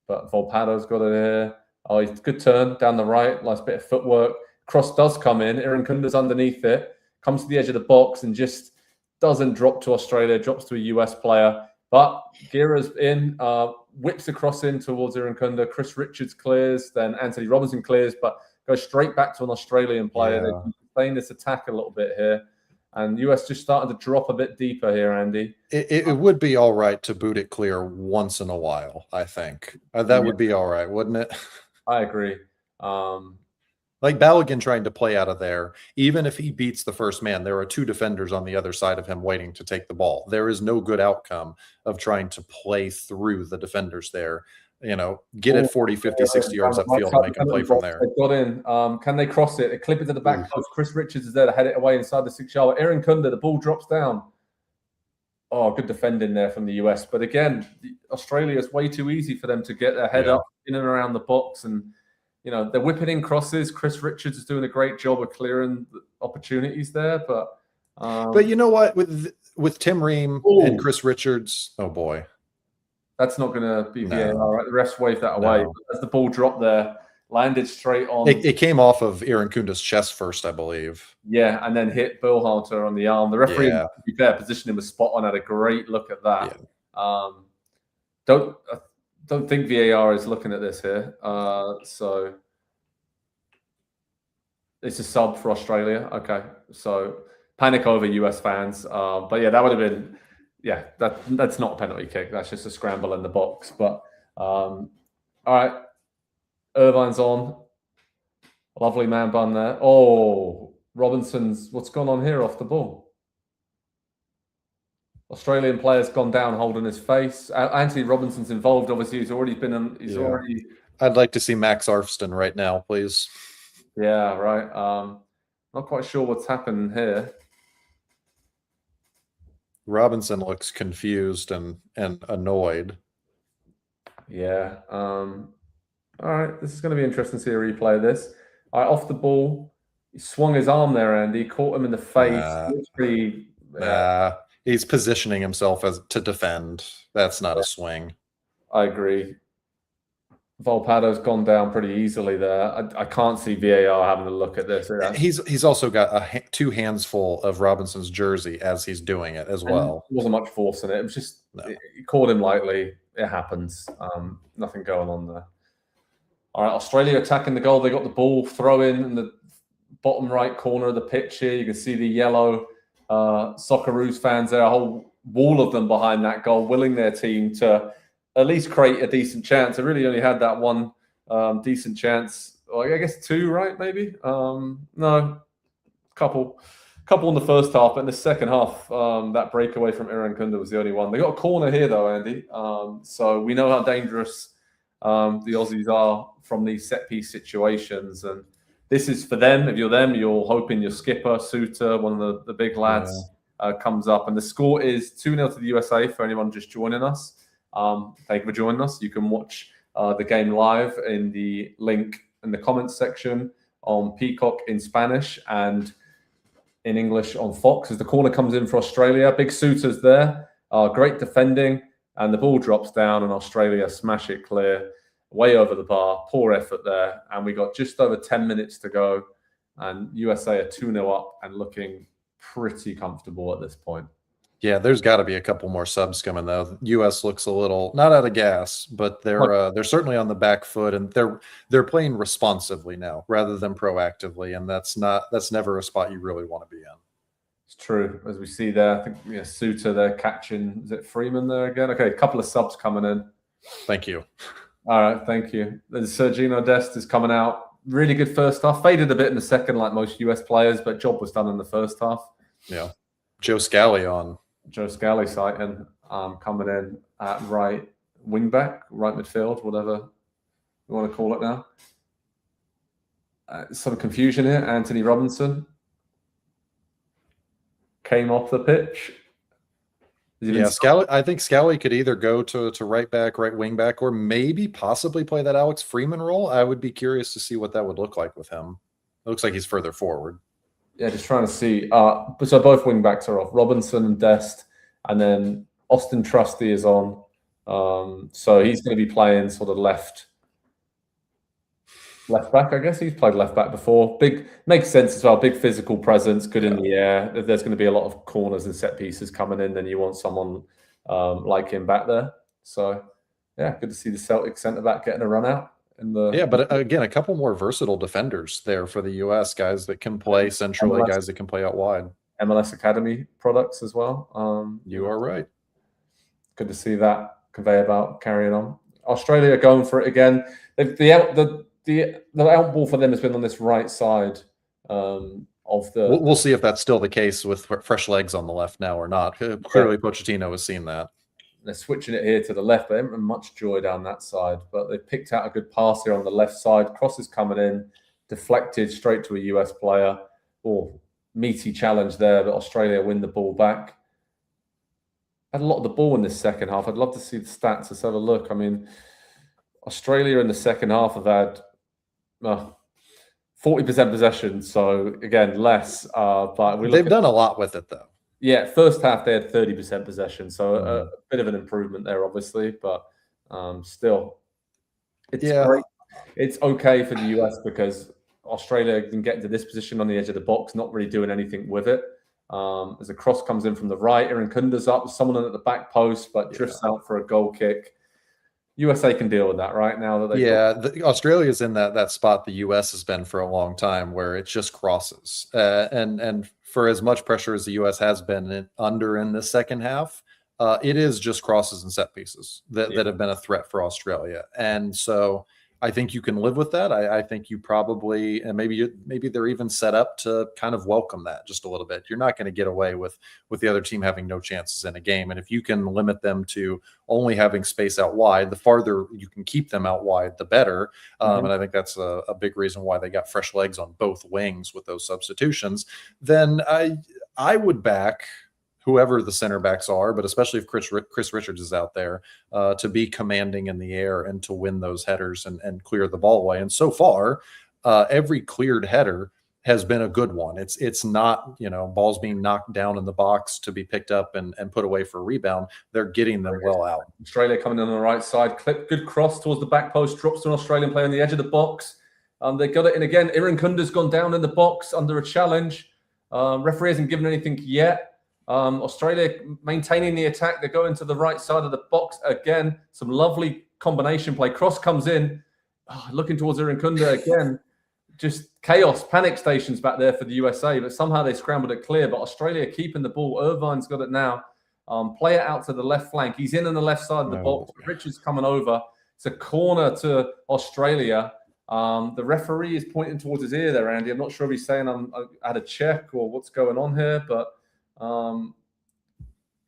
But Volpado's got it here. He's good turn down the right. Nice bit of footwork. Cross does come in. Irankunda's underneath it. Comes to the edge of the box and just doesn't drop to Australia. Drops to a US player. But Gira's in. Whips across in towards Irankunda. Chris Richards clears. Then Anthony Robinson clears, but goes straight back to an Australian player. They can sustain this attack a little bit here. And US just starting to drop a bit deeper here, Andy. It would be all right to boot it clear once in a while, I think. That would be all right, wouldn't it? I agree. Like Balogun trying to play out of there, even if he beats the first man, there are 2 defenders on the other side of him waiting to take the ball. There is no good outcome of trying to play through the defenders there. Get it 40, 50, 60 yards upfield and make them play from there. They got in. Can they cross it? They clip it to the back post. Chris Richards is there to head it away inside the 6-yard. Irankunda, the ball drops down. Oh, good defending there from the US. But again, Australia is way too easy for them to get their head up in and around the box. And they're whipping in crosses. Chris Richards is doing a great job of clearing the opportunities there. But you know what? With Tim Ream and Chris Richards, oh boy. That's not going to be VAR, right? The refs waved that away. But as the ball dropped there, landed straight on. It came off of Irankunda's chest first, I believe. Yeah, and then hit Berhalter on the arm. The referee, to be fair, positioning was spot on. Had a great look at that. Yeah. Don't think VAR is looking at this here. So it's a sub for Australia. Okay, so panic over US fans. But yeah, that would have been. Yeah, that's not a penalty kick. That's just a scramble in the box. But all right, Irvine's on. Lovely man bun there. Oh, Robinson's. What's gone on here off the ball? Australian player's gone down holding his face. Anthony Robinson's involved. Obviously, he's already been. I'd like to see Max Arfston right now, please. Yeah, right. Not quite sure what's happened here. Robinson looks confused and annoyed. Yeah. All right. This is going to be interesting to see a replay of this. All right, off the ball. He swung his arm there, Andy. Caught him in the face. Literally. He's positioning himself as to defend. That's not a swing. I agree. Volpado's gone down pretty easily there. I can't see VAR having a look at this. He's also got two hands full of Robinson's jersey as he's doing it as well. There wasn't much force in it. It was just he caught him lightly. It happens. Nothing going on there. All right, Australia attacking the goal. They got the ball, throw in the bottom right corner of the pitch here. You can see the yellow Socceroos fans there, a whole wall of them behind that goal, willing their team to at least create a decent chance. They really only had that one decent chance. Well, I guess two, right? Maybe. No, couple in the first half, but in the second half, that breakaway from Irankunda was the only one. They got a corner here, though, Andy. So we know how dangerous the Aussies are from these set-piece situations. And this is for them. If you're them, you're hoping your skipper, Suter, one of the big lads, comes up. And the score is 2-0 to the USA for anyone just joining us. Thank you for joining us. You can watch the game live in the link in the comments section on Peacock in Spanish and in English on Fox as the corner comes in for Australia. Big Suitors there. Great defending. And the ball drops down and Australia smash it clear. Way over the bar. Poor effort there. And we got just over 10 minutes to go. And USA are 2-0 up and looking pretty comfortable at this point. Yeah, there's got to be a couple more subs coming though. US looks a little not out of gas, but they're certainly on the back foot, and they're playing responsively now rather than proactively, and that's never a spot you really want to be in. It's true, as we see there. I think Suter there catching. Is it Freeman there again? Okay, a couple of subs coming in. Thank you. All right, thank you. Then Sergino Dest is coming out. Really good first half. Faded a bit in the second, like most US players, but job was done in the first half. Yeah, Joe Scally sighting coming in at right wing back, right midfield, whatever you want to call it now. Some confusion here. Anthony Robinson came off the pitch. Yeah, Scally. I think Scally could either go to right back, right wing back, or maybe possibly play that Alex Freeman role. I would be curious to see what that would look like with him. It looks like he's further forward. Yeah, just trying to see. So both wing backs are off. Robinson and Dest, and then Austin Trusty is on. So he's going to be playing sort of left back, I guess. He's played left back before. Big makes sense as well. Big physical presence, good in the air. If there's going to be a lot of corners and set pieces coming in, then you want someone like him back there. So yeah, good to see the Celtic centre back getting a run out. But again, a couple more versatile defenders there for the US, guys that can play centrally, guys that can play out wide. MLS Academy products as well. You are right. Good to see that conveyor belt carrying on. Australia going for it again. The out ball for them has been on this right side of the. We'll see if that's still the case with fresh legs on the left now or not. Clearly, Pochettino has seen that. They're switching it here to the left. They haven't had much joy down that side, but they picked out a good pass here on the left side. Cross is coming in, deflected straight to a US player. Meaty challenge there, but Australia win the ball back. Had a lot of the ball in this second half. I'd love to see the stats. Let's have a look. I mean, Australia in the second half have had 40% possession. So again, less. But they've done a lot with it though. Yeah, first half they had 30% possession, so a bit of an improvement there, obviously, but still, it's okay for the US because Australia can get into this position on the edge of the box, not really doing anything with it. As a cross comes in from the right, Irankunda's up, someone at the back post, but drifts out for a goal kick. USA can deal with that right now. Australia's in that spot the US has been for a long time, where it just crosses, and for as much pressure as the US has been under in the second half, it is just crosses and set pieces that have been a threat for Australia. And so I think you can live with that. I think you probably, and maybe they're even set up to kind of welcome that just a little bit. You're not going to get away with the other team having no chances in a game, and if you can limit them to only having space out wide, the farther you can keep them out wide, the better. And I think that's a big reason why they got fresh legs on both wings with those substitutions. Then I would back whoever the center backs are, but especially if Chris Richards is out there, to be commanding in the air and to win those headers and clear the ball away. And so far, every cleared header has been a good one. It's not, balls being knocked down in the box to be picked up and put away for a rebound. They're getting them well out. Australia coming in on the right side, good cross towards the back post, drops to an Australian player on the edge of the box. They got it in again. Irankunda's gone down in the box under a challenge. Referee hasn't given anything yet. Australia maintaining the attack. They're going to the right side of the box again. Some lovely combination play. Cross comes in. Looking towards Irankunda again. Just chaos, panic stations back there for the USA, but somehow they scrambled it clear. But Australia keeping the ball. Irvine's got it now. Play it out to the left flank. He's in on the left side of the box. Richards coming over. It's a corner to Australia. The referee is pointing towards his ear there, Andy. I'm not sure if he's saying I had a check or what's going on here, but no,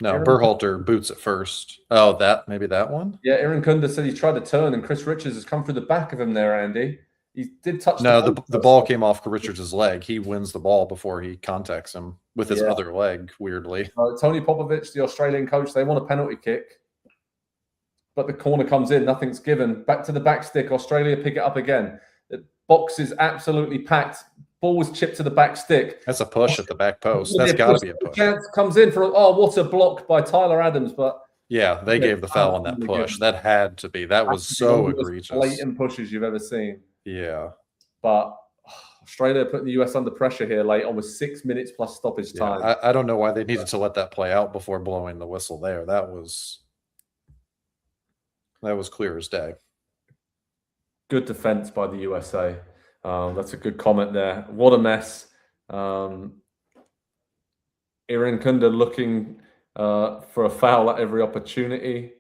Berhalter boots it first. Oh, maybe that one? Yeah, Irankunda said he tried to turn, and Chris Richards has come through the back of him there, Andy. He did touch the ball came off Richards' leg. He wins the ball before he contacts him with his other leg, weirdly. Tony Popovich, the Australian coach, they want a penalty kick. But the corner comes in, nothing's given. Back to the back stick, Australia pick it up again. The box is absolutely packed. Ball was chipped to the back stick. That's a push at the back post. That's got to be a push. Chance comes in for what a block by Tyler Adams, but yeah, they gave the foul on that push. That had to be. That was so egregious. Blatant pushes you've ever seen. Yeah, but Australia putting the US under pressure here late on with 6 minutes plus stoppage time. I don't know why they needed to let that play out before blowing the whistle there. That was clear as day. Good defense by the USA. That's a good comment there. What a mess. Irankunda looking for a foul at every opportunity.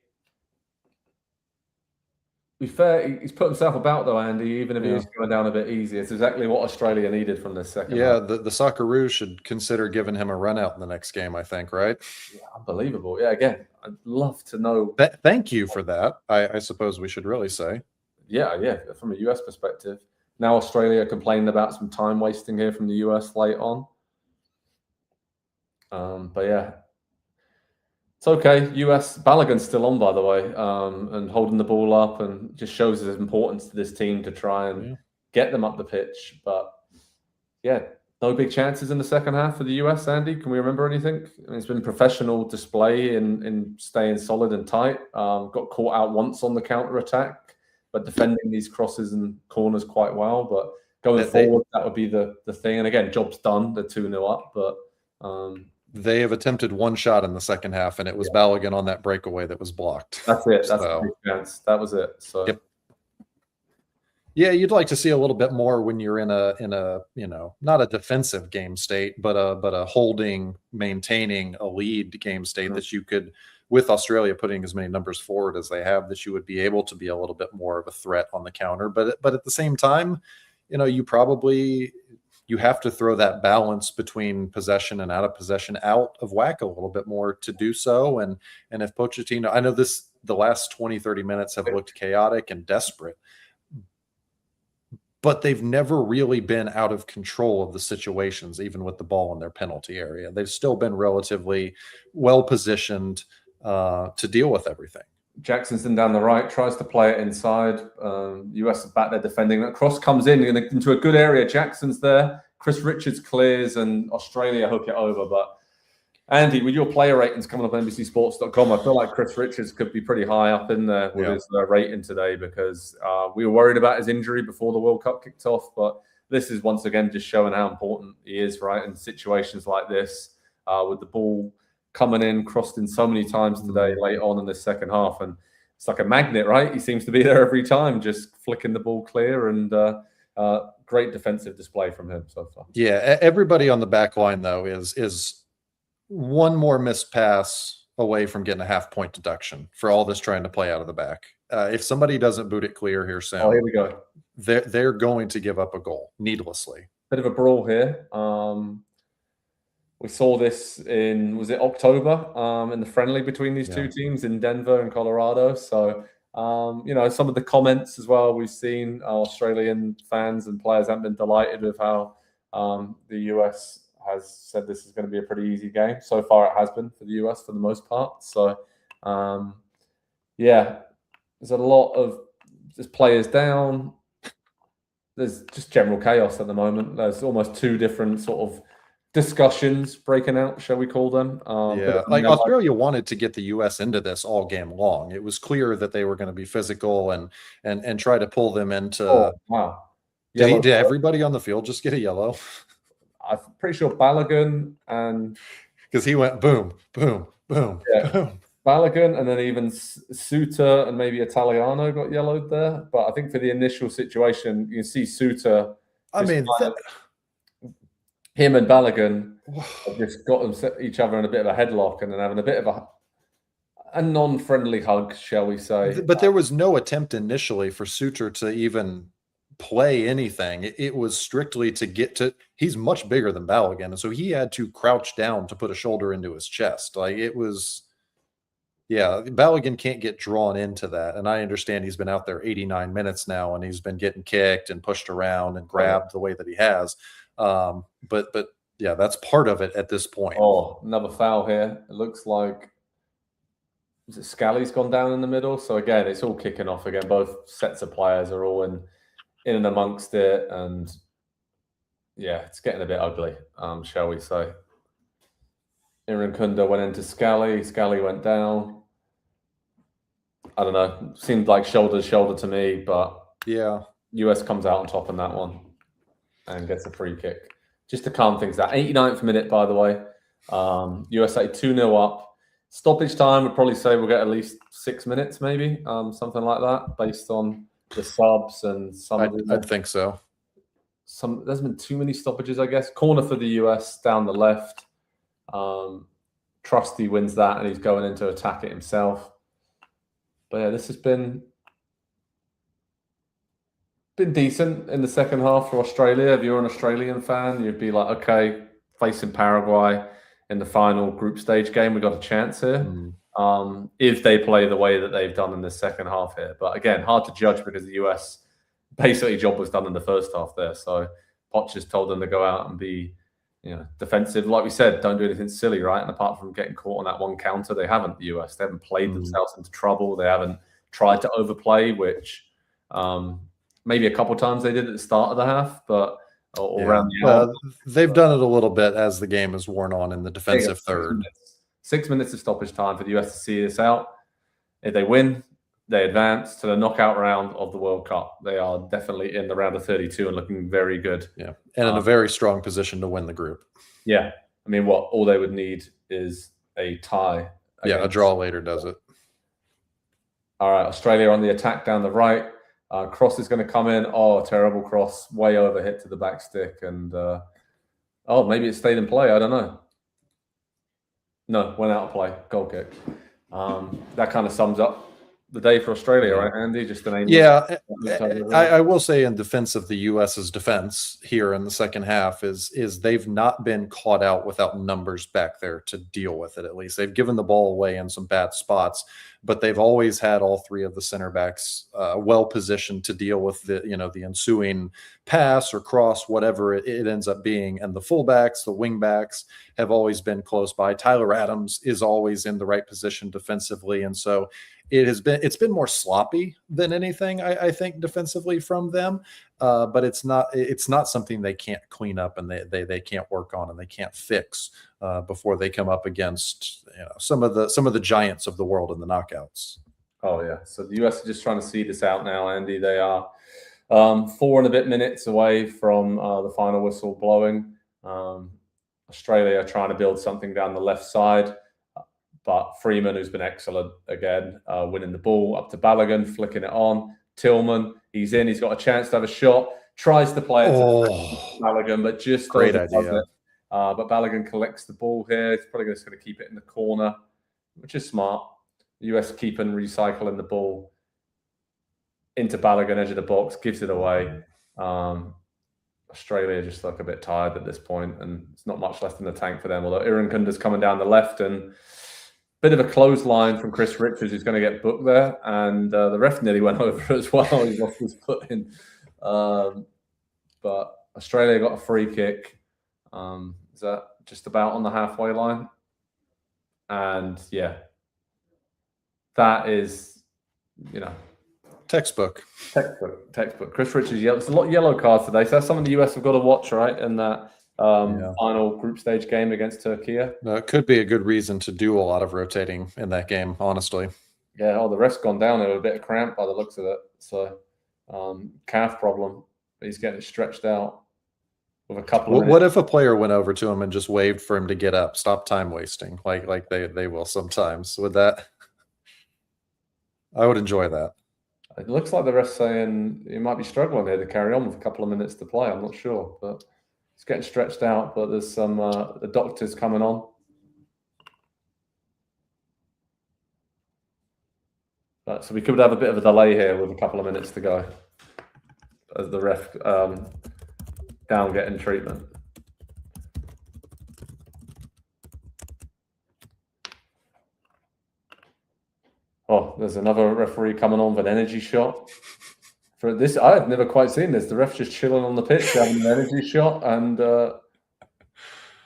To be fair, he's put himself about though, Andy, even if he is going down a bit easy. It's exactly what Australia needed from this second half. The Socceroos should consider giving him a run out in the next game, I think, right? Yeah, unbelievable. Yeah, again, I'd love to know. Thank you for that, I suppose we should really say. Yeah, from a US perspective. Now Australia complaining about some time wasting here from the US late on. But yeah, it's okay. US Balogun's still on, by the way, and holding the ball up, and just shows his importance to this team to try and get them up the pitch. But yeah, no big chances in the second half for the US, Andy. Can we remember anything? I mean, it's been professional display in staying solid and tight. Got caught out once on the counter attack, but defending these crosses and corners quite well. But going forward, that would be the thing. And again, job's done. They're 2-0 up, but they have attempted one shot in the second half, and it was Balogun on that breakaway that was blocked. That's it. That's a big chance. That was it. So yeah, you'd like to see a little bit more when you're in a not a defensive game state, but a holding, maintaining a lead game state that you could, with Australia putting as many numbers forward as they have, that you would be able to be a little bit more of a threat on the counter. But at the same time, you have to throw that balance between possession and out of possession out of whack a little bit more to do so. And if Pochettino, I know the last 20, 30 minutes have looked chaotic and desperate, but they've never really been out of control of the situations, even with the ball in their penalty area. They've still been relatively well positioned to deal with everything. Jackson's in down the right, tries to play it inside. US is back there defending. That cross comes in into a good area. Jackson's there. Chris Richards clears, and Australia hook it over. But Andy, with your player ratings coming up on NBCSports.com, I feel like Chris Richards could be pretty high up in there with his rating today, because we were worried about his injury before the World Cup kicked off. But this is once again just showing how important he is, right, in situations like this, with the ball coming in, crossed in so many times today late on in the second half. And it's like a magnet, right? He seems to be there every time, just flicking the ball clear, and great defensive display from him so far. Yeah, everybody on the back line, though, is one more missed pass away from getting a half-point deduction for all this trying to play out of the back. if somebody doesn't boot it clear here soon, Oh, here we go. They're going to give up a goal needlessly. Bit of a brawl here. We saw this in, was it October, in the friendly between these two teams in Denver and Colorado. So, you know, some of the comments as well, we've seen Australian fans and players haven't been delighted with how the US has said this is going to be a pretty easy game. So far it has been for the US for the most part. So, yeah, there's a lot of just players down. There's just general chaos at the moment. There's almost two different sort of discussions breaking out, shall we call them? Like Australia wanted to get the U.S. into this all game long. It was clear that they were going to be physical and try to pull them into. Oh, wow! Did everybody on the field just get a yellow? I'm pretty sure Balogun and because he went boom, boom, boom, boom. Balogun and then even Suter and maybe Italiano got yellowed there. But I think for the initial situation, you can see Suter. I mean, him and Balogun have just got each other in a bit of a headlock and then having a bit of a non-friendly hug, shall we say. But there was no attempt initially for Suter to even play anything. It was strictly to get to, he's much bigger than Balogun, and so he had to crouch down to put a shoulder into his chest. Like it was, yeah, Balogun can't get drawn into that. And I understand he's been out there 89 minutes now and he's been getting kicked and pushed around and grabbed the way that he has. But yeah, that's part of it at this point. Oh, another foul here. It looks like, is it Scally's gone down in the middle? So again, it's all kicking off again. Both sets of players are all in and amongst it, and yeah, it's getting a bit ugly, shall we say. Irankunda went into Scally. Scally went down. I don't know. Seemed like shoulder to shoulder to me, but yeah, US comes out on top in that one and gets a free kick. Just to calm things down. 89th minute, by the way. USA 2-0 up. Stoppage time, would probably say we'll get at least 6 minutes, maybe, something like that, based on the subs and some. I'd think so. There's been too many stoppages, I guess. Corner for the US down the left. Trusty wins that, and he's going in to attack it himself. But yeah, this has been decent in the second half for Australia. If you're an Australian fan, you'd be like, okay, facing Paraguay in the final group stage game, we got a chance here. If they play the way that they've done in the second half here. But again, hard to judge because the US basically job was done in the first half there. So Poch just told them to go out and be, you know, defensive. Like we said, don't do anything silly, right? And apart from getting caught on that one counter, they haven't, the US. They haven't played themselves into trouble. They haven't tried to overplay, which maybe a couple times they did at the start of the half, but around the end. They've done it a little bit as the game has worn on in the defensive third. 6 minutes of stoppage time for the US to see this out. If they win, they advance to the knockout round of the World Cup. They are definitely in the round of 32 and looking very good. Yeah, and in a very strong position to win the group. Yeah. I mean, all they would need is a tie. Yeah, a draw later does it. All right, Australia on the attack down the right. Cross is going to come in. Oh, terrible cross. Way over hit to the back stick. And, maybe it stayed in play. I don't know. No, went out of play. Goal kick. That kind of sums up the day for Australia, right, Andy? Just an I will say in defense of the US's defense here in the second half is they've not been caught out without numbers back there to deal with it. At least they've given the ball away in some bad spots, but they've always had all three of the center backs well positioned to deal with the ensuing pass or cross, whatever it ends up being. And the fullbacks, the wing backs have always been close by. Tyler Adams is always in the right position defensively, and so it's been more sloppy than anything, I think, defensively from them. But it's not something they can't clean up and they can't work on and they can't fix before they come up against some of the giants of the world in the knockouts. Oh yeah. So the US are just trying to see this out now, Andy. They are 4 and a bit minutes away from the final whistle blowing. Australia are trying to build something down the left side. But Freeman, who's been excellent again, winning the ball up to Balogun, flicking it on. Tillman, he's in. He's got a chance to have a shot. Tries to play it to Balogun, but just great idea. But Balogun collects the ball here. He's probably just going to keep it in the corner, which is smart. The US keep and recycling the ball. into Balogun, edge of the box, gives it away. Australia just look a bit tired at this point, and it's not much left in the tank for them. Although Irankunda's coming down the left, and bit of a clothesline from Chris Richards, who's going to get booked there, and the ref nearly went over as well. He lost his foot in. But Australia got a free kick. Is that just about on the halfway line? And yeah, that is, textbook. Chris Richards, it's a lot of yellow cards today. So that's something the US have got to watch, right? In that final group stage game against Turkey. No, it could be a good reason to do a lot of rotating in that game, honestly. Yeah, the ref's gone down there with a bit of cramp by the looks of it. So calf problem. He's getting stretched out with a couple of minutes. What if a player went over to him and just waved for him to get up? Stop time wasting, like they will sometimes. Would that? I would enjoy that. It looks like the ref's saying he might be struggling here to carry on with a couple of minutes to play. I'm not sure, but he's getting stretched out. But there's some the doctors coming on. So we could have a bit of a delay here with a couple of minutes to go as the ref down getting treatment. Oh, there's another referee coming on with an energy shot. For this, I've never quite seen this. The ref's just chilling on the pitch, having an energy shot, and I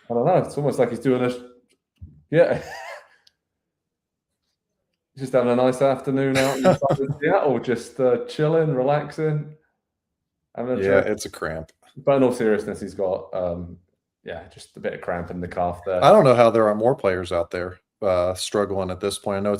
don't know. It's almost like he's doing a, yeah. Just having a nice afternoon out in Seattle, just chilling, relaxing. It's a cramp. But in all seriousness, he's got, just a bit of cramp in the calf there. I don't know how there are more players out there struggling at this point. I know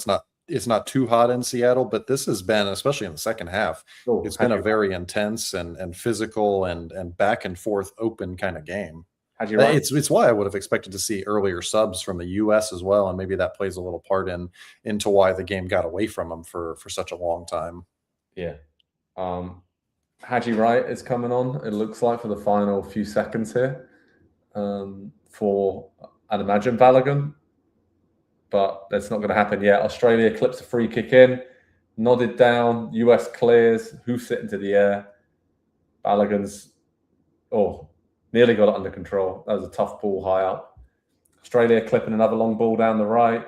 it's not too hot in Seattle, but this has been, especially in the second half, it's been a very intense and physical and back and forth open kind of game. It's why I would have expected to see earlier subs from the U.S. as well, and maybe that plays a little part into why the game got away from them for such a long time. Yeah. Haji Wright is coming on, it looks like, for the final few seconds here for, I'd imagine, Balogun. But that's not going to happen yet. Australia clips a free kick in, nodded down, US clears, hoofs it into the air. Balogun's, nearly got it under control. That was a tough ball high up. Australia clipping another long ball down the right.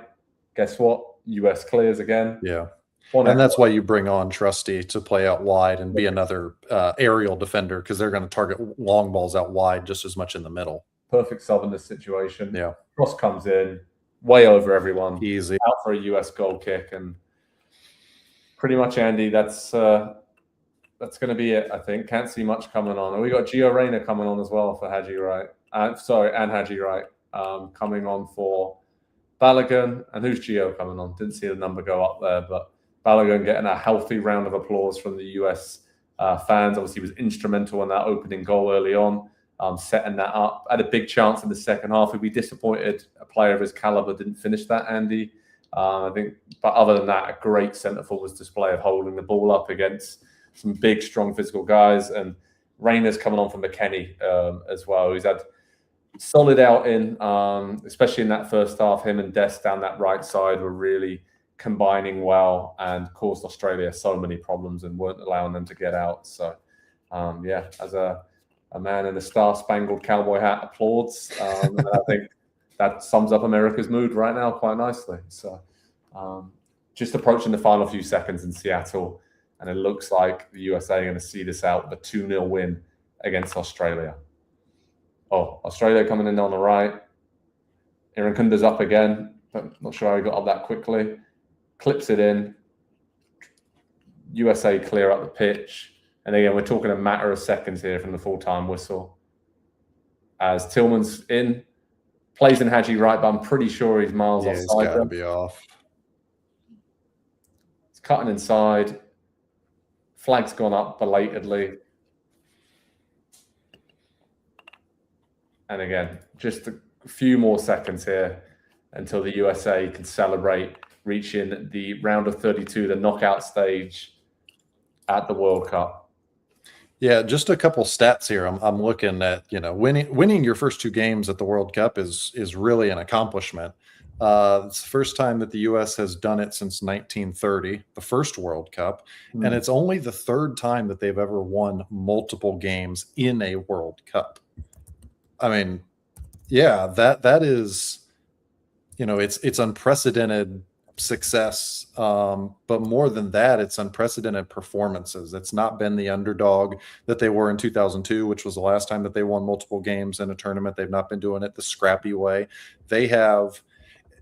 Guess what? US clears again. Yeah. And that's why you bring on Trusty to play out wide and be another aerial defender, because they're going to target long balls out wide just as much in the middle. Perfect sub in this situation. Yeah. Cross comes in, way over everyone. Easy. Out for a US goal kick. And pretty much, Andy, that's going to be it, I think. Can't see much coming on. And we got Gio Reyna coming on as well for Haji Wright. And Haji Wright coming on for Balogun. And who's Gio coming on? Didn't see the number go up there, but Balogun getting a healthy round of applause from the US fans. Obviously, he was instrumental in that opening goal early on, setting that up. Had a big chance in the second half. We'd be disappointed a player of his caliber didn't finish that, Andy. I think, but other than that, a great centre forwards display of holding the ball up against some big, strong physical guys. And Reyna's coming on from McKenny as well. He's had solid outing, especially in that first half. Him and Dest down that right side were really combining well and caused Australia so many problems and weren't allowing them to get out. So, as a man in a star-spangled cowboy hat applauds, and I think that sums up America's mood right now quite nicely. So, just approaching the final few seconds in Seattle, and it looks like the USA are going to see this out with a 2-0 win against Australia. Australia coming in on the right. Irankunda's up again, but not sure how he got up that quickly. Clips it in. USA clear up the pitch. And again, we're talking a matter of seconds here from the full-time whistle. As Tillman's in, plays in Haji Wright, but I'm pretty sure he's miles offside. He's got to be off. It's cutting inside. Flag's gone up belatedly. And again, just a few more seconds here until the USA can celebrate reaching the round of 32, the knockout stage at the World Cup. Yeah, just a couple stats here. I'm looking at, winning your first two games at the World Cup is really an accomplishment. It's the first time that the U.S. has done it since 1930, the first World Cup, and Hmm. it's only the third time that they've ever won multiple games in a World Cup. I mean, yeah, that is, it's unprecedented success, but more than that, it's unprecedented performances. It's not been the underdog that they were in 2002, which was the last time that they won multiple games in a tournament. They've not been doing it the scrappy way. They have,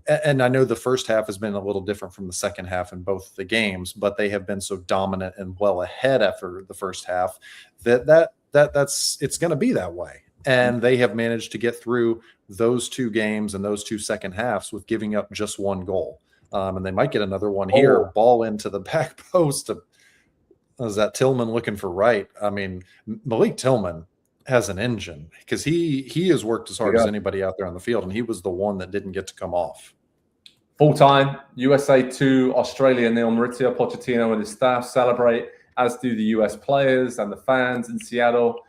and I know the first half has been a little different from the second half in both the games, but they have been so dominant and well ahead after the first half that's it's going to be that way. And they have managed to get through those two games and those two second halves with giving up just one goal. And they might get another one here, ball into the back post. Was that Tillman looking for right? I mean, Malik Tillman has an engine because he has worked as hard as anybody out there on the field, and he was the one that didn't get to come off. Full time, USA 2, Australia nil. Maurizio Pochettino and his staff celebrate, as do the US players and the fans in Seattle.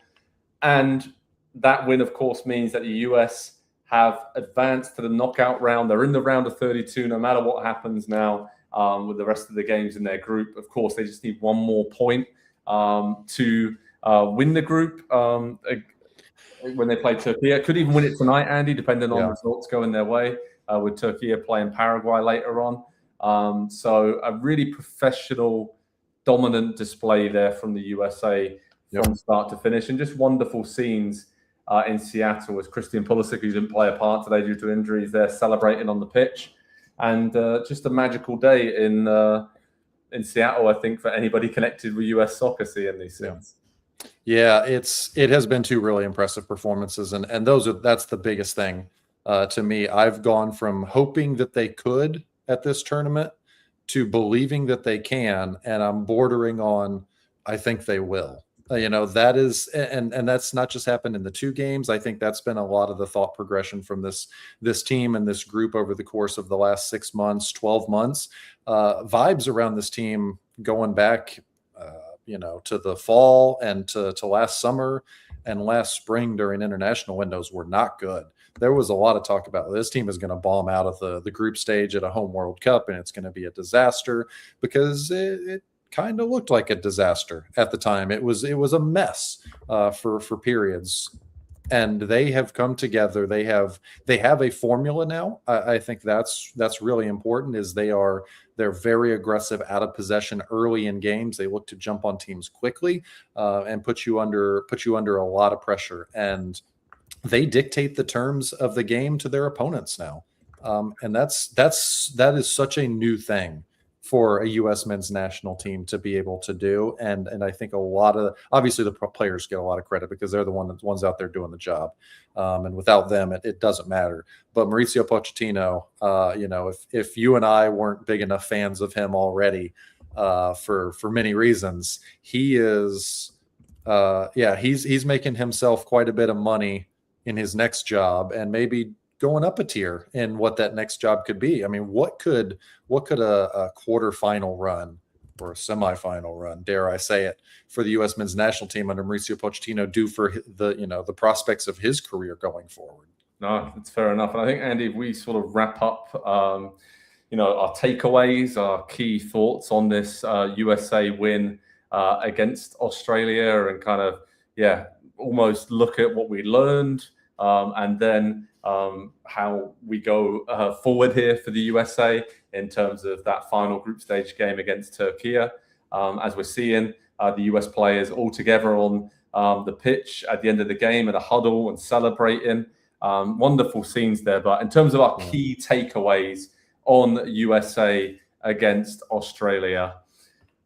And that win, of course, means that the US have advanced to the knockout round. They're in the round of 32, no matter what happens now with the rest of the games in their group. Of course, they just need one more point to win the group when they play Turkey. Could even win it tonight, Andy, depending on results going their way, with Turkey playing Paraguay later on. So a really professional, dominant display there from the USA from start to finish, and just wonderful scenes in Seattle as Christian Pulisic, who didn't play a part today due to injuries, there celebrating on the pitch, and just a magical day in Seattle, I think, for anybody connected with US soccer seeing these things. Yeah, it has been two really impressive performances, and that's the biggest thing to me. I've gone from hoping that they could at this tournament to believing that they can, and I'm bordering on I think they will. That is, and that's not just happened in the two games. I think that's been a lot of the thought progression from this team and this group over the course of the last 6 months, 12 months. Vibes around this team going back, to the fall and to last summer and last spring during international windows were not good. There was a lot of talk about this team is going to bomb out of the group stage at a home World Cup, and it's going to be a disaster, because it kind of looked like a disaster at the time. It was a mess for periods, and they have come together. They have a formula now. I think that's really important. Is they're very aggressive out of possession early in games. They look to jump on teams quickly and put you under a lot of pressure, and they dictate the terms of the game to their opponents now. And that is such a new thing for a U.S. men's national team to be able to do. And I think obviously the players get a lot of credit because they're the ones out there doing the job. And without them, it doesn't matter. But Mauricio Pochettino, if you and I weren't big enough fans of him already for many reasons, he is, he's making himself quite a bit of money in his next job, and maybe going up a tier in what that next job could be. I mean, what could a quarterfinal run or a semifinal run, dare I say it, for the U.S. men's national team under Mauricio Pochettino do for the prospects of his career going forward? No, that's fair enough. And I think, Andy, if we sort of wrap up, our takeaways, our key thoughts on this USA win against Australia, and kind of, almost look at what we learned, and then how we go forward here for the USA in terms of that final group stage game against Turkey. As we're seeing the US players all together on the pitch at the end of the game in a huddle and celebrating. Wonderful scenes there. But in terms of our key takeaways on USA against Australia,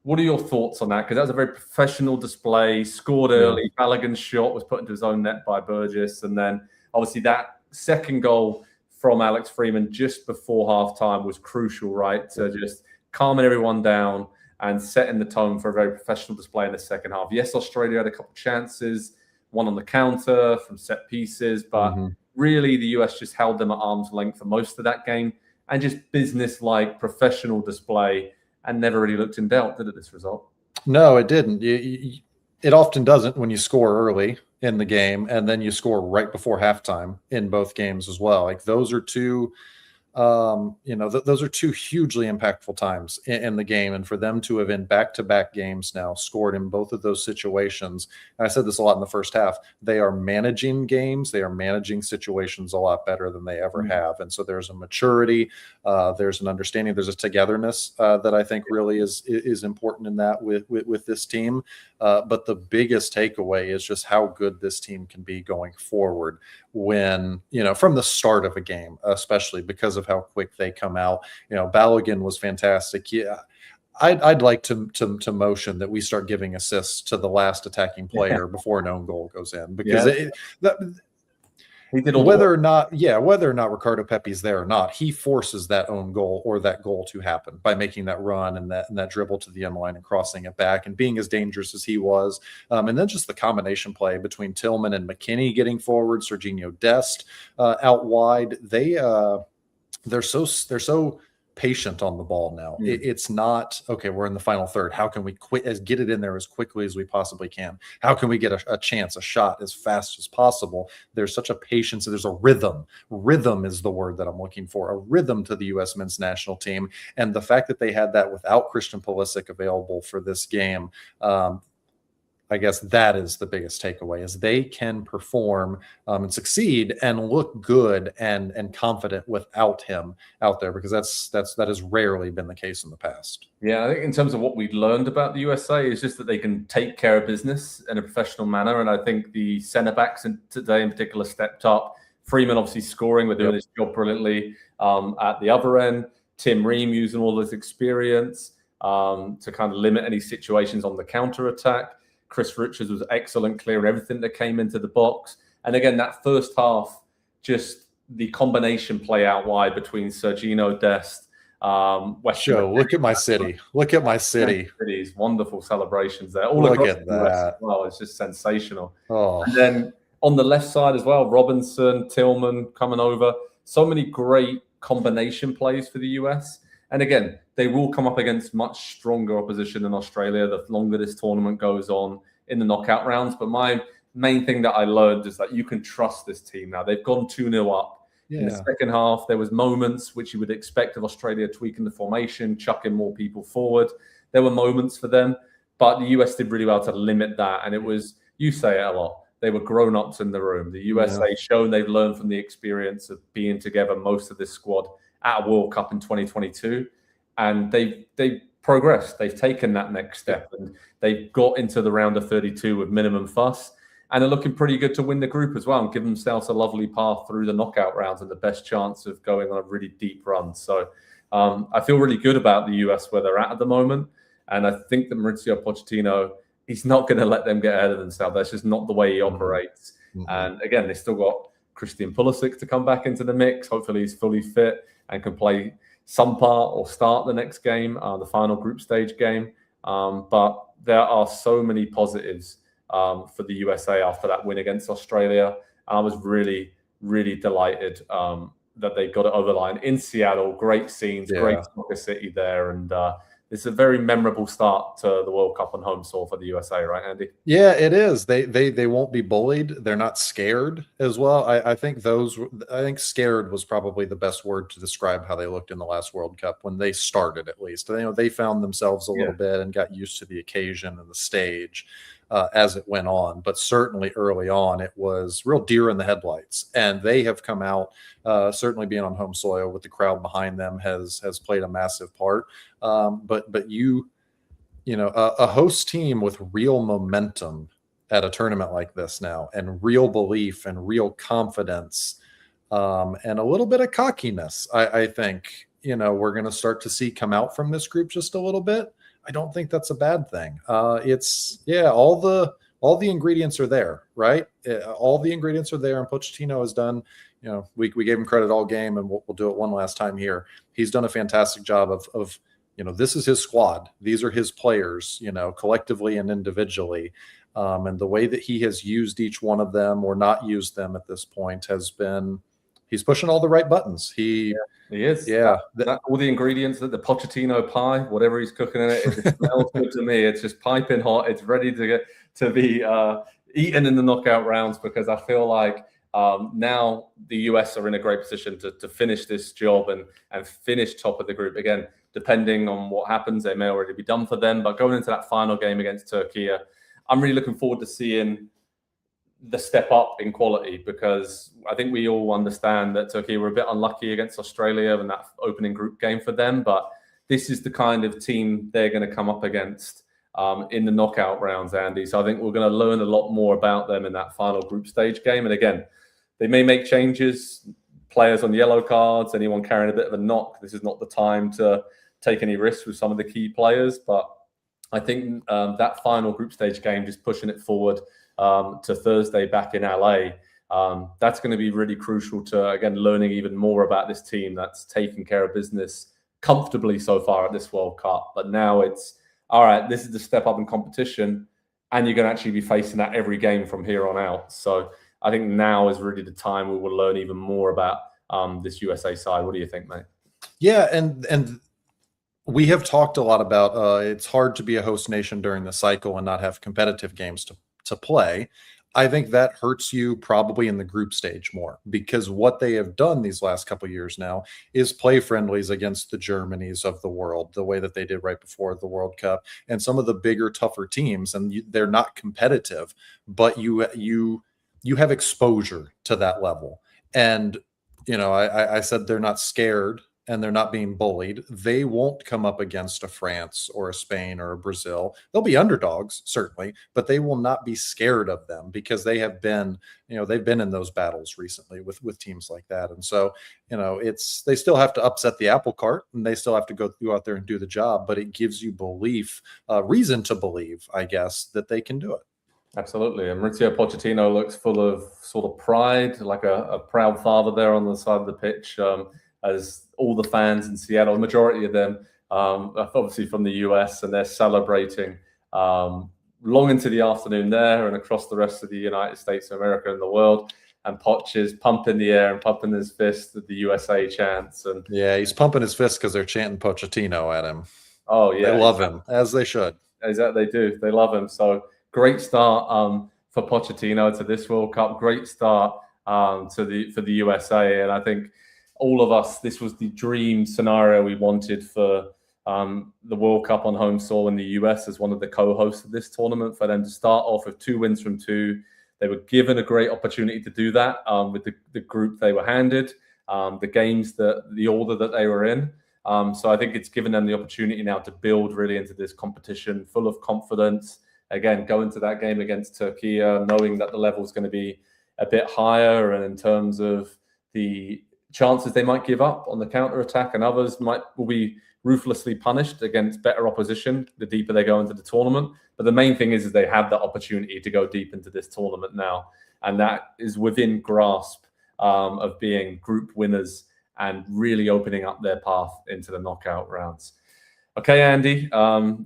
what are your thoughts on that? Because that was a very professional display, scored early. Balogun's shot was put into his own net by Burgess. And then obviously that second goal from Alex Freeman just before halftime was crucial, right? To just calming everyone down and setting the tone for a very professional display in the second half. Yes, Australia had a couple of chances, one on the counter from set pieces, but really the US just held them at arm's length for most of that game, and just business-like professional display, and never really looked in doubt, did it, this result? No, it didn't. It often doesn't when you score early in the game and then you score right before halftime in both games as well. Like, those are two those are two hugely impactful times in the game. And for them to have in back-to-back games now scored in both of those situations, and I said this a lot in the first half, they are managing games, they are managing situations a lot better than they ever have. And so there's a maturity, there's an understanding, there's a togetherness that I think really is important in that with this team. But the biggest takeaway is just how good this team can be going forward when, from the start of a game, especially because of how quick they come out. Balogun was fantastic. Yeah, I'd like to motion that we start giving assists to the last attacking player before an own goal goes in, because he did whether or not Ricardo Pepi's there or not, he forces that own goal or that goal to happen by making that run and that dribble to the end line and crossing it back and being as dangerous as he was. And then just the combination play between Tillman and McKinney getting forward, Serginho Dest out wide. They're so patient on the ball now. It's not, okay, we're in the final third. How can we get it in there as quickly as we possibly can? How can we get a chance, a shot as fast as possible? There's such a patience. There's a rhythm. Rhythm is the word that I'm looking for, a rhythm to the U.S. men's national team. And the fact that they had that without Christian Pulisic available for this game, I guess that is the biggest takeaway, is they can perform and succeed and look good and confident without him out there, because that has rarely been the case in the past. Yeah, I think in terms of what we've learned about the USA is just that they can take care of business in a professional manner. And I think the centre backs today in particular stepped up. Freeman obviously scoring, we're doing his job brilliantly at the other end. Tim Ream using all his experience to kind of limit any situations on the counter attack. Chris Richards was excellent, clearing everything that came into the box. And again, that first half, just the combination play out wide between Serginho Dest, look at my city. Look at my city. City's wonderful celebrations there. Look at that. Well, it's just sensational. Oh. And then on the left side as well, Robinson, Tillman coming over. So many great combination plays for the US. And again, they will come up against much stronger opposition in Australia the longer this tournament goes on in the knockout rounds. But my main thing that I learned is that you can trust this team now. They've gone 2-0 up. Yeah. In the second half, there was moments which you would expect of Australia tweaking the formation, chucking more people forward. There were moments for them, but the US did really well to limit that. And it was, you say it a lot, they were grown-ups in the room. The USA shown they've learned from the experience of being together, most of this squad, at a World Cup in 2022, and they've progressed. They've taken that next step, and they've got into the round of 32 with minimum fuss, and they're looking pretty good to win the group as well and give themselves a lovely path through the knockout rounds and the best chance of going on a really deep run. So I feel really good about the US where they're at the moment, and I think that Mauricio Pochettino, he's not going to let them get ahead of themselves. That's just not the way he operates. And again, they still got Christian Pulisic to come back into the mix. Hopefully he's fully fit and can play some part or start the next game, the final group stage game. But there are so many positives for the USA after that win against Australia. I was really, really delighted that they got it over the line in Seattle. Great scenes, great soccer city there. And it's a very memorable start to the World Cup on home soil for the USA, right, Andy? Yeah, it is. They won't be bullied. They're not scared as well. I think scared was probably the best word to describe how they looked in the last World Cup when they started, at least. They found themselves a little bit and got used to the occasion and the stage as it went on. But certainly early on, it was real deer in the headlights. And they have come out, certainly being on home soil with the crowd behind them has played a massive part. But a host team with real momentum at a tournament like this now, and real belief and real confidence, and a little bit of cockiness, I think, we're going to start to see come out from this group just a little bit. I don't think that's a bad thing. All the ingredients are there, right? All the ingredients are there, and Pochettino has done, we gave him credit all game, and we'll do it one last time here. He's done a fantastic job of this is his squad. These are his players, collectively and individually. And the way that he has used each one of them or not used them at this point has been, he's pushing all the right buttons. He is. Yeah. All the ingredients, the Pochettino pie, whatever he's cooking in it, it smells good to me. It's just piping hot. It's ready to be eaten in the knockout rounds, because I feel like Now the US are in a great position to finish this job and finish top of the group. Again, depending on what happens, they may already be done for them. But going into that final game against Turkey, I'm really looking forward to seeing the step up in quality, because I think we all understand that Turkey were a bit unlucky against Australia in that opening group game for them. But this is the kind of team they're going to come up against in the knockout rounds, Andy. So I think we're going to learn a lot more about them in that final group stage game. And again, they may make changes, players on yellow cards, anyone carrying a bit of a knock. This is not the time to take any risks with some of the key players. But I think that final group stage game, just pushing it forward to Thursday back in LA, that's going to be really crucial to, again, learning even more about this team that's taken care of business comfortably so far at this World Cup. But now it's, all right, this is the step up in competition, and you're going to actually be facing that every game from here on out. So I think now is really the time we will learn even more about this USA side. What do you think, mate? Yeah, and we have talked a lot about it's hard to be a host nation during the cycle and not have competitive games to play. I think that hurts you probably in the group stage more, because what they have done these last couple of years now is play friendlies against the Germanys of the world, the way that they did right before the World Cup, and some of the bigger, tougher teams. And they're not competitive, but you have exposure to that level. And, you know, I said they're not scared and they're not being bullied. They won't come up against a France or a Spain or a Brazil. They'll be underdogs, certainly, but they will not be scared of them, because they have been, you know, they've been in those battles recently with teams like that. And so, you know, they still have to upset the apple cart, and they still have to go out there and do the job, but it gives you belief, reason to believe, I guess, that they can do it. Absolutely. And Mauricio Pochettino looks full of sort of pride, like a proud father there on the side of the pitch, as all the fans in Seattle, majority of them, obviously from the US, and they're celebrating long into the afternoon there and across the rest of the United States of America and the world. And Poch is pumping the air and pumping his fist at the USA chants. And yeah, he's pumping his fist because they're chanting Pochettino at him. Oh yeah, they love him, as they should. Exactly, they do. They love him. So great start for Pochettino to this World Cup. Great start for the USA. And I think all of us, this was the dream scenario we wanted for the World Cup on home soil in the US as one of the co-hosts of this tournament, for them to start off with 2 wins from 2. They were given a great opportunity to do that with the group they were handed, the games, the order that they were in. So I think it's given them the opportunity now to build really into this competition full of confidence. Again, go into that game against Turkey knowing that the level is going to be a bit higher, and in terms of the chances they might give up on the counter-attack, and others will be ruthlessly punished against better opposition the deeper they go into the tournament. But the main thing is they have that opportunity to go deep into this tournament now, and that is within grasp of being group winners and really opening up their path into the knockout rounds. Okay, Andy,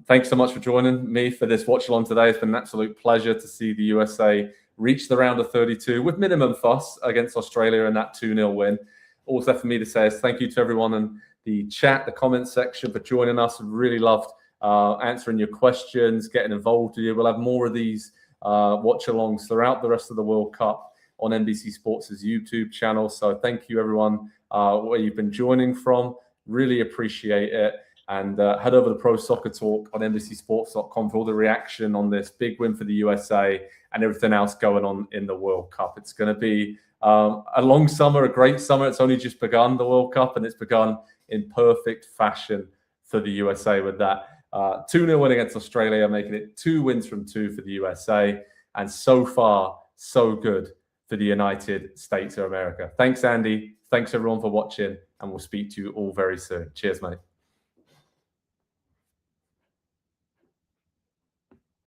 thanks so much for joining me for this watch along today. It's been an absolute pleasure to see the USA reach the round of 32 with minimum fuss against Australia in that 2-0 win. All that's left for me to say is thank you to everyone in the chat, the comments section, for joining us. Really loved answering your questions, getting involved with you. We'll have more of these watch-alongs throughout the rest of the World Cup on NBC Sports' YouTube channel. So thank you, everyone, where you've been joining from. Really appreciate it. And head over to Pro Soccer Talk on NBCSports.com for all the reaction on this big win for the USA and everything else going on in the World Cup. It's going to be a long summer, a great summer. It's only just begun, the World Cup, and it's begun in perfect fashion for the USA with that 2-0 win against Australia, making it 2 wins from 2 for the USA. And so far, so good for the United States of America. Thanks, Andy. Thanks, everyone, for watching, and we'll speak to you all very soon. Cheers, mate.